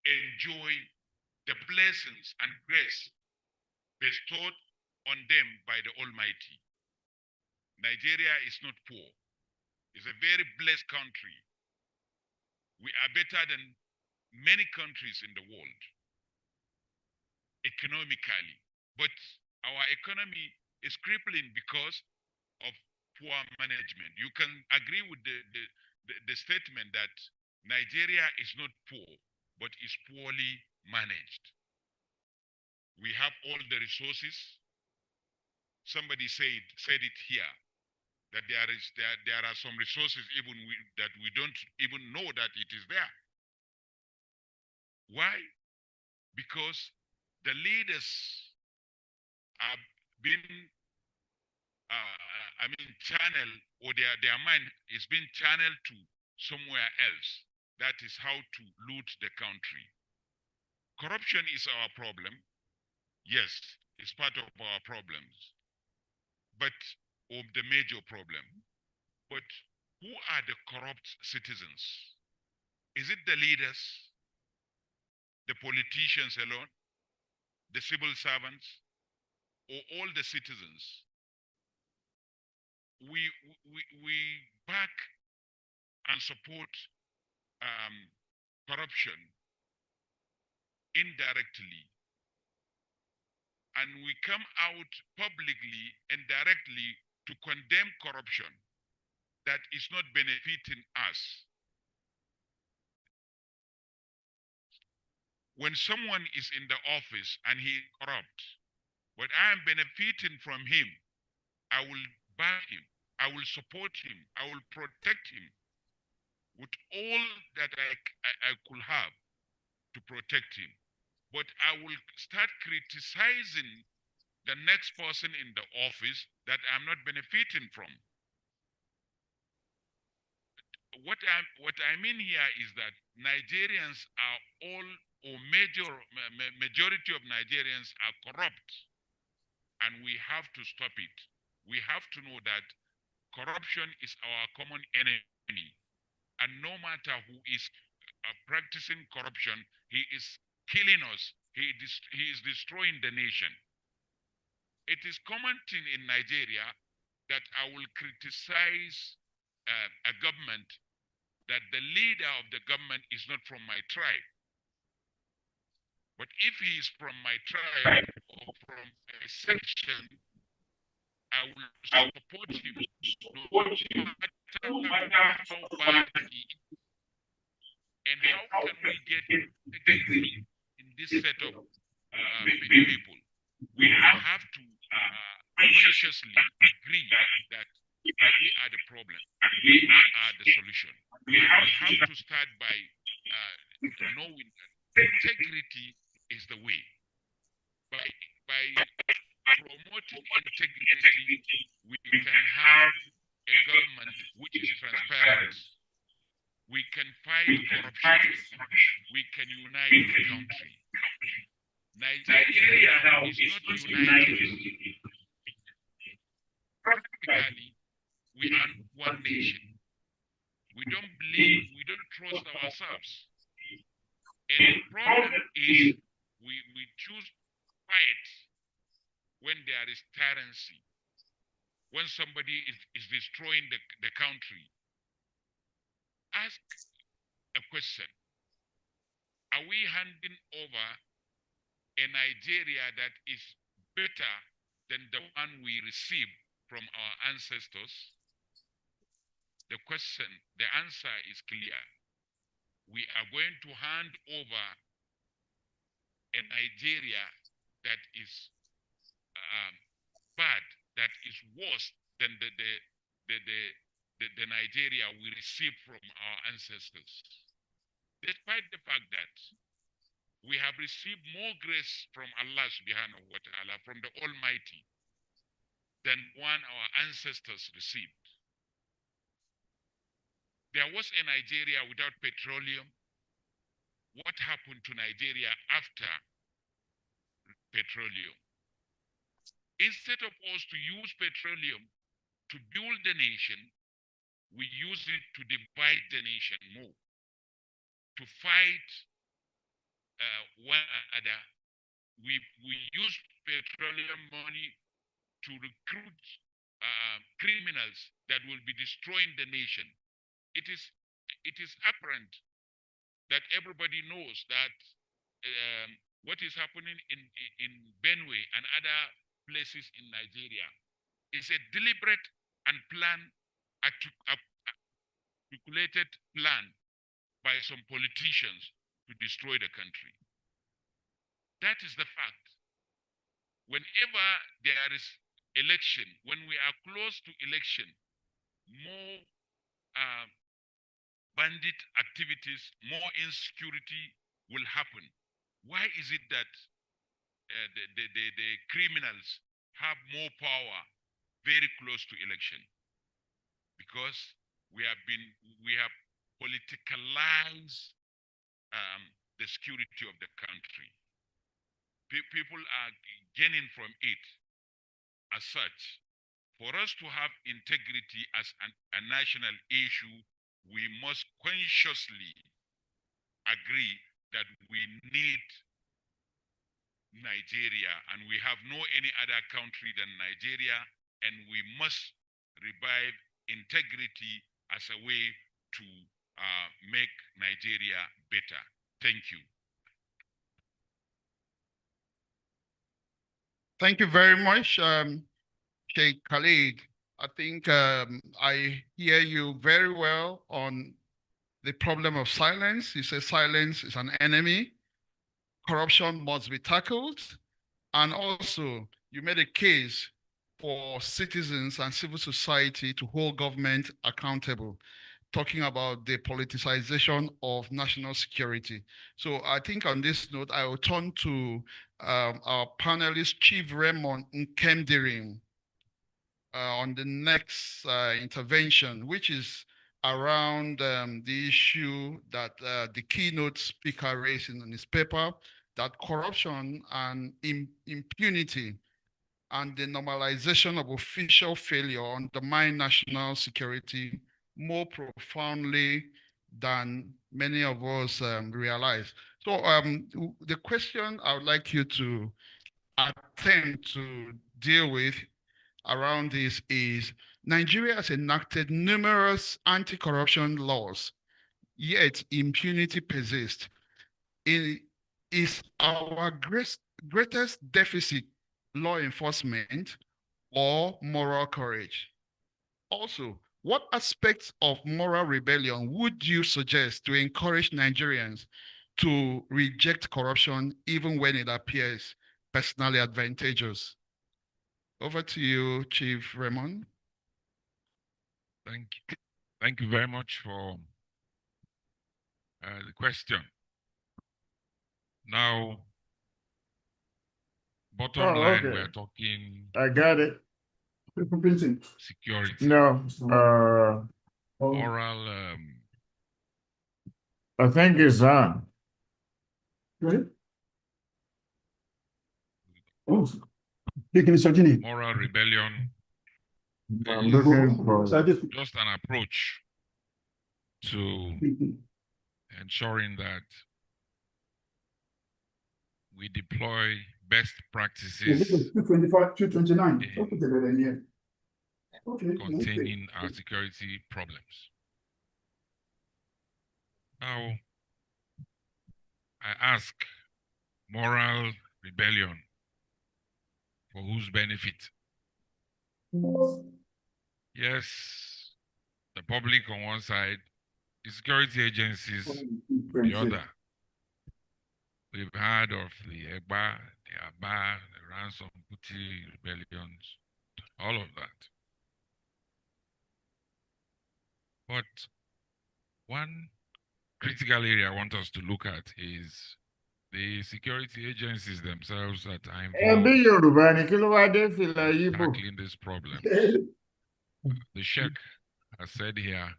Speaker 15: enjoy the blessings and grace bestowed on them by the Almighty. Nigeria is not poor. It's a very blessed country. We are better than many countries in the world economically, but our economy is crippling because of poor management. You can agree with the statement that Nigeria is not poor, but is poorly managed. We have all the resources. Somebody said it here, that there are some resources even that we don't even know that it is there. Why? Because the leaders have been channeled, or their mind is being channeled to somewhere else. That is how to loot the country. Corruption is our problem. Yes, it's part of our problems, but of the major problem. But who are the corrupt citizens? Is it the leaders, the politicians alone, the civil servants, or all the citizens? We back and support corruption indirectly, and we come out publicly and directly to condemn corruption that is not benefiting us. When someone is in the office and he is corrupt, but I am benefiting from him, I will back him, I will support him, I will protect him with all that I could have to protect him. But I will start criticizing
Speaker 7: the next person in the office that I'm not benefiting from. What I mean here is that Nigerians are all, or majority of Nigerians are corrupt, and we have to stop it. We have to know that corruption is our common enemy, and no matter who is practicing corruption, he is killing us. He is destroying the nation. It is common thing in Nigeria that I will criticize a government that the leader of the government is not from my tribe. But if he is from my tribe or from a section, I will support him no matter how bad he is. And how can we get integrity in this set of people? We have to consciously agree that we are the problem, we are the solution. We have to start by knowing that integrity is the way. By promoting integrity, we can have a government which is transparent. We can fight corruption. We can unite the country. Nigeria now is not united. Practically, we are one nation. We don't believe, we don't trust ourselves. And the problem is we choose fight when there is tyranny, when somebody is destroying the country. Ask a question. Are we handing over a Nigeria that is better than the one we received from our ancestors? The answer is clear. We are going to hand over a Nigeria that is bad, that is worse than the Nigeria we received from our ancestors. Despite the fact that we have received more grace from Allah subhanahu wa ta'ala, from the Almighty, than one our ancestors received. There was a Nigeria without petroleum. What happened to Nigeria after petroleum? Instead of us to use petroleum to build the nation, we use it to divide the nation more, to fight one another. We use petroleum money to recruit criminals that will be destroying the nation. It is apparent that everybody knows that what is happening in Benue and other places in Nigeria is a deliberate and articulated plan by some politicians to destroy the country. That is the fact. Whenever there is election, when we are close to election, more bandit activities, more insecurity will happen. Why is it that the criminals have more power very close to election? Because we have politicalized the security of the country. People are gaining from it. As such, for us to have integrity as a national issue, we must consciously agree that we need Nigeria, and we have no any other country than Nigeria, and we must revive integrity as a way to make Nigeria better. Thank you.
Speaker 1: Thank you very much, Sheikh Khalid. I think I hear you very well on the problem of silence. You say silence is an enemy. Corruption must be tackled. And also, you made a case for citizens and civil society to hold government accountable, talking about the politicization of national security. So I think on this note, I will turn to our panelist, Chief Raymond Nkemdirim, on the next intervention, which is around the issue that the keynote speaker raised in his paper, that corruption and impunity and the normalization of official failure undermine national security more profoundly than many of us realize. So the question I would like you to attempt to deal with around this is Nigeria has enacted numerous anti-corruption laws, yet impunity persists. Is our greatest deficit law enforcement or moral courage? Also, what aspects of moral rebellion would you suggest to encourage Nigerians to reject corruption even when it appears personally advantageous? Over to you, Chief Raymond.
Speaker 15: Thank you. Thank you very much for the question. Now, bottom line, we're talking
Speaker 16: I got it.
Speaker 15: security.
Speaker 16: No.
Speaker 15: Moral
Speaker 16: I think it's on.
Speaker 15: moral rebellion
Speaker 16: I'm
Speaker 15: is
Speaker 16: looking for
Speaker 15: just an approach to ensuring that we deploy best practices
Speaker 17: 229.
Speaker 15: containing our security problems. Now, I ask, moral rebellion for whose benefit? Yes, the public on one side, the security agencies on the other. We've heard of the EGBA, the ABA, the ransom booty rebellions, all of that. But one critical area I want us to look at is the security agencies themselves that are involved in tackling these problems. The Sheikh has said here,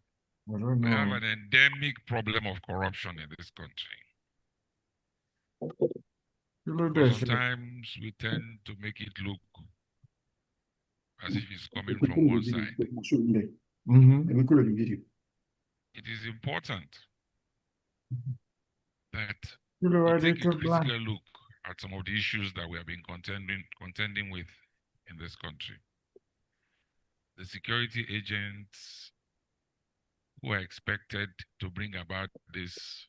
Speaker 15: we have an endemic problem of corruption in this country. But sometimes we tend to make it look as if it's coming from one side. It is important that we take a critical look at some of the issues that we have been contending with in this country. The security agents who are expected to bring about this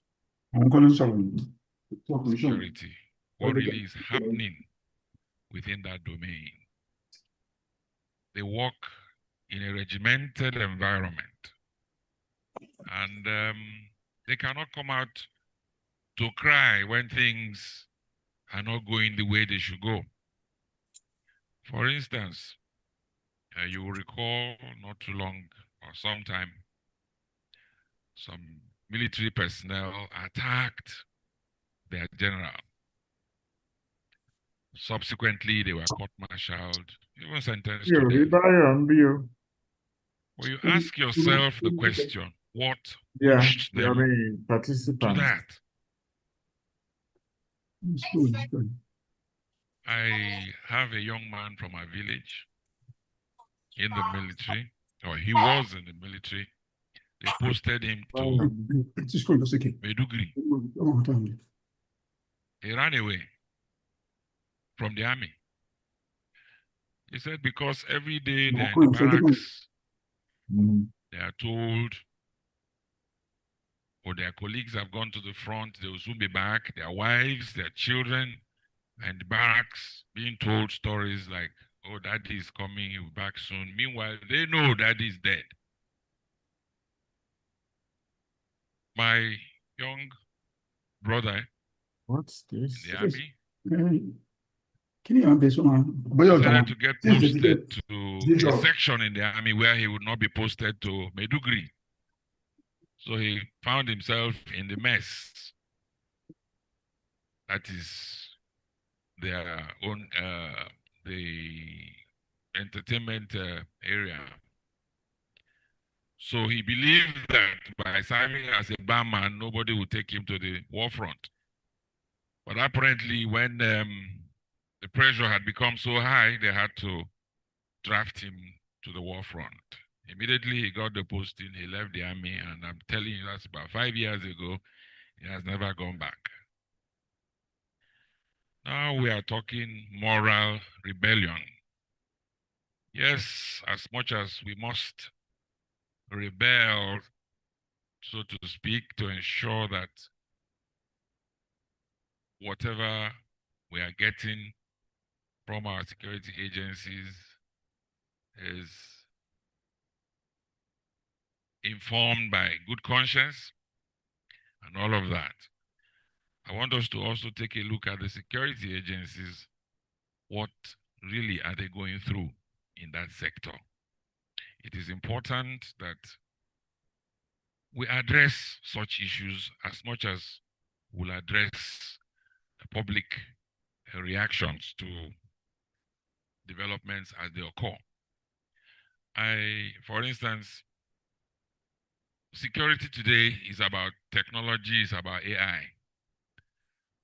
Speaker 15: security, what really is happening within that domain. They work in a regimented environment, and they cannot come out to cry when things are not going the way they should go. For instance, you will recall not too long or sometime, some military personnel attacked their general. Subsequently, they were court-martialed, even sentenced to death. Well, you ask yourself the question, what pushed them to that? I have a young man from my village in the military, or he was in the military. They posted him to Maiduguri. He ran away from the army. He said because every day they're in the barracks, they are told, or their colleagues have gone to the front, they will soon be back. Their wives, their children, and the barracks being told stories like, oh, daddy is coming, he'll be back soon. Meanwhile, they know daddy is dead. My young brother
Speaker 16: What's this?
Speaker 15: in the army decided to get posted to a section in the army where he would not be posted to Maiduguri. So he found himself in the mess. That is their own the entertainment area. So he believed that by serving as a barman, nobody would take him to the war front. But apparently, when the pressure had become so high, they had to draft him to the war front. Immediately, he got the posting, he left the army, and I'm telling you, that's about 5 years ago. He has never gone back. Now we are talking moral rebellion. Yes, as much as we must rebel, so to speak, to ensure that whatever we are getting from our security agencies is informed by good conscience and all of that. I want us to also take a look at the security agencies. What really are they going through in that sector? It is important that we address such issues as much as we'll address public reactions to developments as they occur. For instance, security today is about technology, is about AI.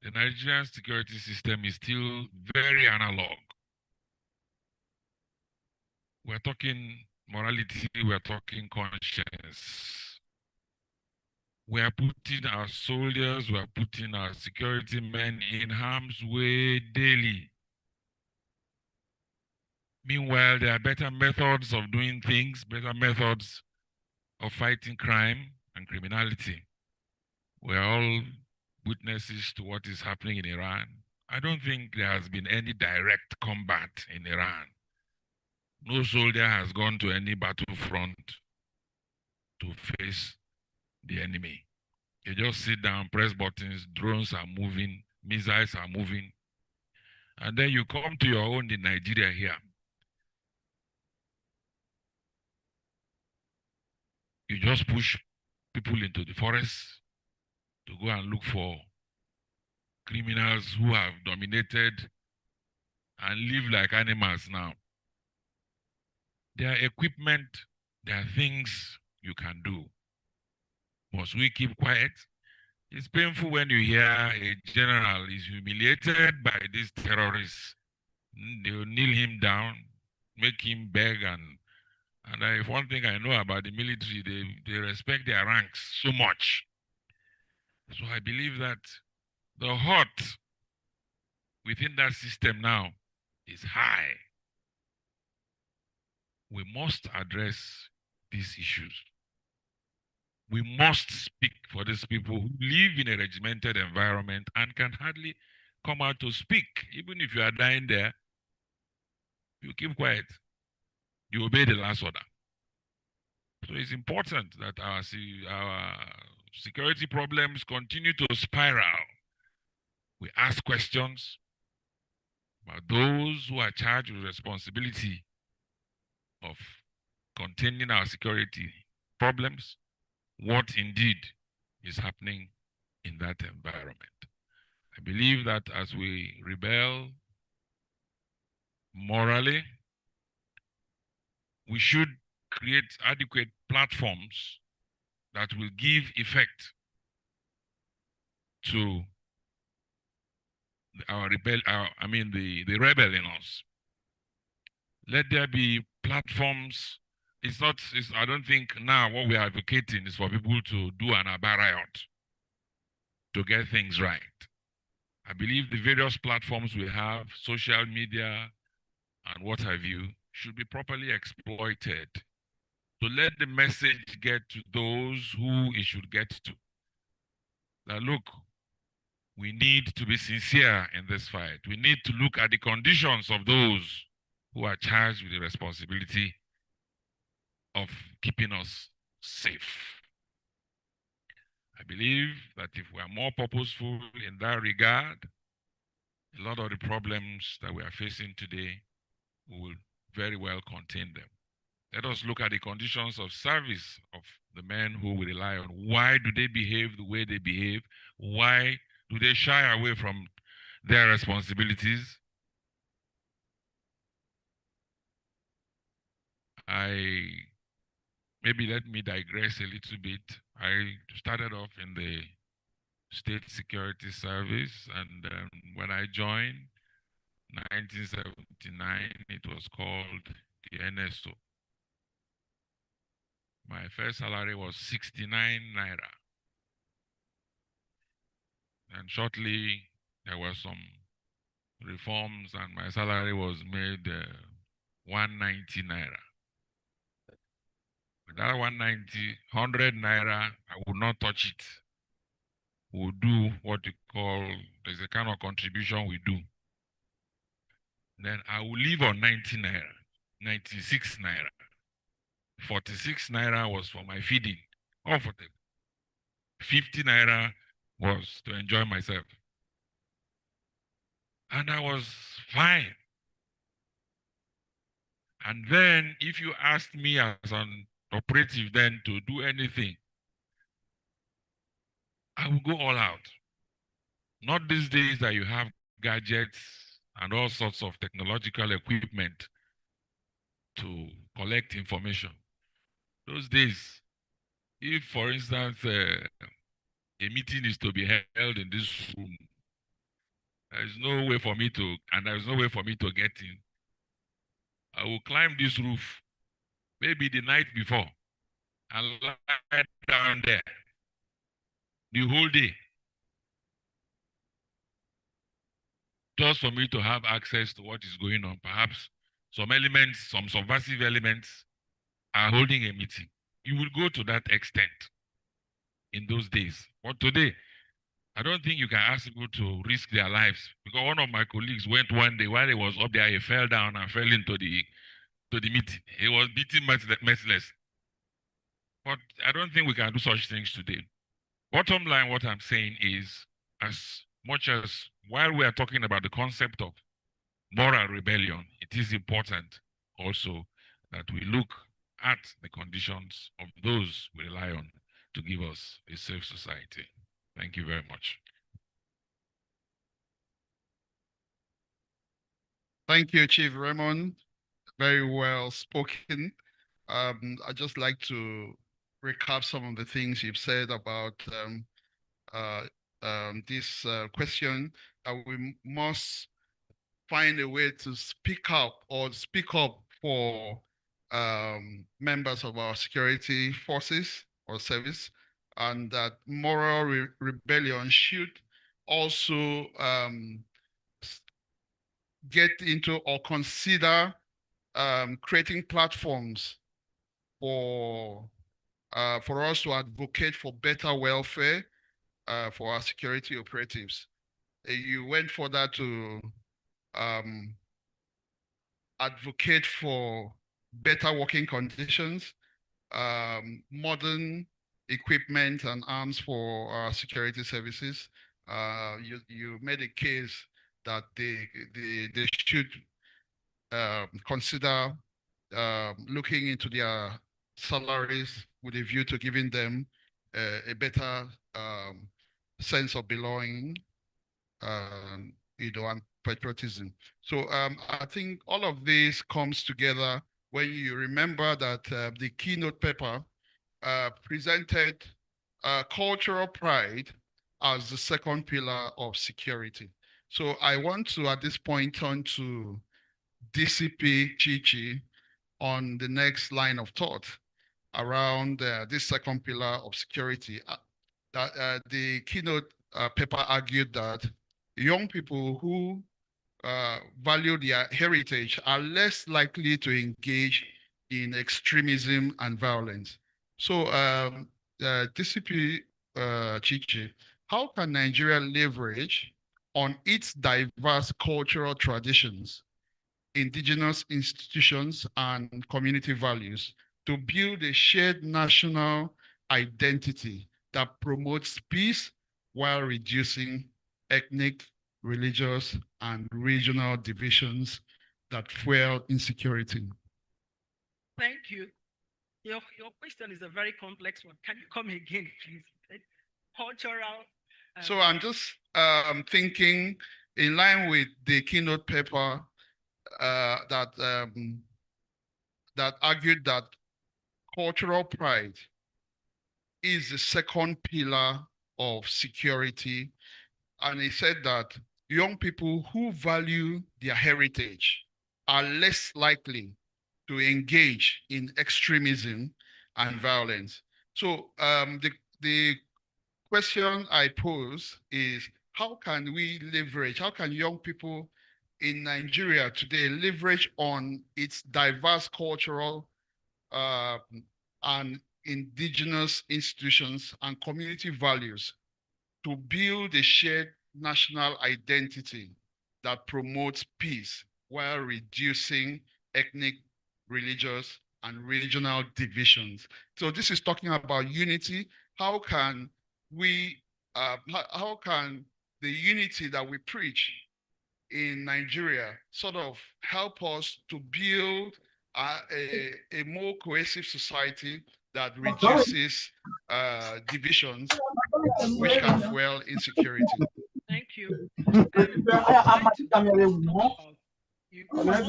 Speaker 15: The Nigerian security system is still very analog. We're talking morality, we're talking conscience. We are putting our soldiers, we are putting our security men in harm's way daily. Meanwhile, there are better methods of doing things, better methods of fighting crime and criminality. We're all witnesses to what is happening in Iran. I don't think there has been any direct combat in Iran. No soldier has gone to any battlefront to face the enemy. You just sit down, press buttons, drones are moving, missiles are moving. And then you come to your own in Nigeria here. You just push people into the forest to go and look for criminals who have dominated and live like animals now. There are equipment, there are things you can do. Must we keep quiet? It's painful when you hear a general is humiliated by these terrorists. They will kneel him down, make him beg, and if one thing I know about the military, they respect their ranks so much. So I believe that the hurt within that system now is high. We must address these issues. We must speak for these people who live in a regimented environment and can hardly come out to speak. Even if you are dying there, you keep quiet. You obey the last order. So it's important that our security problems continue to spiral. We ask questions about those who are charged with responsibility of containing our security problems, what indeed is happening in that environment. I believe that as we rebel morally, we should create adequate platforms that will give effect to the rebel in us. Let there be platforms. I don't think now what we are advocating is for people to do an Aba riot to get things right. I believe the various platforms we have, social media and what have you, should be properly exploited to let the message get to those who it should get to. That look, we need to be sincere in this fight. We need to look at the conditions of those who are charged with the responsibility of keeping us safe. I believe that if we are more purposeful in that regard, a lot of the problems that we are facing today, we will very well contain them. Let us look at the conditions of service of the men who we rely on. Why do they behave the way they behave? Why do they shy away from
Speaker 7: their responsibilities. Maybe let me digress a little bit. I started off in the State Security Service, and when I joined 1979, it was called the NSO. My first salary was 69 naira. And shortly, there were some reforms, and my salary was made 190 naira. With that 190, 100 naira, I would not touch it. We'll do what you call, there's a kind of contribution we do. Then I will live on 90 naira, 96 naira. 46 naira was for my feeding, comfortable. 50 naira was to enjoy myself. And I was fine. And then if you asked me as an operative then to do anything, I will go all out. Not these days that you have gadgets and all sorts of technological equipment to collect information. Those days, if for instance, a meeting is to be held in this room, there's no way for me to get in. I will climb this roof, maybe the night before, and lie down there the whole day, just for me to have access to what is going on. Perhaps some elements, some subversive elements are holding a meeting. You will go to that extent in those days. But today, I don't think you can ask people to risk their lives, because one of my colleagues went one day while he was up there, he fell down and fell into the meeting. He was beaten merciless. But I don't think we can do such things today. Bottom line, what I'm saying is, as much as while we are talking about the concept of moral rebellion, it is important also that we look at the conditions of those we rely on to give us a safe society. Thank you very much.
Speaker 1: Thank you, Chief Raymond. Very well spoken. I'd just like to recap some of the things you've said about this question. We must find a way to speak up for members of our security forces or service, and that moral rebellion should also get into or consider creating platforms for us to advocate for better welfare for our security operatives. You went further to advocate for better working conditions, modern equipment and arms for our security services. You made a case that they should consider looking into their salaries with a view to giving them a better sense of belonging, and patriotism. So I think all of this comes together when you remember that the keynote paper presented cultural pride as the second pillar of security. So I want to, at this point, turn to DCP Chichi on the next line of thought around this second pillar of security. The keynote paper argued that young people who value their heritage are less likely to engage in extremism and violence. So, DCP Chichi, how can Nigeria leverage on its diverse cultural traditions, indigenous institutions, and community values to build a shared national identity that promotes peace while reducing ethnic, religious, and regional divisions that fuel insecurity?
Speaker 17: Thank you. Your question is a very complex one. Can you come again, please? Cultural.
Speaker 1: So I'm just thinking in line with the keynote paper that argued that cultural pride is the second pillar of security. And he said that young people who value their heritage are less likely to engage in extremism and violence. So the question I pose is, how can we leverage, how can young people in Nigeria today leverage on its diverse cultural and indigenous institutions and community values to build a shared national identity that promotes peace while reducing ethnic, religious, and regional divisions? So this is talking about unity. How can we, how can the unity that we preach in Nigeria sort of help us to build a more cohesive society that reduces divisions, which can fuel insecurity?
Speaker 17: Thank you. You've heard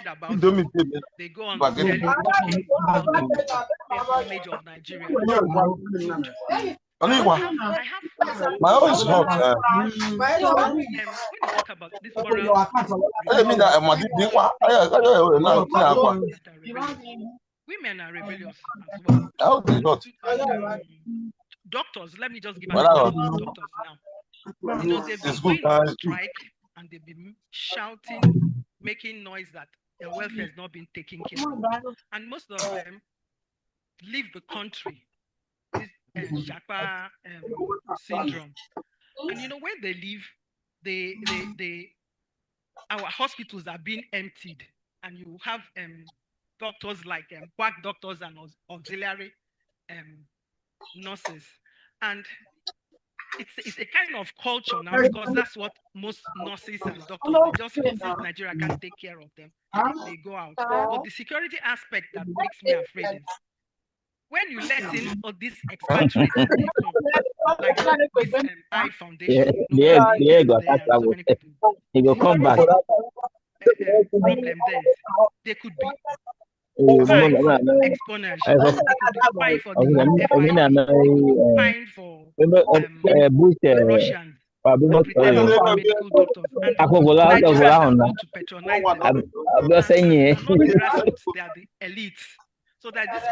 Speaker 17: about it. They go on to tell you, okay, image of Nigeria. I have
Speaker 18: my own is hot.
Speaker 17: when you talk about this moral women are rebellious as well. And, doctors, let me just give an example of doctors now. You know, they've been going on strike and they've been shouting, making noise that their welfare has not been taken care of. And most of them leave the country, this Japa syndrome. And you know, when they leave, our hospitals are being emptied, and you have doctors like quack doctors and auxiliary nurses. And it's a kind of culture now, because that's what most nurses and doctors, they just feel, since Nigeria can't take care of them, they go out. But the security aspect that makes me afraid is when you let in all these expatriates and they come, like this I Foundation,
Speaker 19: They go come back.
Speaker 17: Problem there is they could be spying for espionage, they could be spying for the FIB, they could be spying for Russians, pretending to be medical doctors, and Nigerians are going to patronize them. And not the grassroots, they are the elites. So that this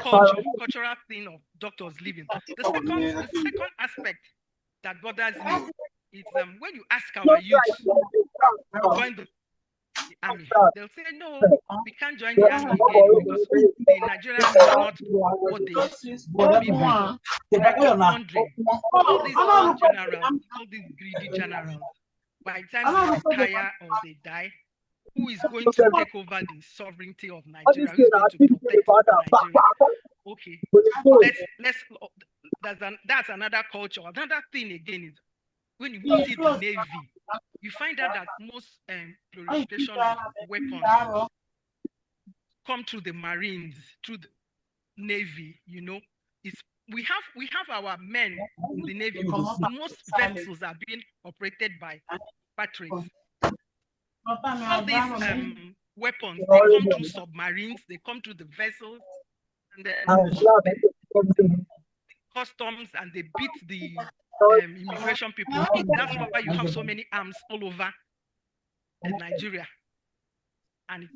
Speaker 17: cultural thing of doctors leaving. The second aspect that bothers me is when you ask our youth to join the army, they'll say, no, we can't join the army again because the Nigerian army is not what they used to be. And I keep wondering, all these old generals, all these greedy generals, by the time they retire or they die, who is going to take over the sovereignty of Nigeria? Who is going to protect Nigeria? Okay, that's another culture. Another thing again is when you see the Navy, you find out that most proliferation of weapons come through the Marines, through the Navy. You know, we have our men in the Navy. Most vessels are being operated by patriots. All these weapons, they come through submarines, they come through the vessels, and the customs, and they beat the immigration people. That's why you have so many arms all over Nigeria. And it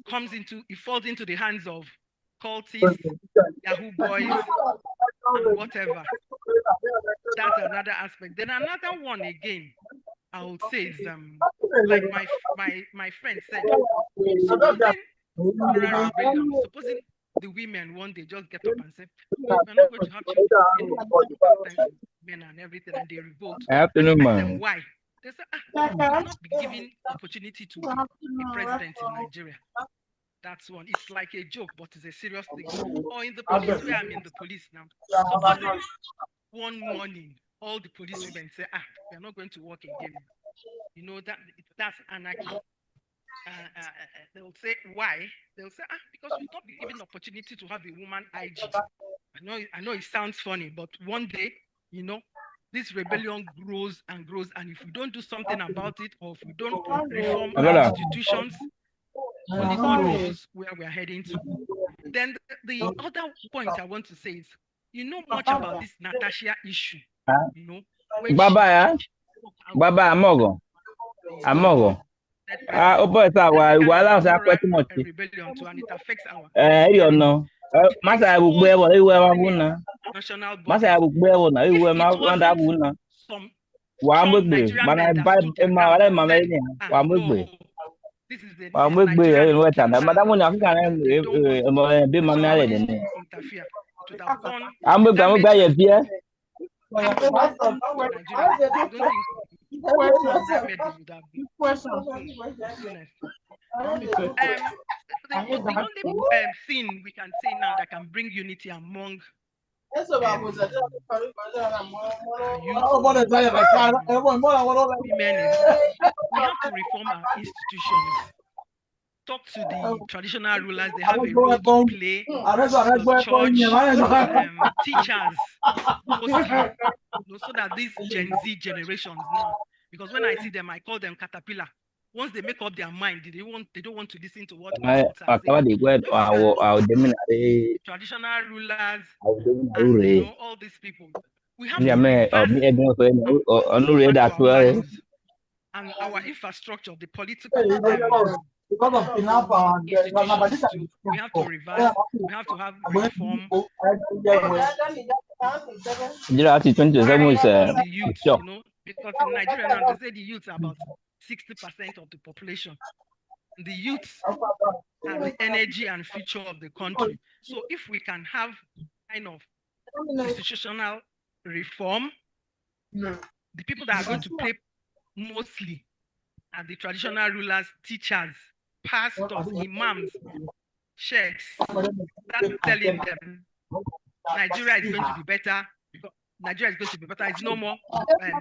Speaker 17: falls into the hands of cultists, Yahoo boys, and whatever. That's another aspect. Then another one again, I would say is like my friend said, supposing the women one day just get up and say, we're not going to have children, men and everything, and they revolt. And you ask them why. They say, you cannot be given opportunity to be president in Nigeria. That's one. It's like a joke, but it's a serious thing. Or in the police, where I'm in the police now. Supposing one morning, all the police women say, we're not going to work again. You know, that's anarchy. They'll say, why? They'll say, because we'll not be given opportunity to have a woman IG. I know it sounds funny, but one day you know, this rebellion grows and grows. And if we don't do something about it, or if we don't reform our institutions, only God knows where we are heading to. Then the other point I want to say is, you know much about this Natasha issue, you know, when
Speaker 18: Baba, Baba, Amogo. Amogo. Ah, opo sa wala sa kweti mochi.
Speaker 17: rebellion too, and it affects our
Speaker 18: You know. Masa abugbe wo iwe ma buna.
Speaker 17: national bodies.
Speaker 18: Masa abugbe wo na iwe ma wanda buna.
Speaker 17: Some
Speaker 18: Wa
Speaker 17: strong
Speaker 18: mbegbe,
Speaker 17: Nigerian
Speaker 18: mana
Speaker 17: men that
Speaker 18: ba
Speaker 17: stood their
Speaker 18: ma
Speaker 17: ground
Speaker 18: wala
Speaker 17: and
Speaker 18: ma
Speaker 17: said,
Speaker 18: me ni. Wa mbegbe.
Speaker 17: no, this is the
Speaker 18: Wa mbegbe
Speaker 17: Nigerian
Speaker 18: yo weta na
Speaker 17: kingdom
Speaker 18: madamu ni
Speaker 17: house.
Speaker 18: afika na
Speaker 17: They don't want
Speaker 18: be ma me ale
Speaker 17: bodies
Speaker 18: de
Speaker 17: to
Speaker 18: ni.
Speaker 17: interfere. It would have done
Speaker 18: Ambegbe
Speaker 17: damage
Speaker 18: ye bie.
Speaker 17: to Nigeria. I don't think Ahmed would have been soonest. The only thing we can say now that can bring unity among women is we have to reform our institutions. Talk to the traditional rulers; they have a role to play. The church, teachers, mostly, so that these Gen Z generations now, because when I see them, I call them caterpillar. Once they make up their mind, they don't want to listen to what adults are saying. The traditional rulers and all these people, we have to reverse our values and our infrastructure, the political institutions too. We have to reverse. We have to have reform. The youth, you know, because in Nigeria now they say the youth are about 60% of the population. The youth are the energy and future of the country. So if we can have kind of institutional reform, the people that are going to pay mostly are the traditional rulers, teachers, pastors, imams, sheikhs. Start telling them Nigeria is going to be better because Nigeria is going to be better. It's no more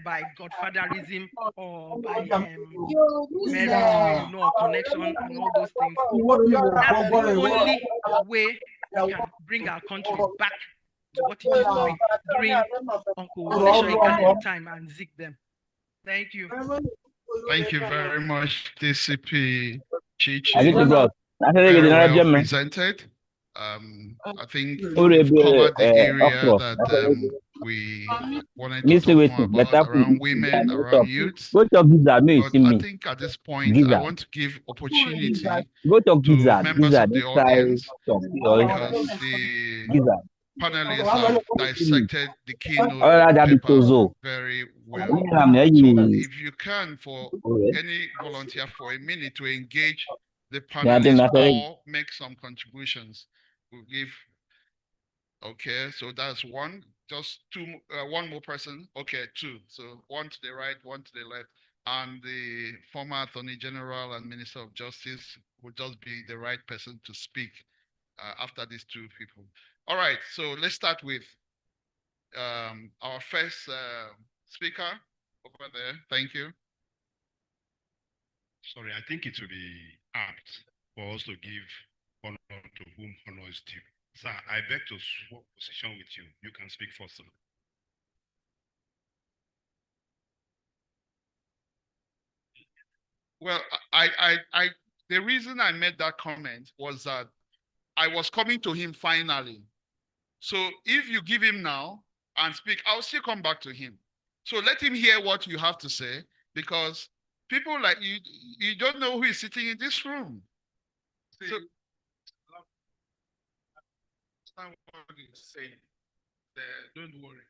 Speaker 17: by godfatherism or by merit, you know, connection and all those things. That's the only way we can bring our country back to what it used to be during Uncle Wole Soyinka time and Zik them. Thank you.
Speaker 1: Thank you very much, DCP Chichi.
Speaker 18: Very
Speaker 1: well presented. I think we've covered the area that we wanted to talk more about around women, around youths. But I think at this point, I want to give opportunity to members of the audience because the panelists have dissected the keynote paper very well. So if you can, for any volunteer for a minute to engage the panelists or make some contributions, we'll give. Okay, so that's one. Just two. One more person. Okay, two. So one to the right, one to the left, and the former Attorney General and Minister of Justice will just be the right person to speak after these two people. All right. So let's start with our first speaker over there. Thank you.
Speaker 19: Sorry, I think it will be apt for us to give honor to whom honor is due. Sir, I beg to swap position with you. You can speak first, sir.
Speaker 1: Well, the reason I made that comment was that I was coming to him finally. So if you give him now and speak, I'll still come back to him. So let him hear what you have to say, because people like you don't know who is sitting in this room.
Speaker 8: See,
Speaker 1: so,
Speaker 8: saying, don't worry.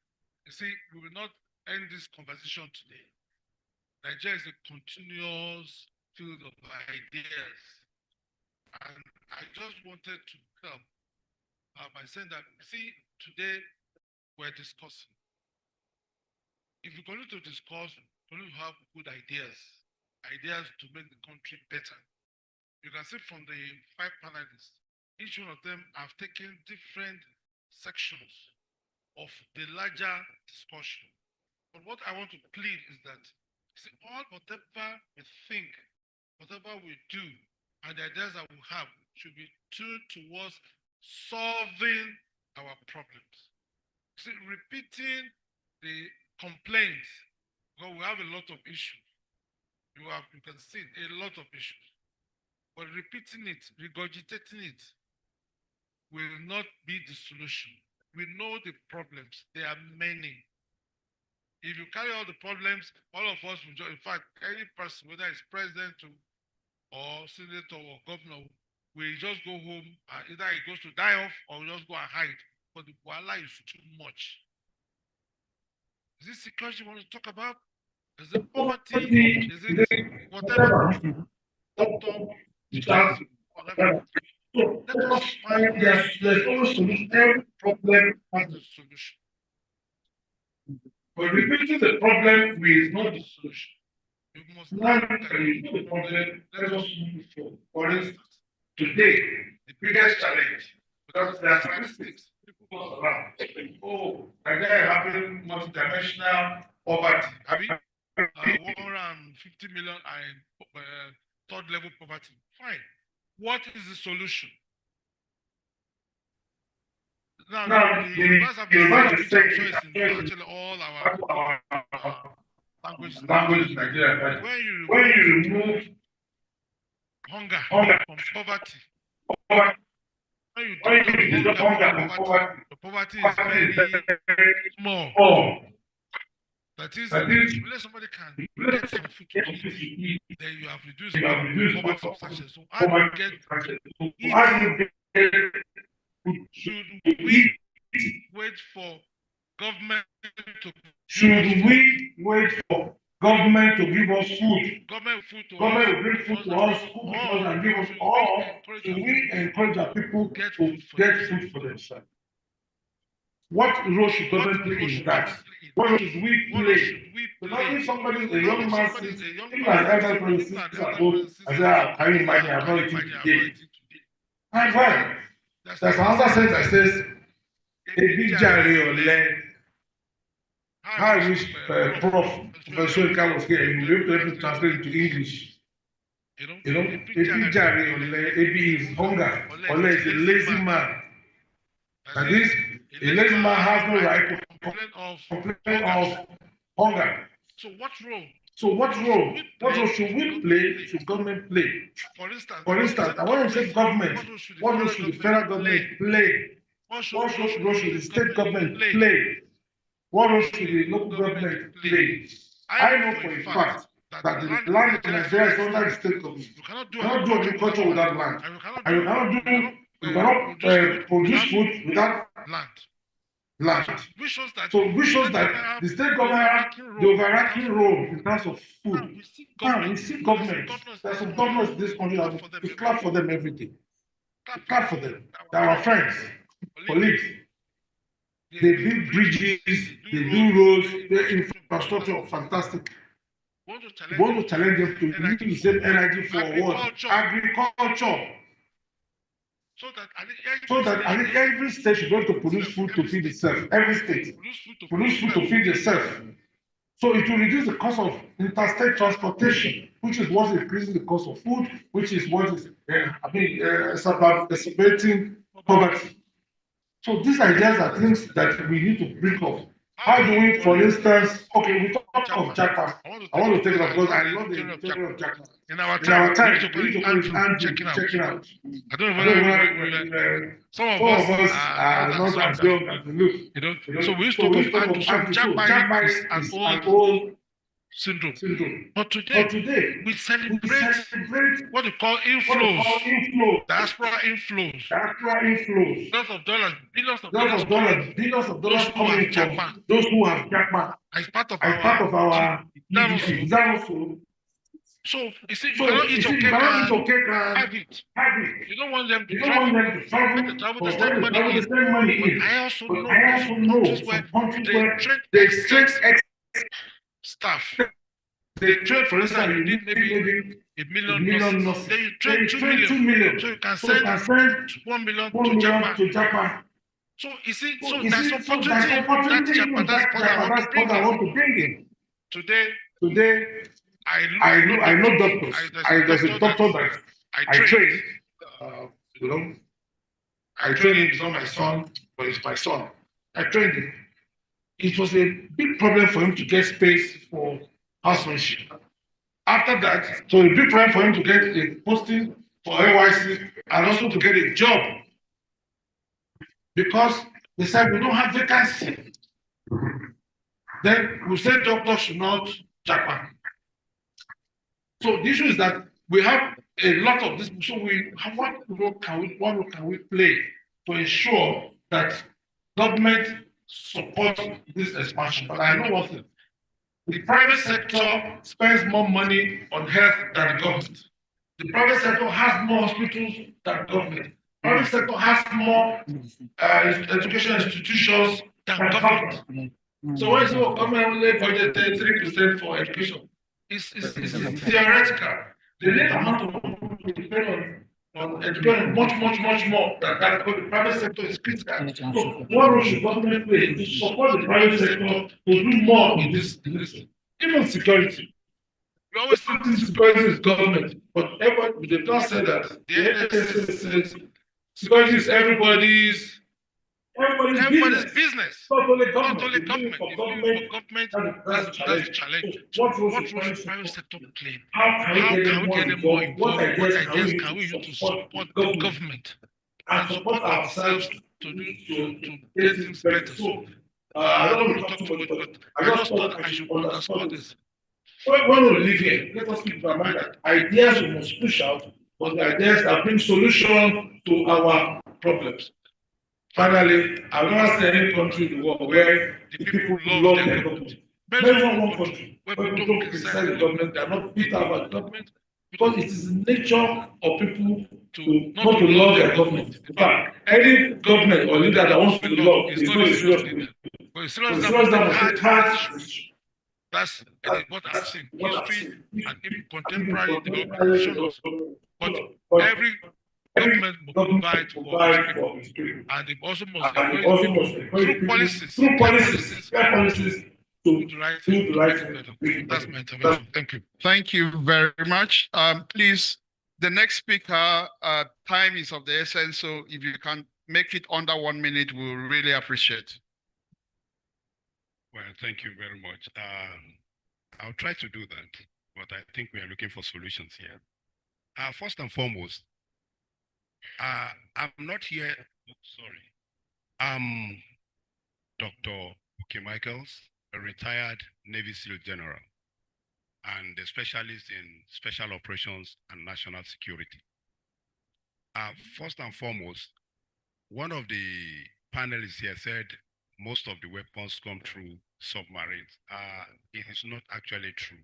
Speaker 8: You see, we will not end this conversation today. Nigeria is a continuous field of ideas. And I just wanted to come by saying that, see, today we're discussing. If we continue to discuss, we continue to have good ideas to make the country better. You can see from the 5 panelists, each one of them have taken different sections of the larger discussion. But what I want to plead is that, see, whatever we think, whatever we do, and the ideas that we have should be tuned towards solving our problems. See, repeating the complaints, because we have a lot of issues. You can see a lot of issues. But repeating it, regurgitating it, will not be the solution. We know the problems. There are many. If you carry all the problems, all of us will join. In fact, any person, whether it's president or senator or governor, will just go home and either he goes to die off or just go and hide. But the Wala is too much. Is it security you want to talk about? Is it poverty? Is it whatever? Doctor, teachers, whatever. Let us find there's always solution. Every problem has a solution. But repeating the problem is not the solution. You must learn that you know the problem. Let us move forward. For instance, today, the biggest challenge, because there are statistics, people go around. Oh, Nigeria having multidimensional poverty. I mean, 150 million are in third level poverty. Fine. What is the solution? Now the universe have been which I'm sure is in actually all our languages in Nigeria. When you remove hunger from poverty, when you deduct hunger from poverty, the poverty is very small. That is, if somebody can get some food to eat, then you have reduced poverty substantially. So how do you get eat? Should we wait for government to give us food? Government will bring food to us, cook it us and give us, or should we encourage our people to get food for themselves? What role should government play in that? What role should we play? Because if somebody, a young man says, if an elder brother sits at home and says, can you imagine, I'm not eating today. And well, there's another saying that says, ebi jare ole. How I wish Professor Soyinka was here, he would be able to translate into English. You know, ebi jare ole, ebi is hunger, ole is a lazy man. That is, a lazy man has no right to complain of hunger. So what role should we play, should government play? For instance, and when you say government, what role should the federal government play? What role should the state government play? What role should the local government play? I know for a fact that the land in Nigeria is under the state government. You cannot do agriculture without land. And you cannot produce food without land. So which shows that the state government have the overarching role in terms of food. Now we see government. There are some governments in this country that we clap for them every day. We clap for them. They are our friends, colleagues. They build bridges, they do roads, their infrastructure are fantastic. We want to challenge them to use the same energy for what? Agriculture. So that every state should be able to produce food to feed itself. Every state produce food to feed itself. So it will reduce the cost of interstate transportation, which is what is increasing the cost of food, which is what is exacerbating poverty. So these ideas are things that we need to bring up. How do we, for instance, okay, we talk of jackpot. I want to take it up because I love the theory of jackpot. In our time, we need to put it and check it out. I don't know some of us are not as young as we look. So we used to talk of anti. So jackpot is an old syndrome. But today, we celebrate what we call inflows, diaspora inflows. Billions of dollars coming from those who have jackpot as part of our GDP. So you see, you cannot eat your cake and have it. You don't want them to travel. When they travel, they send money in. But I also know some countries where they train staff. They train, for instance, you need maybe a million nurses. Then you train 2 million. So you can send 1 million to Japan. So you see, there's opportunity that Japan, that's what I want to bring in. Today, I know doctors. There's a doctor that I trained. I trained him, he's not my son, but he's my son. I trained him. it was a big problem for him to get space for housemanship. After that, so a big problem for him to get a posting for NYC and also to get a job because they said we don't have vacancy. Then we said doctors should not Japan. So the issue is that we have a lot of this. So we have what role can we play to ensure that government supports this expansion? But I know one thing. The private sector spends more money on health than the government. The private sector has more hospitals than the government. The private sector has more education institutions than government. So when you say, government only budgeted 3% for education, it's theoretical. The net amount of money depend on education much more than that because the private sector is critical. So what role should government play to support the private sector to do more in this even security? We always think security is government, but everybody they don't say that. The NSS says security is everybody's business. Not only government. That's the challenge. So what role should private sector play? How can we get them more involved? What ideas can we use to support the government and support ourselves to get things better? So I don't want to talk too much, but I just thought I should underscore this. When we live here, let us keep in mind that ideas we must push out, but the ideas that bring solution to our problems. Finally, I've never seen any country in the world where the people love their government. Mention one country where people don't criticize the government, they are not bitter about the government, because it is the nature of people to not to love their government. In fact, any government or leader that wants to be loved is not a serious leader. But a serious leader must take hard decisions. That's what I've seen. History and even contemporary development shown us. But every government must provide for its people. And they also must encourage people through policies to do the right thing to make it better. That's my intervention. Thank you.
Speaker 1: Thank you very much. Please, the next speaker, time is of the essence, so if you can make it under 1 minute, we'll really appreciate.
Speaker 19: Well, thank you very much. I'll try to do that, but I think we are looking for solutions here. First and foremost, I'm not here, sorry. I'm Dr. Buki Michaels, a retired Navy SEAL General and a specialist in special operations and national security. First and foremost, one of the panelists here said most of the weapons come through submarines. It is not actually true.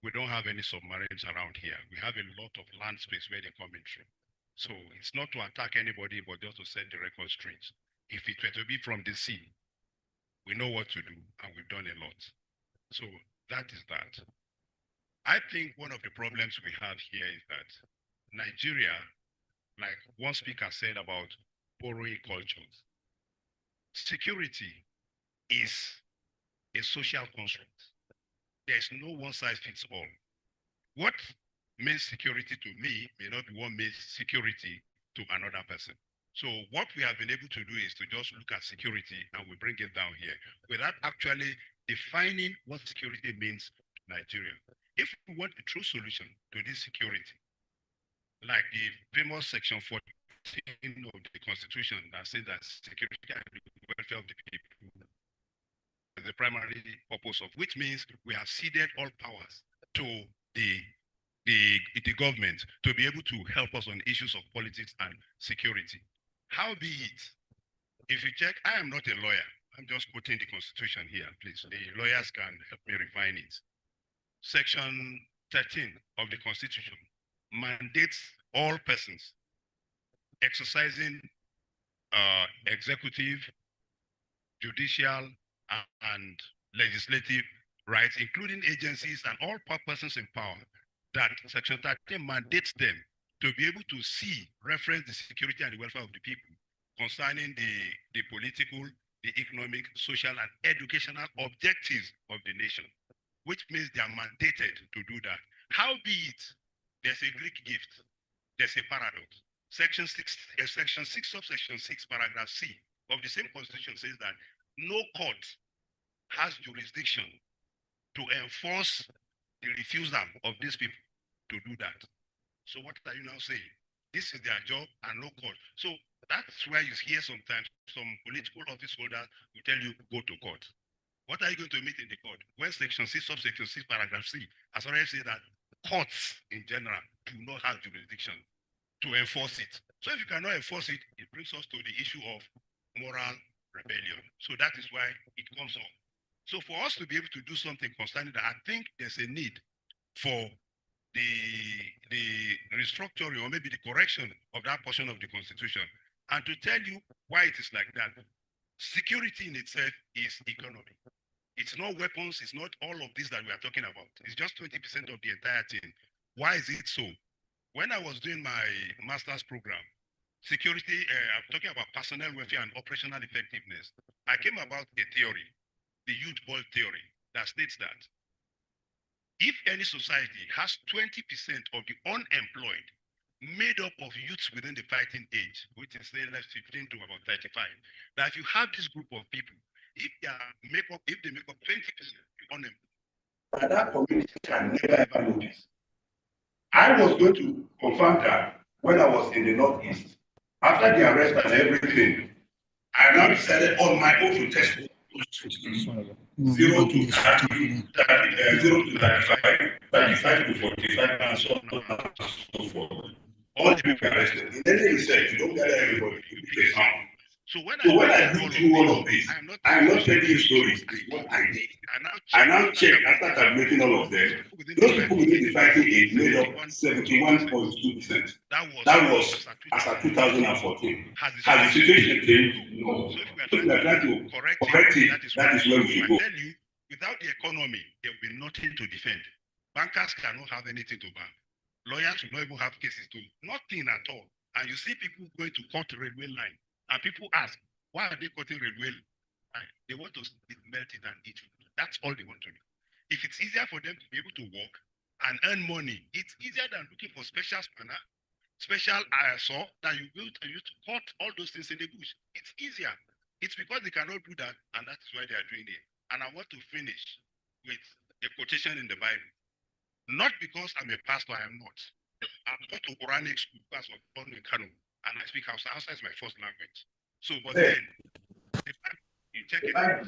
Speaker 19: We don't have any submarines around here. We have a lot of land space where they're coming through. So it's not to attack anybody, but just to set the record straight. If it were to be from the sea, we know what to do, and we've done a lot. So that is that. I think one of the problems we have here is that Nigeria, like one speaker said about borrowing cultures, security is a social construct. There's no one size fits all. What means security to me may not be what means security to another person. So what we have been able to do is to just look at security and we bring it down here without actually defining what security means to Nigeria. If we want a true solution to this security, like the famous section 14 of the Constitution that says that security and the welfare of the people is the primary purpose of, which means we have ceded all powers to the government to be able to help us on issues of politics and security. How be it? If you check, I am not a lawyer. I'm just quoting the Constitution here, please. The lawyers can help me refine it. Section 13 of the Constitution mandates all persons exercising executive, judicial, and legislative rights, including agencies and all persons in power, that Section 13 mandates them to be able to see, reference the security and the welfare of the people concerning the political, the economic, social, and educational objectives of the nation, which means they are mandated to do that. How be it, there's a Greek gift, there's a paradox. Section 6, subsection 6, paragraph C of the same Constitution says that no court has jurisdiction to enforce the refusal of these people to do that. So what are you now saying? This is their job and no court. So that's why you hear sometimes some political office holders will tell you go to court. What are you going to meet in the court? When section 6, subsection 6, paragraph C has already said that courts in general do not have jurisdiction to enforce it. So if you cannot enforce it, it brings us to the issue of moral rebellion. So that is why it comes up. So for us to be able to do something concerning that, I think there's a need for the restructuring or maybe the correction of that portion of the Constitution. And to tell you why it is like that, security in itself is economy. It's not weapons, it's not all of this that we are talking about. It's just 20% of the entire thing. Why is it so? When I was doing my master's program, security, I'm talking about personnel welfare and operational effectiveness. I came about a theory, the youth ball theory, that states that if any society has 20% of the unemployed made up of youths within the fighting age, which is say less 15 to about 35, that if you have this group of people, if they make up 20% unemployed, that community can never ever know this. I was going to confirm that when I was in the Northeast. After the arrest and everything, I now decided on my own to test 0 to 30, 0 to 35, 35 to 45, and so on and so forth. All the people arrested. In any research, you don't gather everybody, you pick a sample. So when I look through all of this, I am not telling you stories, it's what I did. I now check after calculating all of them. Those people within the fighting age made up 71.2%. That was as at 2014. Has the situation changed? No. So if we are trying to correct it, that is where we should go. I tell you, without the economy, there will be nothing to defend. Bankers cannot have anything to bank. Lawyers will not even have cases to, nothing at all. And you see people going to cut railway line. And people ask, why are they cutting railway line? They want to melt it and eat it. That's all they want to do. If it's easier for them to be able to work and earn money, it's easier than looking for special spanner, special saw that you build and use to cut all those things in the bush. It's easier. It's because they cannot do that, and that's why they are doing it. And I want to finish with a quotation in the Bible. Not because I'm a pastor, I am not. I'm not to Quranic school because I was born in Kano, and I speak Hausa. Hausa is my first language. So, but then, you check it out,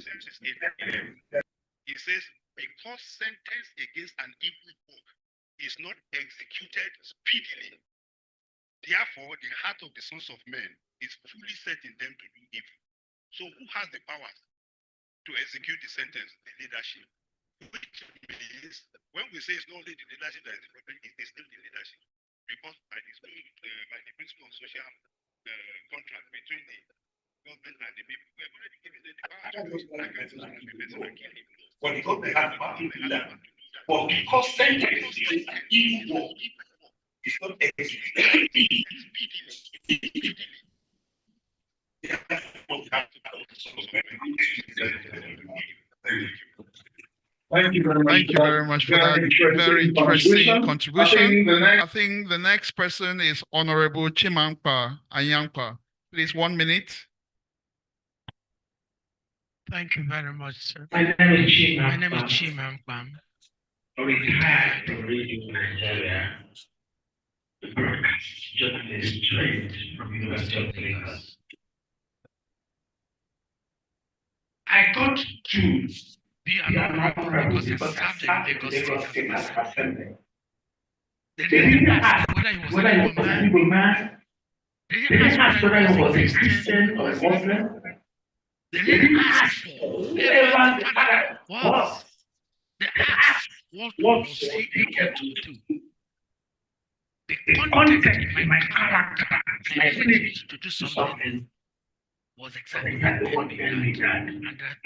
Speaker 19: it says, because sentence against an evil work is not executed speedily, therefore the heart of the sons of men is fully set in them to do evil. So who has the power to execute the sentence? The leadership. Which means, when we say it's not only the leadership that is the problem, it is still the leadership. Because by the principle of social contract between the government and the people, we have already given them the power to do it. I can just want to be better and kill him. But because they have power to do that, but because sentence is an evil work, it's not executed speedily.
Speaker 1: Thank you very much for that very interesting contribution. I think the next person is Honorable Chimampa Anyangpa. Please, 1 minute.
Speaker 20: Thank you very much, sir.
Speaker 21: My name is
Speaker 20: Chimampa.
Speaker 21: Retired from Radio Nigeria, the broadcast journalist trained from University of Lagos. I got to
Speaker 20: be an honorable because I served in Lagos State as Assembly. They didn't ask whether he was an Igbo man. They didn't ask whether he was a Christian or a Muslim. They didn't ask for whoever the father was. They asked what was he able to do. The content in my character, my ability to do something was exactly what made that.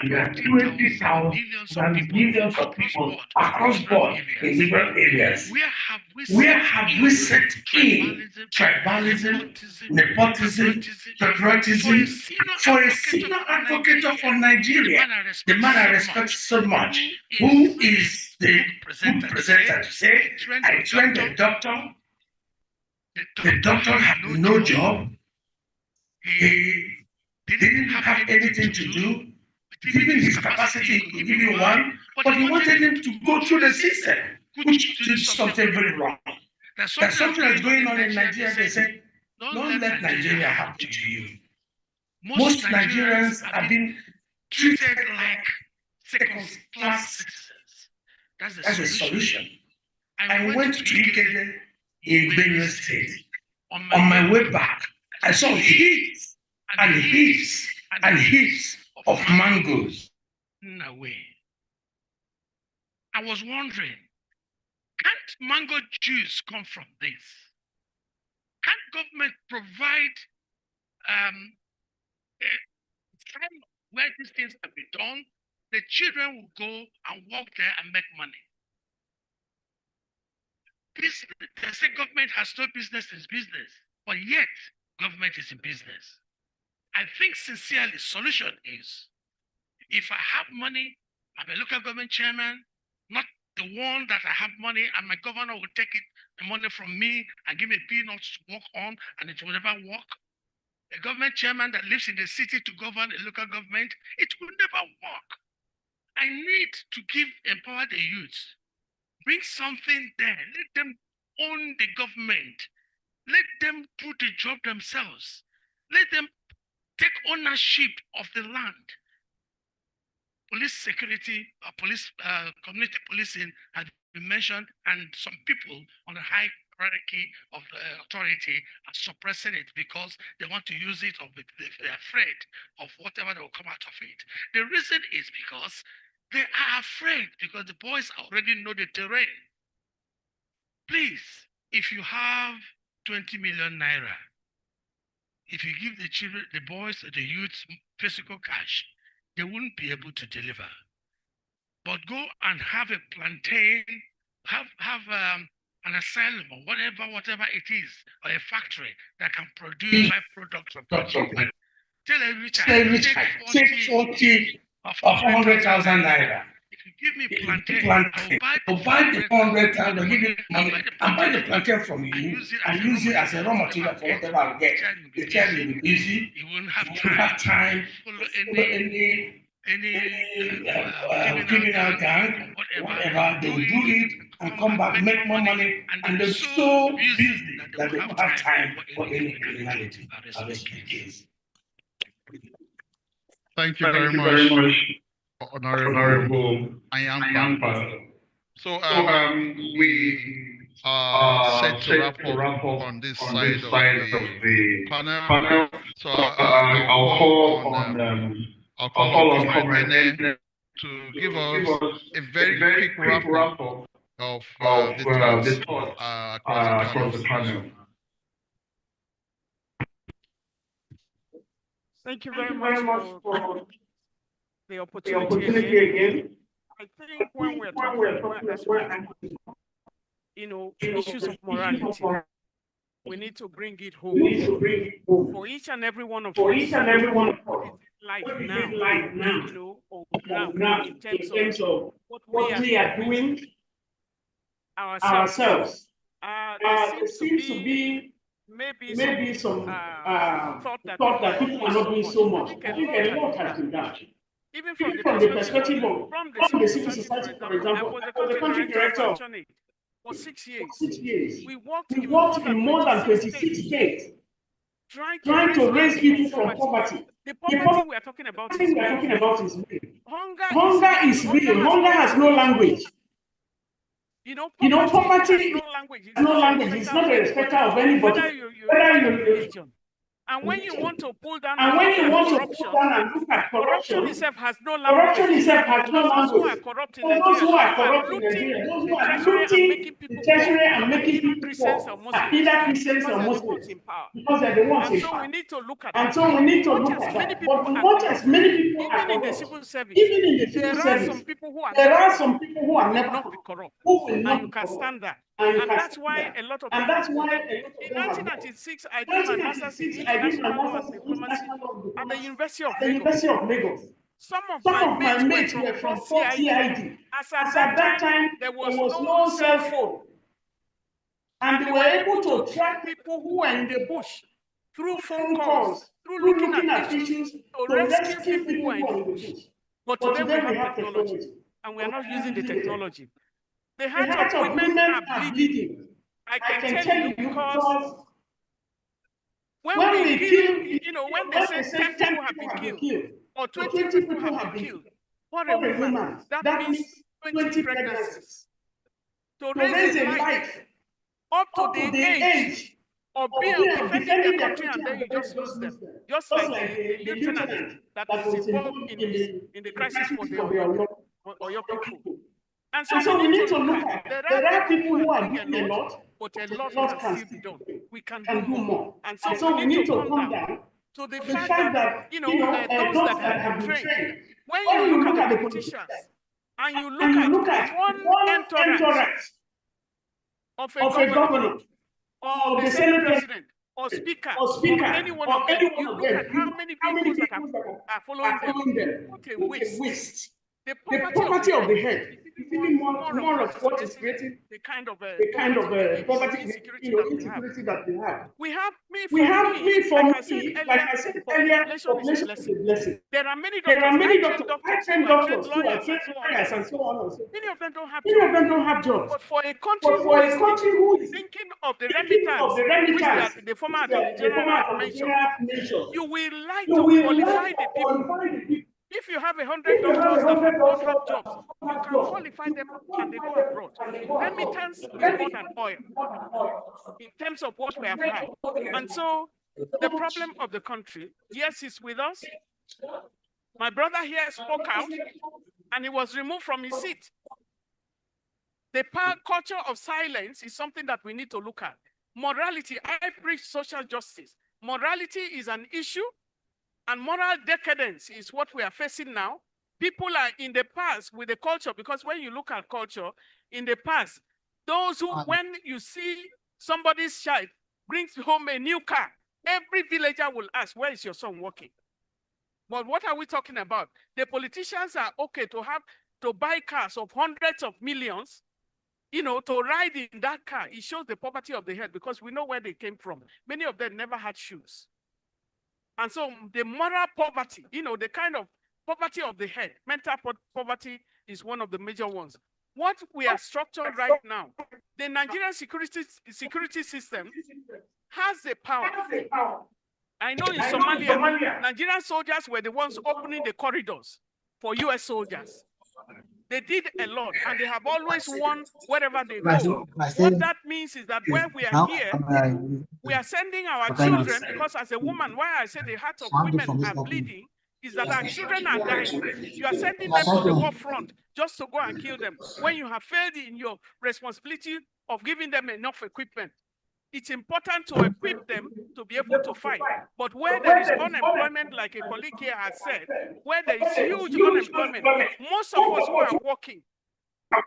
Speaker 20: And there are 20,000 millions of people across board in different areas. Where have we set in tribalism, nepotism, patriotism for a senior advocate for Nigeria, the man I respect so much, who is the presenter to say, I trained a doctor, the doctor had no job, he didn't have anything to do. Given his capacity, he could give you one, but he wanted him to go through the system, which did something very wrong. There's something that's going on in Nigeria. They said, don't let Nigeria happen to you. Most Nigerians have been treated like second-class citizens. That's the solution. I went to Ikede in Benue State. On my way back, I saw heaps and heaps and heaps of mangoes.
Speaker 17: Away. I was wondering, can't mango juice come from this? Can't government provide a time where these things can be done? The children will go and work there and make money. They say government has no business in business, but yet government is in business. I think sincerely, solution is, if I have money, I'm a local government chairman, not the one that I have money and my governor will take the money from me and give me peanuts to work on and it will never work. A government chairman that lives in the city to govern a local government, it will never work. I need to empower the youth. Bring something there. Let them own the government. Let them do the job themselves. Let them take ownership of the land. Police security, community policing has been mentioned, and some people on the high hierarchy of the authority are suppressing it because they want to use it or they're afraid of whatever that will come out of it. The reason is because they are afraid because the boys already know the terrain. Please, if you have 20 million naira, if you give the children, the boys, the youth physical cash, they wouldn't be able to deliver. But go and have a plantain, have an asylum or whatever it is, or a factory that can produce byproducts of plantain. Tell every child, take 40 of 100,000 naira. If you give me plantain, I'll buy the 100,000, I'll give you money, and buy the plantain from you, and use it as a raw material for whatever I'll get. The child will be busy, you won't have time, follow any giving out gang, whatever, they'll do it and come back, make more money, and they're so busy that they don't have time for any criminality. I'll rest my case.
Speaker 1: Thank you very much, Honorable Ayampa. So we are set to wrap up on this side of the panel. So I'll call on Comrade to give us a very quick wrap up of the thoughts across the panel.
Speaker 14: Thank you very much for the opportunity again. I think when we're talking about, issues of morality, we need to bring it home. For each and every one of us. What is it like now, on ground, in terms of what we are doing ourselves. There seems to be maybe some thought that people are not doing so much. I think a lot has been done. Even from the perspective of the civil society, for example, I was the country director for 6 years. We worked in more than 26 states trying to raise people from poverty. The poverty we are talking about is real. Hunger is real. Hunger has no language. Poverty has no language. It's not a respecter of anybody. Whether you're and when you want to pull down corruption itself has no language. Those who are corrupt in Nigeria, those who are looting the treasury and making people Christians or Muslims, because they're the ones in power. So we need to look at that. But we want as many people even in the civil service. There are some people who are never corrupt. And you can stand that. And that's why a lot of them. In 1996, I did my master's in international law and diplomacy at the University of Lagos. Some of my mates were from CID. As at that time, there was no cell phone. And they were able to track people who were in the bush through phone calls, through looking at issues to rescue people who were in the bush. But today we have technology, and we are not using the technology. The hearts of women are bleeding. I can tell you because when we kill, when they say 10 people have been killed or 20 people have been killed for a woman, that means 20 pregnancies. To raise a life up to the age of defending their country, and then you just lose them. Just like the lieutenant that is involved in the crisis for the Oyo people. And so we need to look at, there are people who are doing a lot, but a lot can still be done. We can do more. And so we need to come down to the fact that, those that have been trained, when you look at the politicians, and you look at one entourage of a governor, or the Senate president, or speaker, or any one of them, you look at how many vehicles that are following them. What a waste. The poverty of the head is even more of what is creating the kind of poverty, insecurity that we have. We have, like I said earlier, population is a blessing. There are many doctors, trained doctors, lawyers, and so on. Many of them don't have jobs. But for a country who is thinking of the remittance, which the former Attorney General mentioned, you will like to qualify the people. If you have 100 doctors that don't have jobs, you can qualify them and they go abroad. Remittance is more than oil in terms of what we have had. And so the problem of the country, yes, is with us. My brother here spoke out and he was removed from his seat. The culture of silence is something that we need to look at. Morality, I preach social justice. Morality is an issue. And moral decadence is what we are facing now. People are in the past with the culture, because when you look at culture, in the past, those who, when you see somebody's child brings home a new car, every villager will ask, where is your son working? But what are we talking about? The politicians are okay to buy cars of hundreds of millions, to ride in that car. It shows the poverty of the head, because we know where they came from. Many of them never had shoes. And so the moral poverty, the kind of poverty of the head, mental poverty is one of the major ones. What we are structured right now, the Nigerian security system has the power. I know in Somalia, Nigerian soldiers were the ones opening the corridors for US soldiers. They did a lot, and they have always won wherever they go. What that means is that when we are here, we are sending our children, because as a woman, why I say the hearts of women are bleeding, is that our children are dying. You are sending them to the war front just to go and kill them, when you have failed in your responsibility of giving them enough equipment. It's important to equip them to be able to fight. But where there is unemployment, like a colleague here has said, where there is huge unemployment, most of us who are working,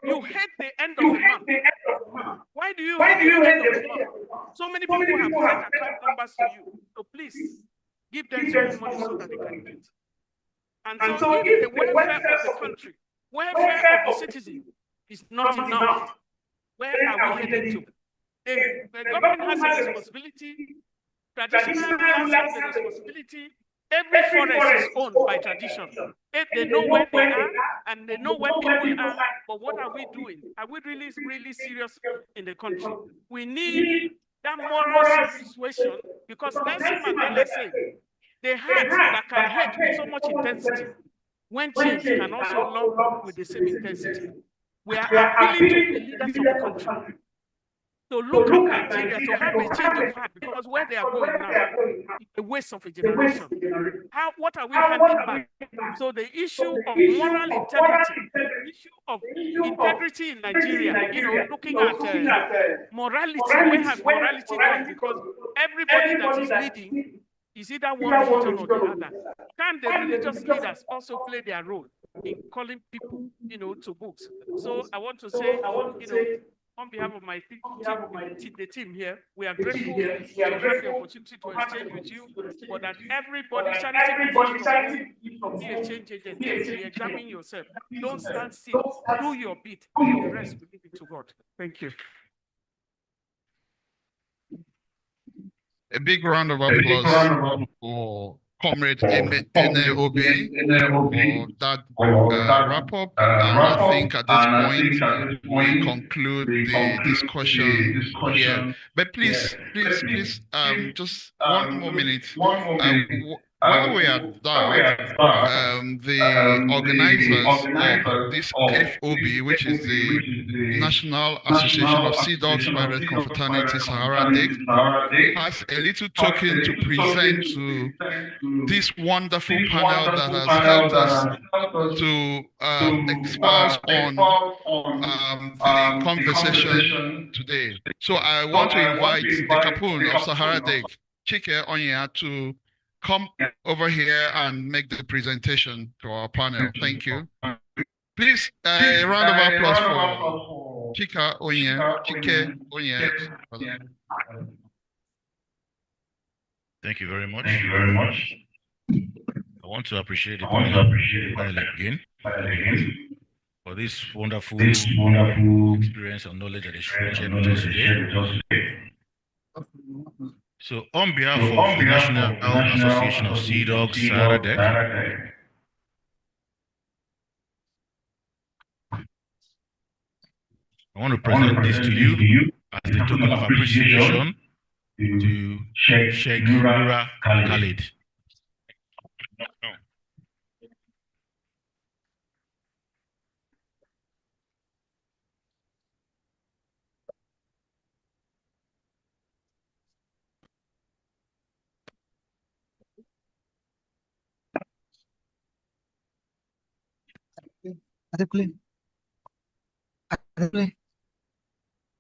Speaker 14: you hate the end of the month. Why do you hate the end of the month? So many people have sent account numbers to you. So please, give them small money so that they can eat. And so if the welfare of the country, welfare of the citizen is not enough, where are we headed to? The government has a responsibility, traditional rulers have a responsibility. Every forest is owned by tradition. If they know where they are and they know where people are, but what are we doing? Are we really, really serious in the country? We need that moral situation, because Nelson Mandela said, the heart that can hate with so much intensity, when change can also love with the same intensity. We are appealing to the leaders of the country to look at Nigeria, to have a change of heart, because where they are going now is a waste of a generation. What are we handing back? So the issue of moral integrity, issue of integrity in Nigeria, looking at morality, where has morality gone? Because everybody that is leading is either one religion or the other. Can the religious leaders also play their role in calling people, to books? So I want to say, on behalf of my the team here, we are grateful to have the opportunity to exchange with you, but that everybody, charity begins from home. Be a change agent. Re-examine yourself. Don't stand still. Do your bit. The rest, we leave it to God. Thank you.
Speaker 1: A big round of applause for Comrade NAOB for that wrap up. And I think at this point we conclude the discussion here. But please, just one more minute. While we are at that, the organizers of this FOB, which is the National Association of Sea Dogs Pirate Confraternity Sahara DEC, has a little token to present to this wonderful panel that has helped us to expound on the conversation today. So I want to invite the Capone of Sahara DEC, Chike Onya, to come over here and make the presentation to our panel. Thank you. Please, a round of applause for Chike Onya.
Speaker 4: Thank you very much. I want to appreciate the panel again for this wonderful experience and knowledge that is shared with us today. So, on behalf of the National Association of Sea Dogs, Sahara DEC, I want to present this to you as the token of appreciation to Sheikh Nura Khalid.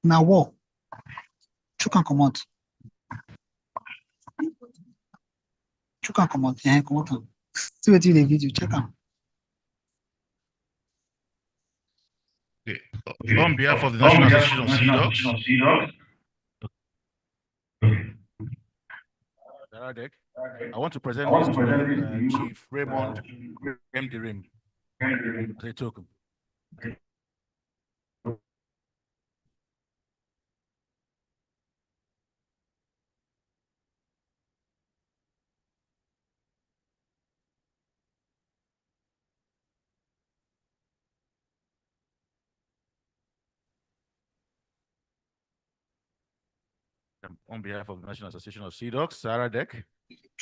Speaker 3: Now walk. You can come out. You can come out. Yeah, come out. See what you the video. Check out.
Speaker 4: On behalf of the National Association of Sea Dogs, I want to present this to Chief Raymond Mdirim as a token. On behalf of the National Association of Sea Dogs, Sahara DEC,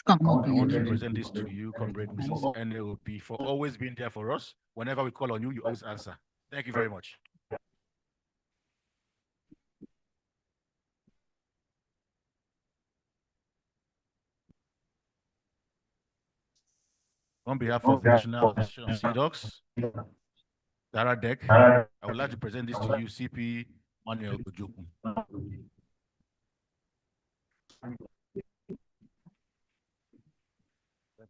Speaker 4: I want to present this to you, Comrade Mrs. NAOP, for always being there for us. Whenever we call on you, you always answer. Thank you very much. On behalf of the National Association of Sea Dogs, Sahara DEC, I would like to present this to you, CP Manuel Ojoku. Thank you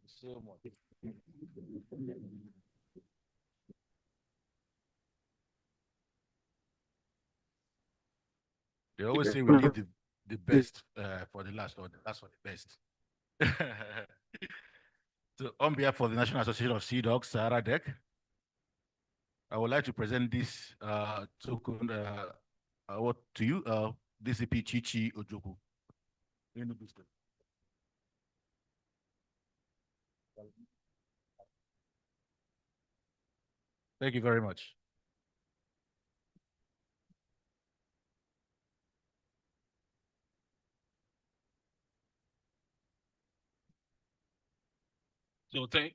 Speaker 4: so much. They always say we leave the best for the last, or the last for the best. So, on behalf of the National Association of Sea Dogs, Sahara DEC, I would like to present this token award to you, DCP Chichi Ojoku. Thank you very much.
Speaker 13: So thank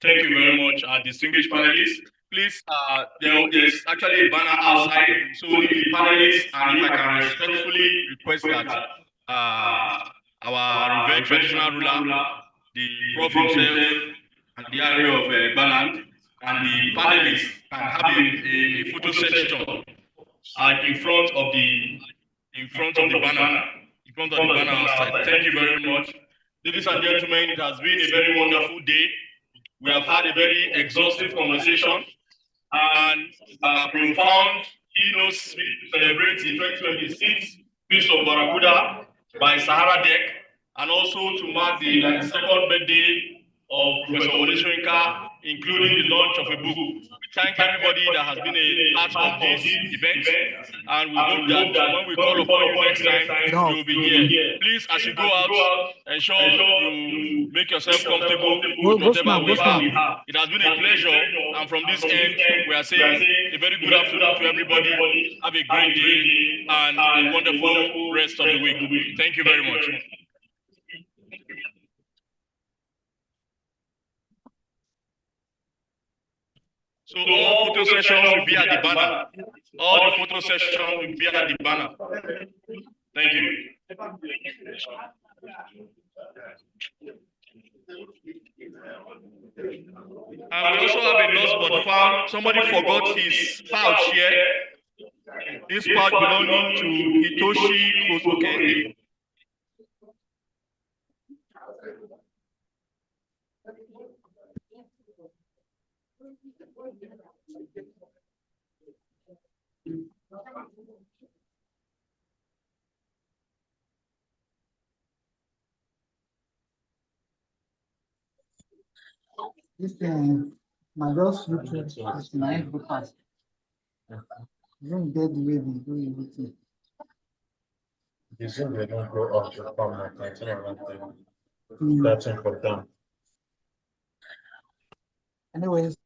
Speaker 13: you very much, distinguished panelists. Please, there's actually a banner outside. So if the panelists, and if I can respectfully request that our revered traditional ruler, the Prof himself, and the area of Baland, and the panelists can have a photo section in front of the banner outside. Thank you very much. Ladies and gentlemen, it has been a very wonderful day. We have had a very exhaustive conversation and a profound keynote speech to celebrate the 2026 Feast of Barracuda by Sahara DEC, and also to mark the 92nd birthday of Professor Wole Soyinka including the launch of a book. We thank everybody that has been a part of this event, and we hope that when we call upon you next time, you will be here. Please, as you go out, ensure you make yourself comfortable with whatever we have. It has been a pleasure, and from this end, we are saying a very good afternoon to everybody. Have a great day and a wonderful rest of the week. Thank you very much. So all photo sessions will be at the banner. All the photo sessions will be at the banner. Thank you. And we also have a lost but found. Somebody forgot his pouch here. This pouch belonging to Hitoshi Kosuke.
Speaker 3: This thing, my girl's future is nice but fast. Don't get the way they do everything.
Speaker 16: The Zoom they don't go up to farm like
Speaker 3: Mm.
Speaker 16: that's important.
Speaker 3: Anyways.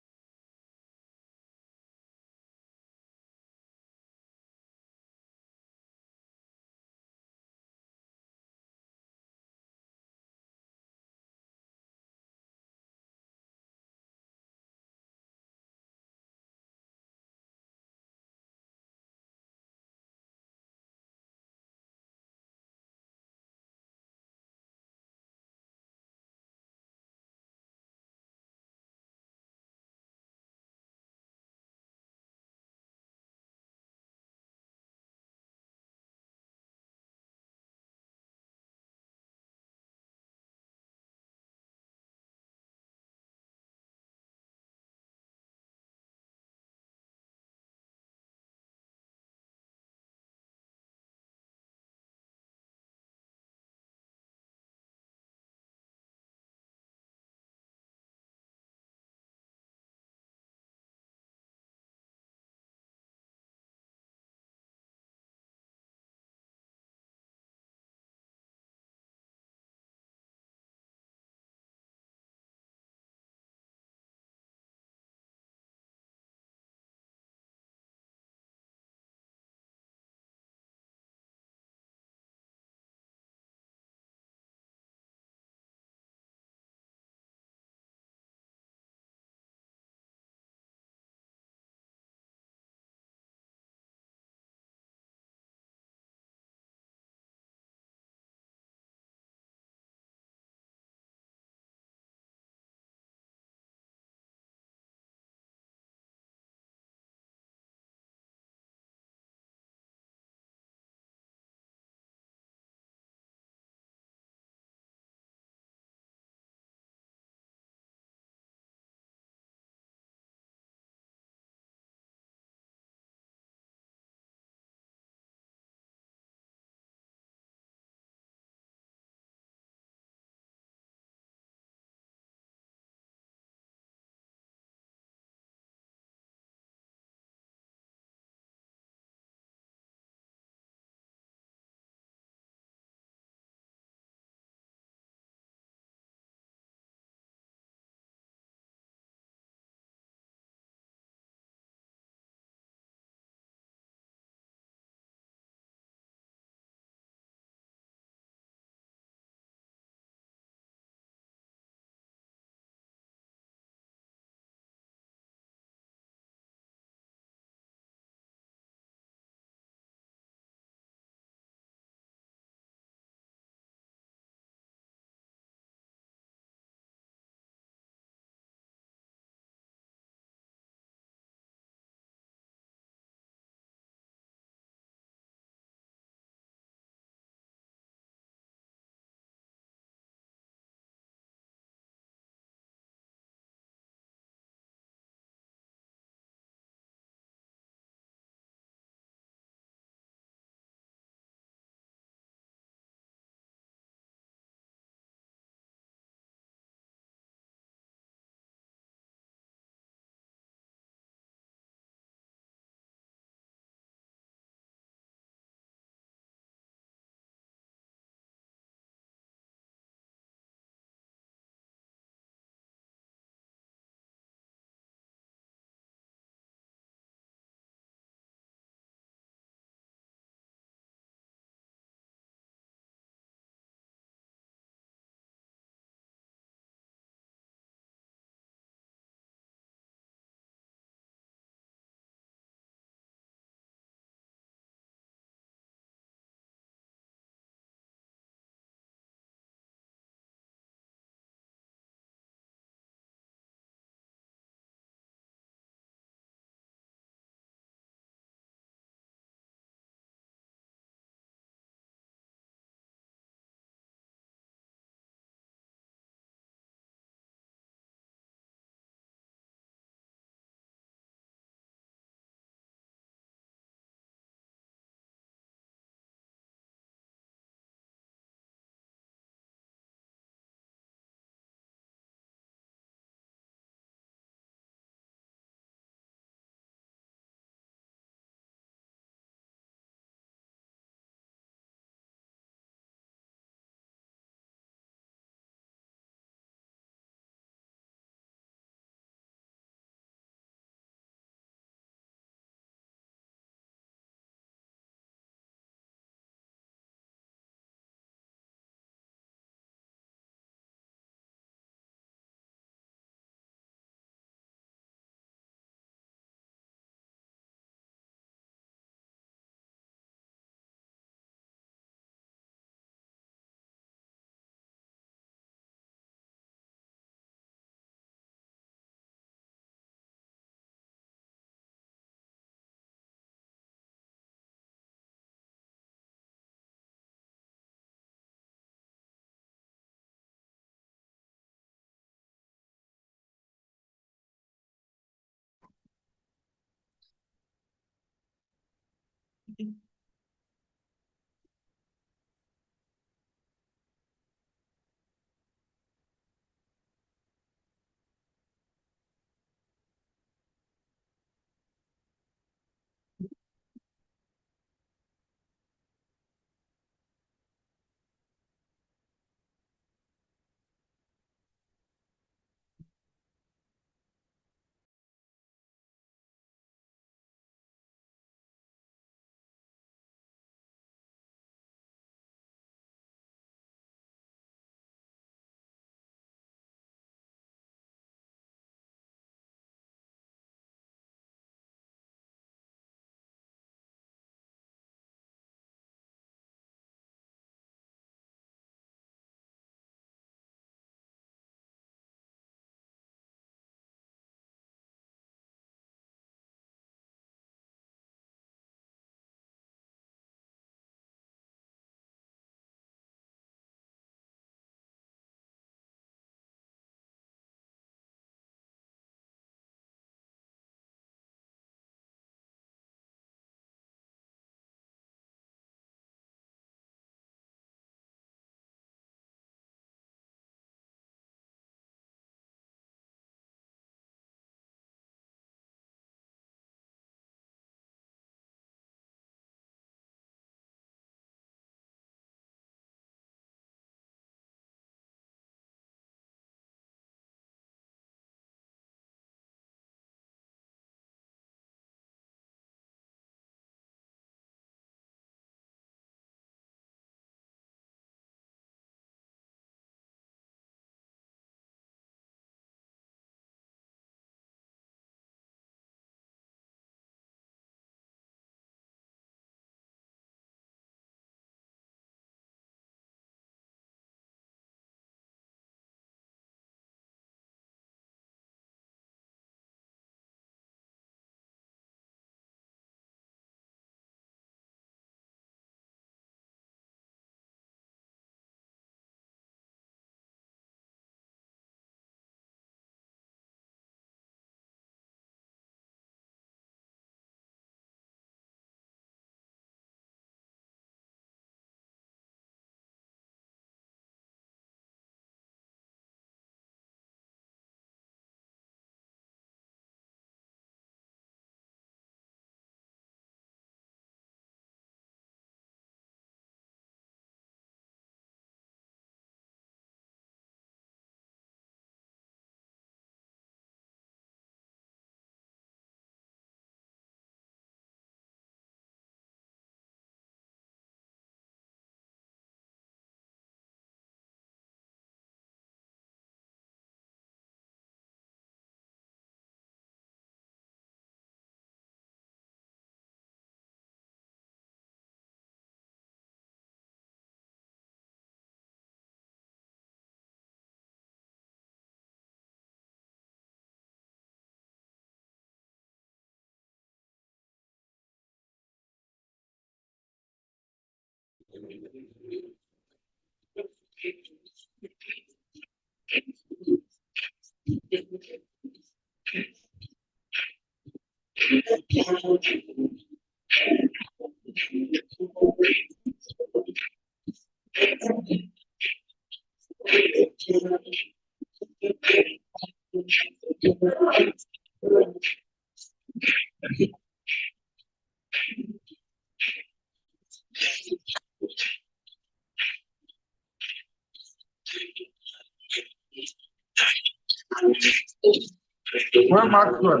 Speaker 6: Where Maxwell?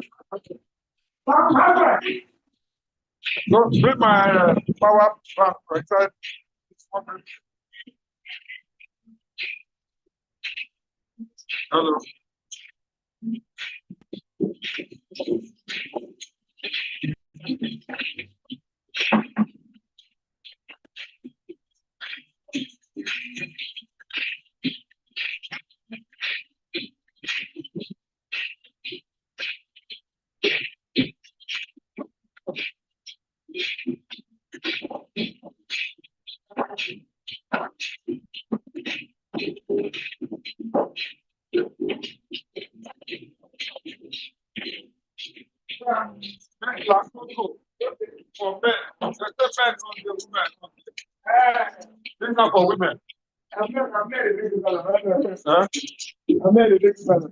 Speaker 6: No, bring my power bank right side. Hello. For men, the men on the women. This is not for women. I'm not a big fellow. Huh? I'm not a big fellow.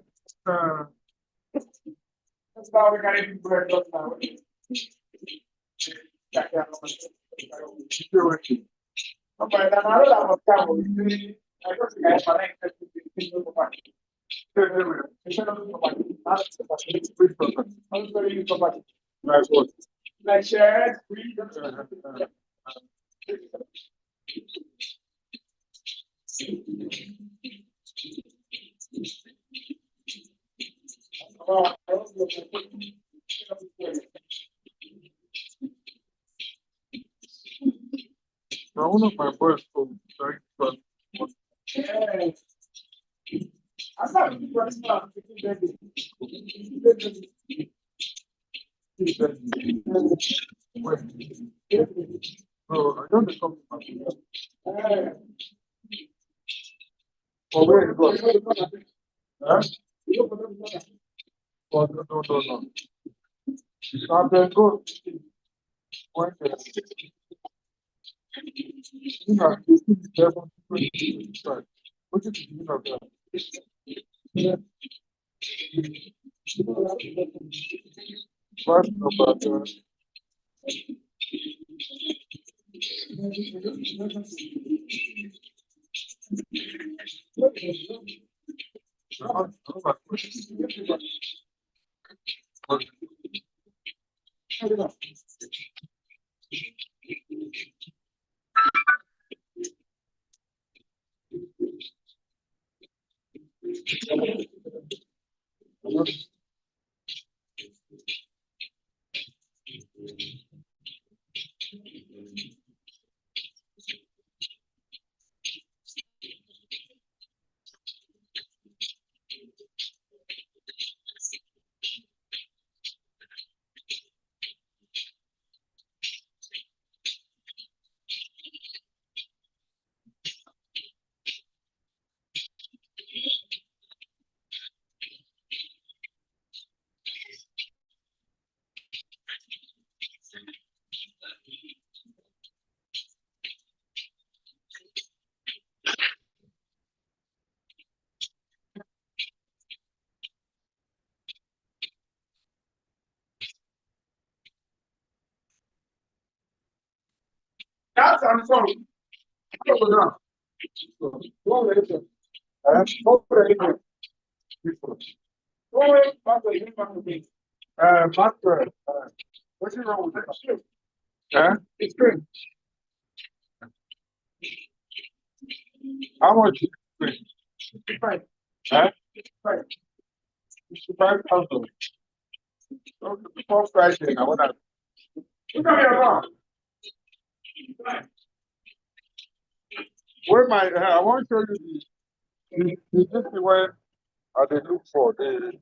Speaker 6: That's why we got to be bread up now. Okay, then I don't have a camera. I don't think I have an access to the thing of money. Like what? Like shares, now, one of my boys from Soyinka. I'm not the person no, I don't become oh, where you go? Huh? Oh, no. I'm going to go. When you know, it's 11:25. What did you do of that? What about that? That's on phone. Go down. Go later. Go later. Go away. Master, what's wrong with it? It's good. How much? 55. 55,000. Before Friday, I want to. Look at me around. Where my, I want to show you the this where they look for the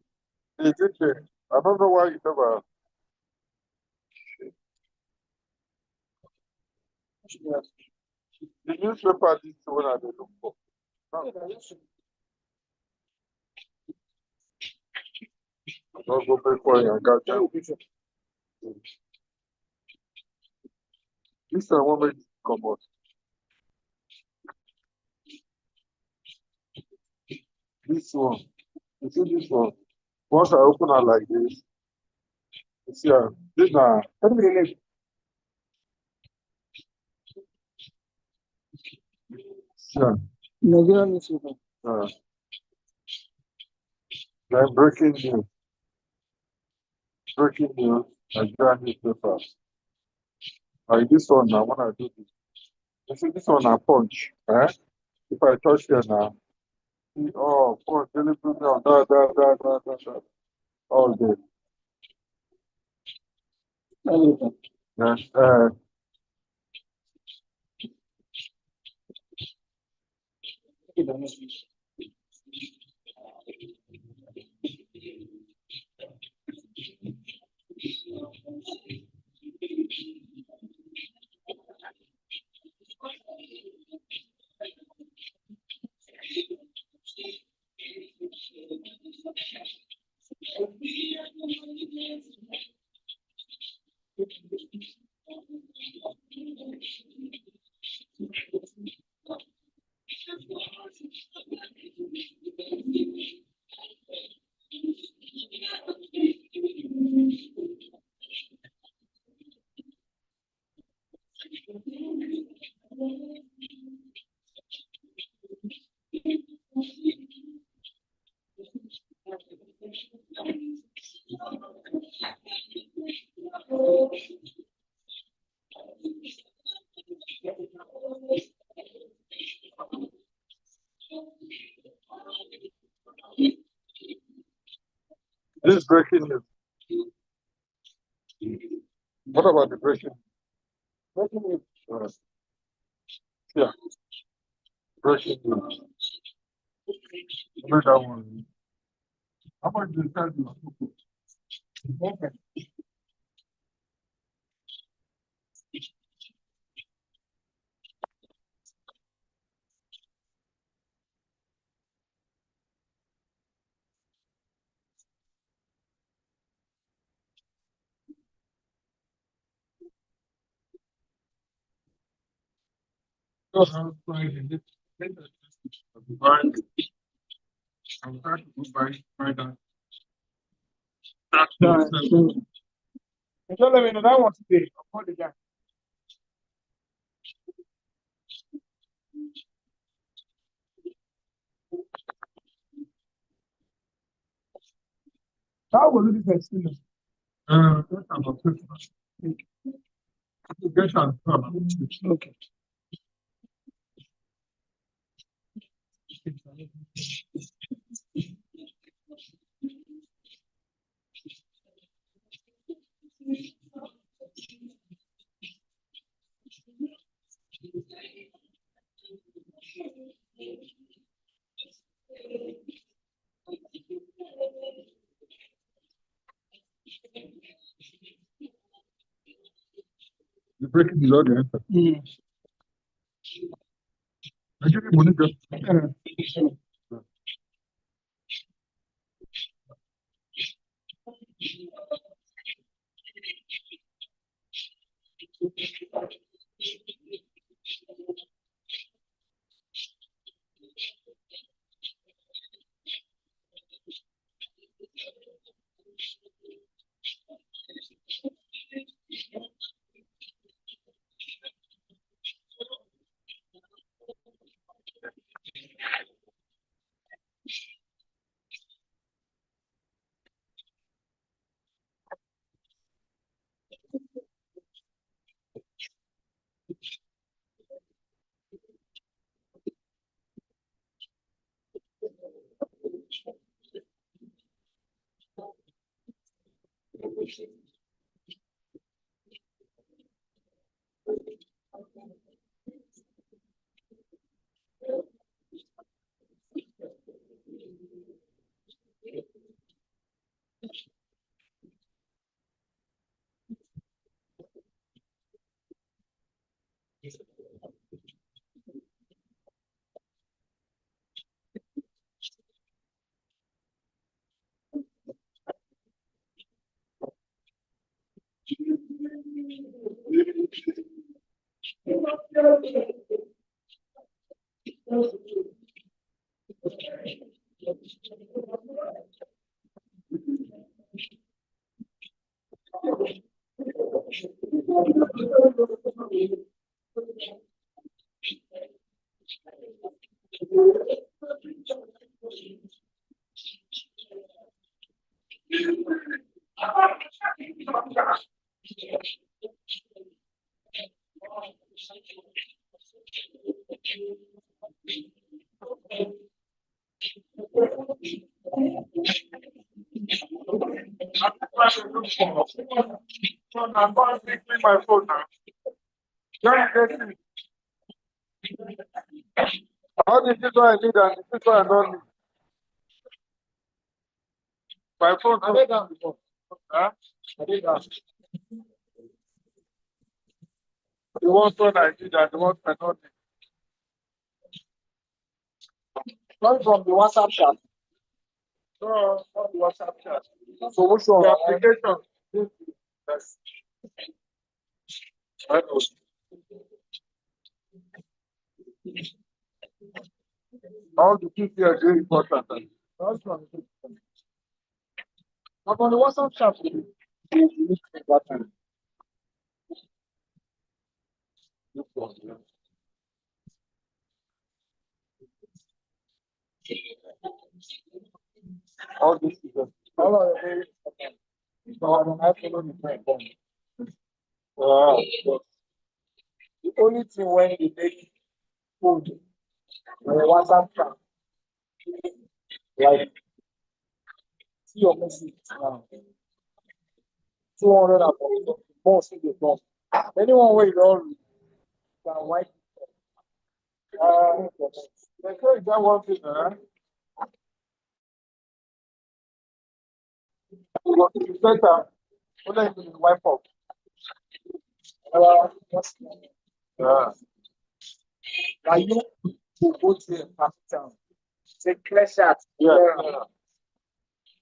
Speaker 6: detail. I don't know why you never. Yes. The newspaper this one they look for. No. Don't go pay for it. I got them. This one won't make it come out. This one. You see this one? Once I open it like this, you see this now. Yeah.
Speaker 10: Nigerian newspaper.
Speaker 6: Like breaking news. Breaking news. Nigerian newspaper. Like this one now, when I do this. You see this one I punch. If I touch here now, see, oh, punch, really put me on that. All day. Yes. This is breaking news. What about the breaking? Breaking news. Yeah. Breaking news. Where's that one? How much do you charge you? Okay. I'm trying to buy that. Don't let me know that one today. I'll call the guy. How will you be experience? That's about Christmas. Okay. You're breaking the law, then. I give you money just. I'm going to my phone now. How did this one I need and this one I don't need? My phone, I did that before. Huh? I did that. The one I did and the one I don't need. Not from the WhatsApp chat. No, not the WhatsApp chat. So which one? The application. Yes. I know. All the people are very important. That's one. I'm on the WhatsApp chat. All this is all of it. So I'm absolutely fine. But the only thing when you make food, WhatsApp chat, like see your message now. 200 and more see the phone. Anyone where you don't can wipe they say that one thing, it's better when you wipe up. Yeah. Now you go to a town. Say clear shot. Yeah.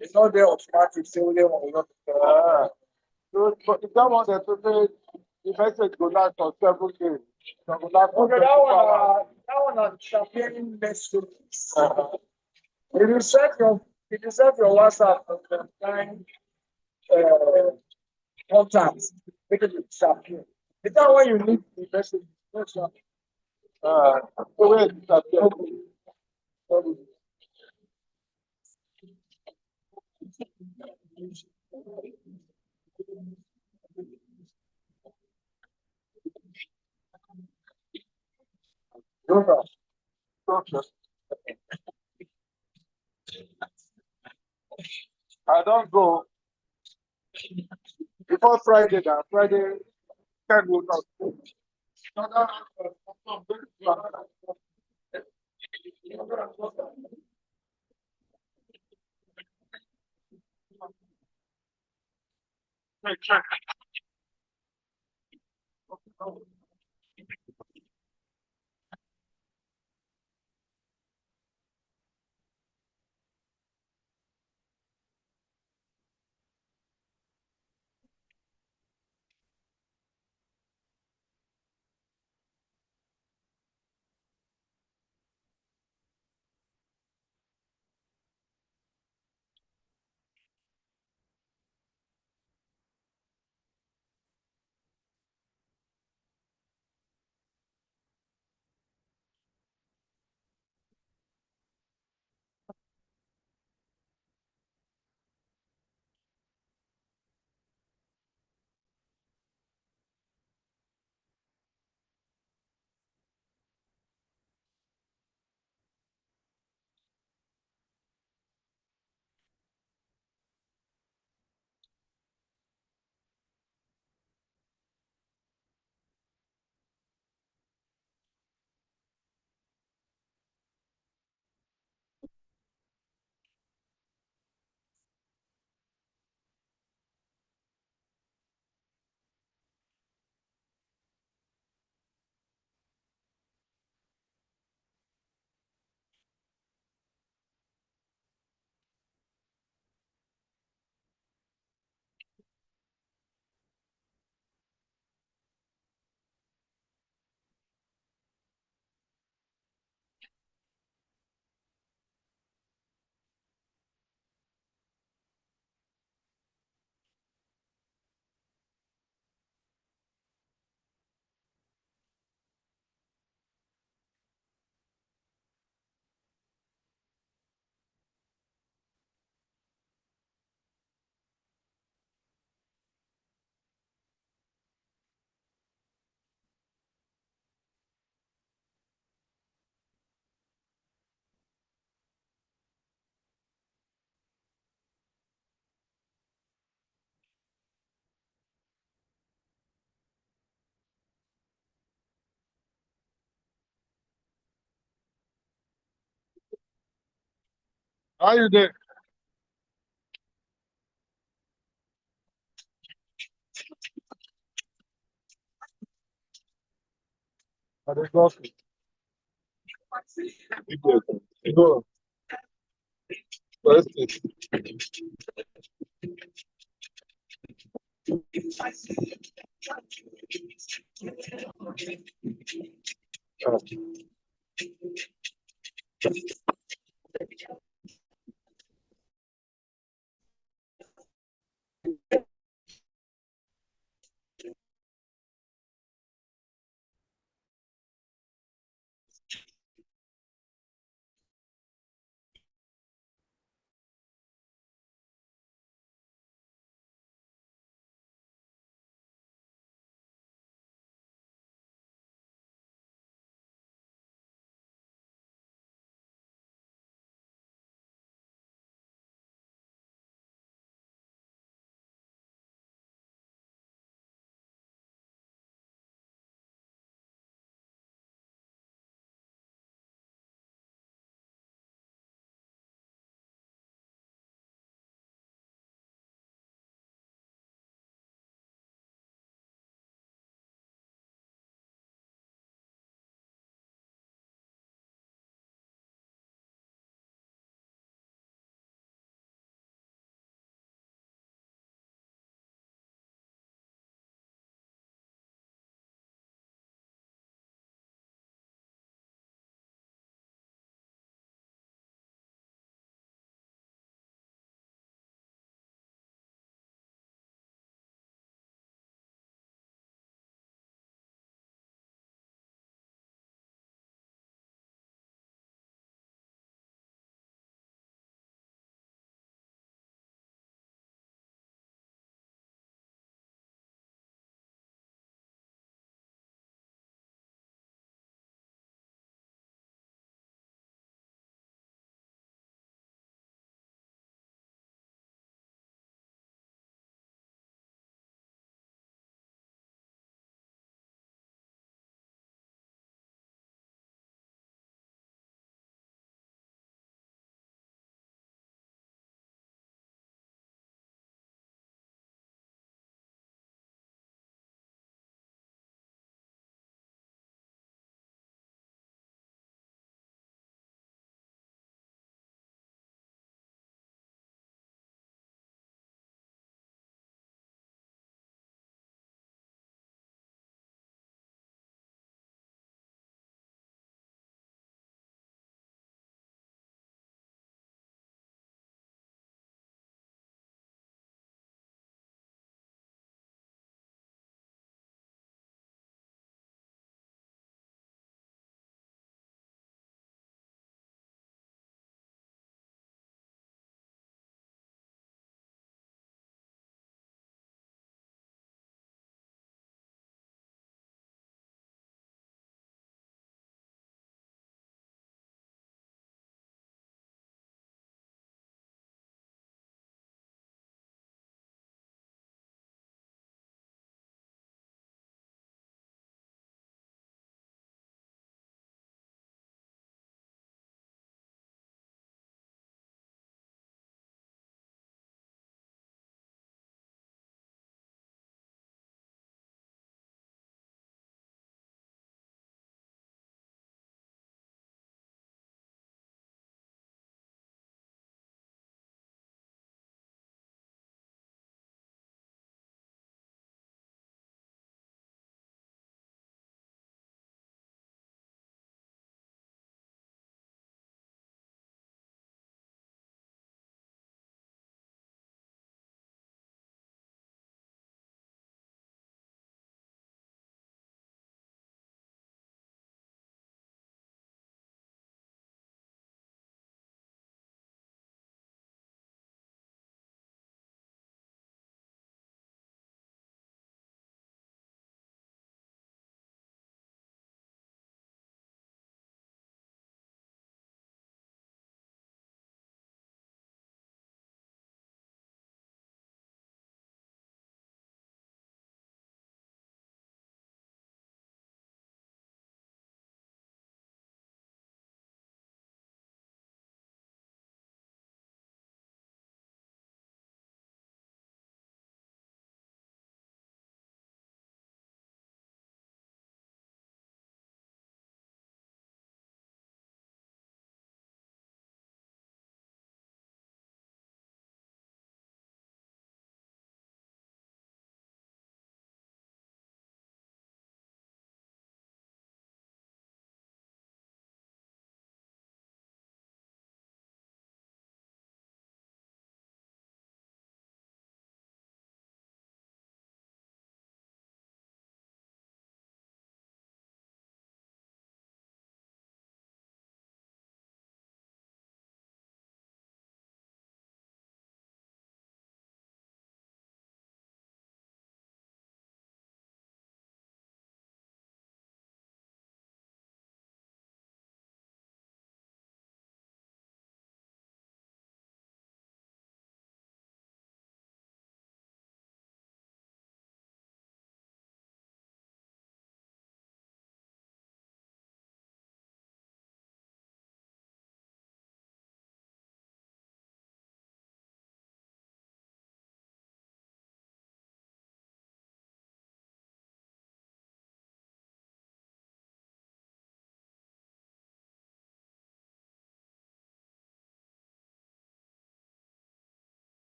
Speaker 6: It's not there automatic, say only one will not. So, but if that one that say the message go last for 7 days. So go last for 24 hours. That one are championing messages. If you set your WhatsApp for the time contacts, make it disappear. The time when you need the message, so where it disappear. I don't go before Friday. Now Friday can go out. How you there? I just lost it. Go. First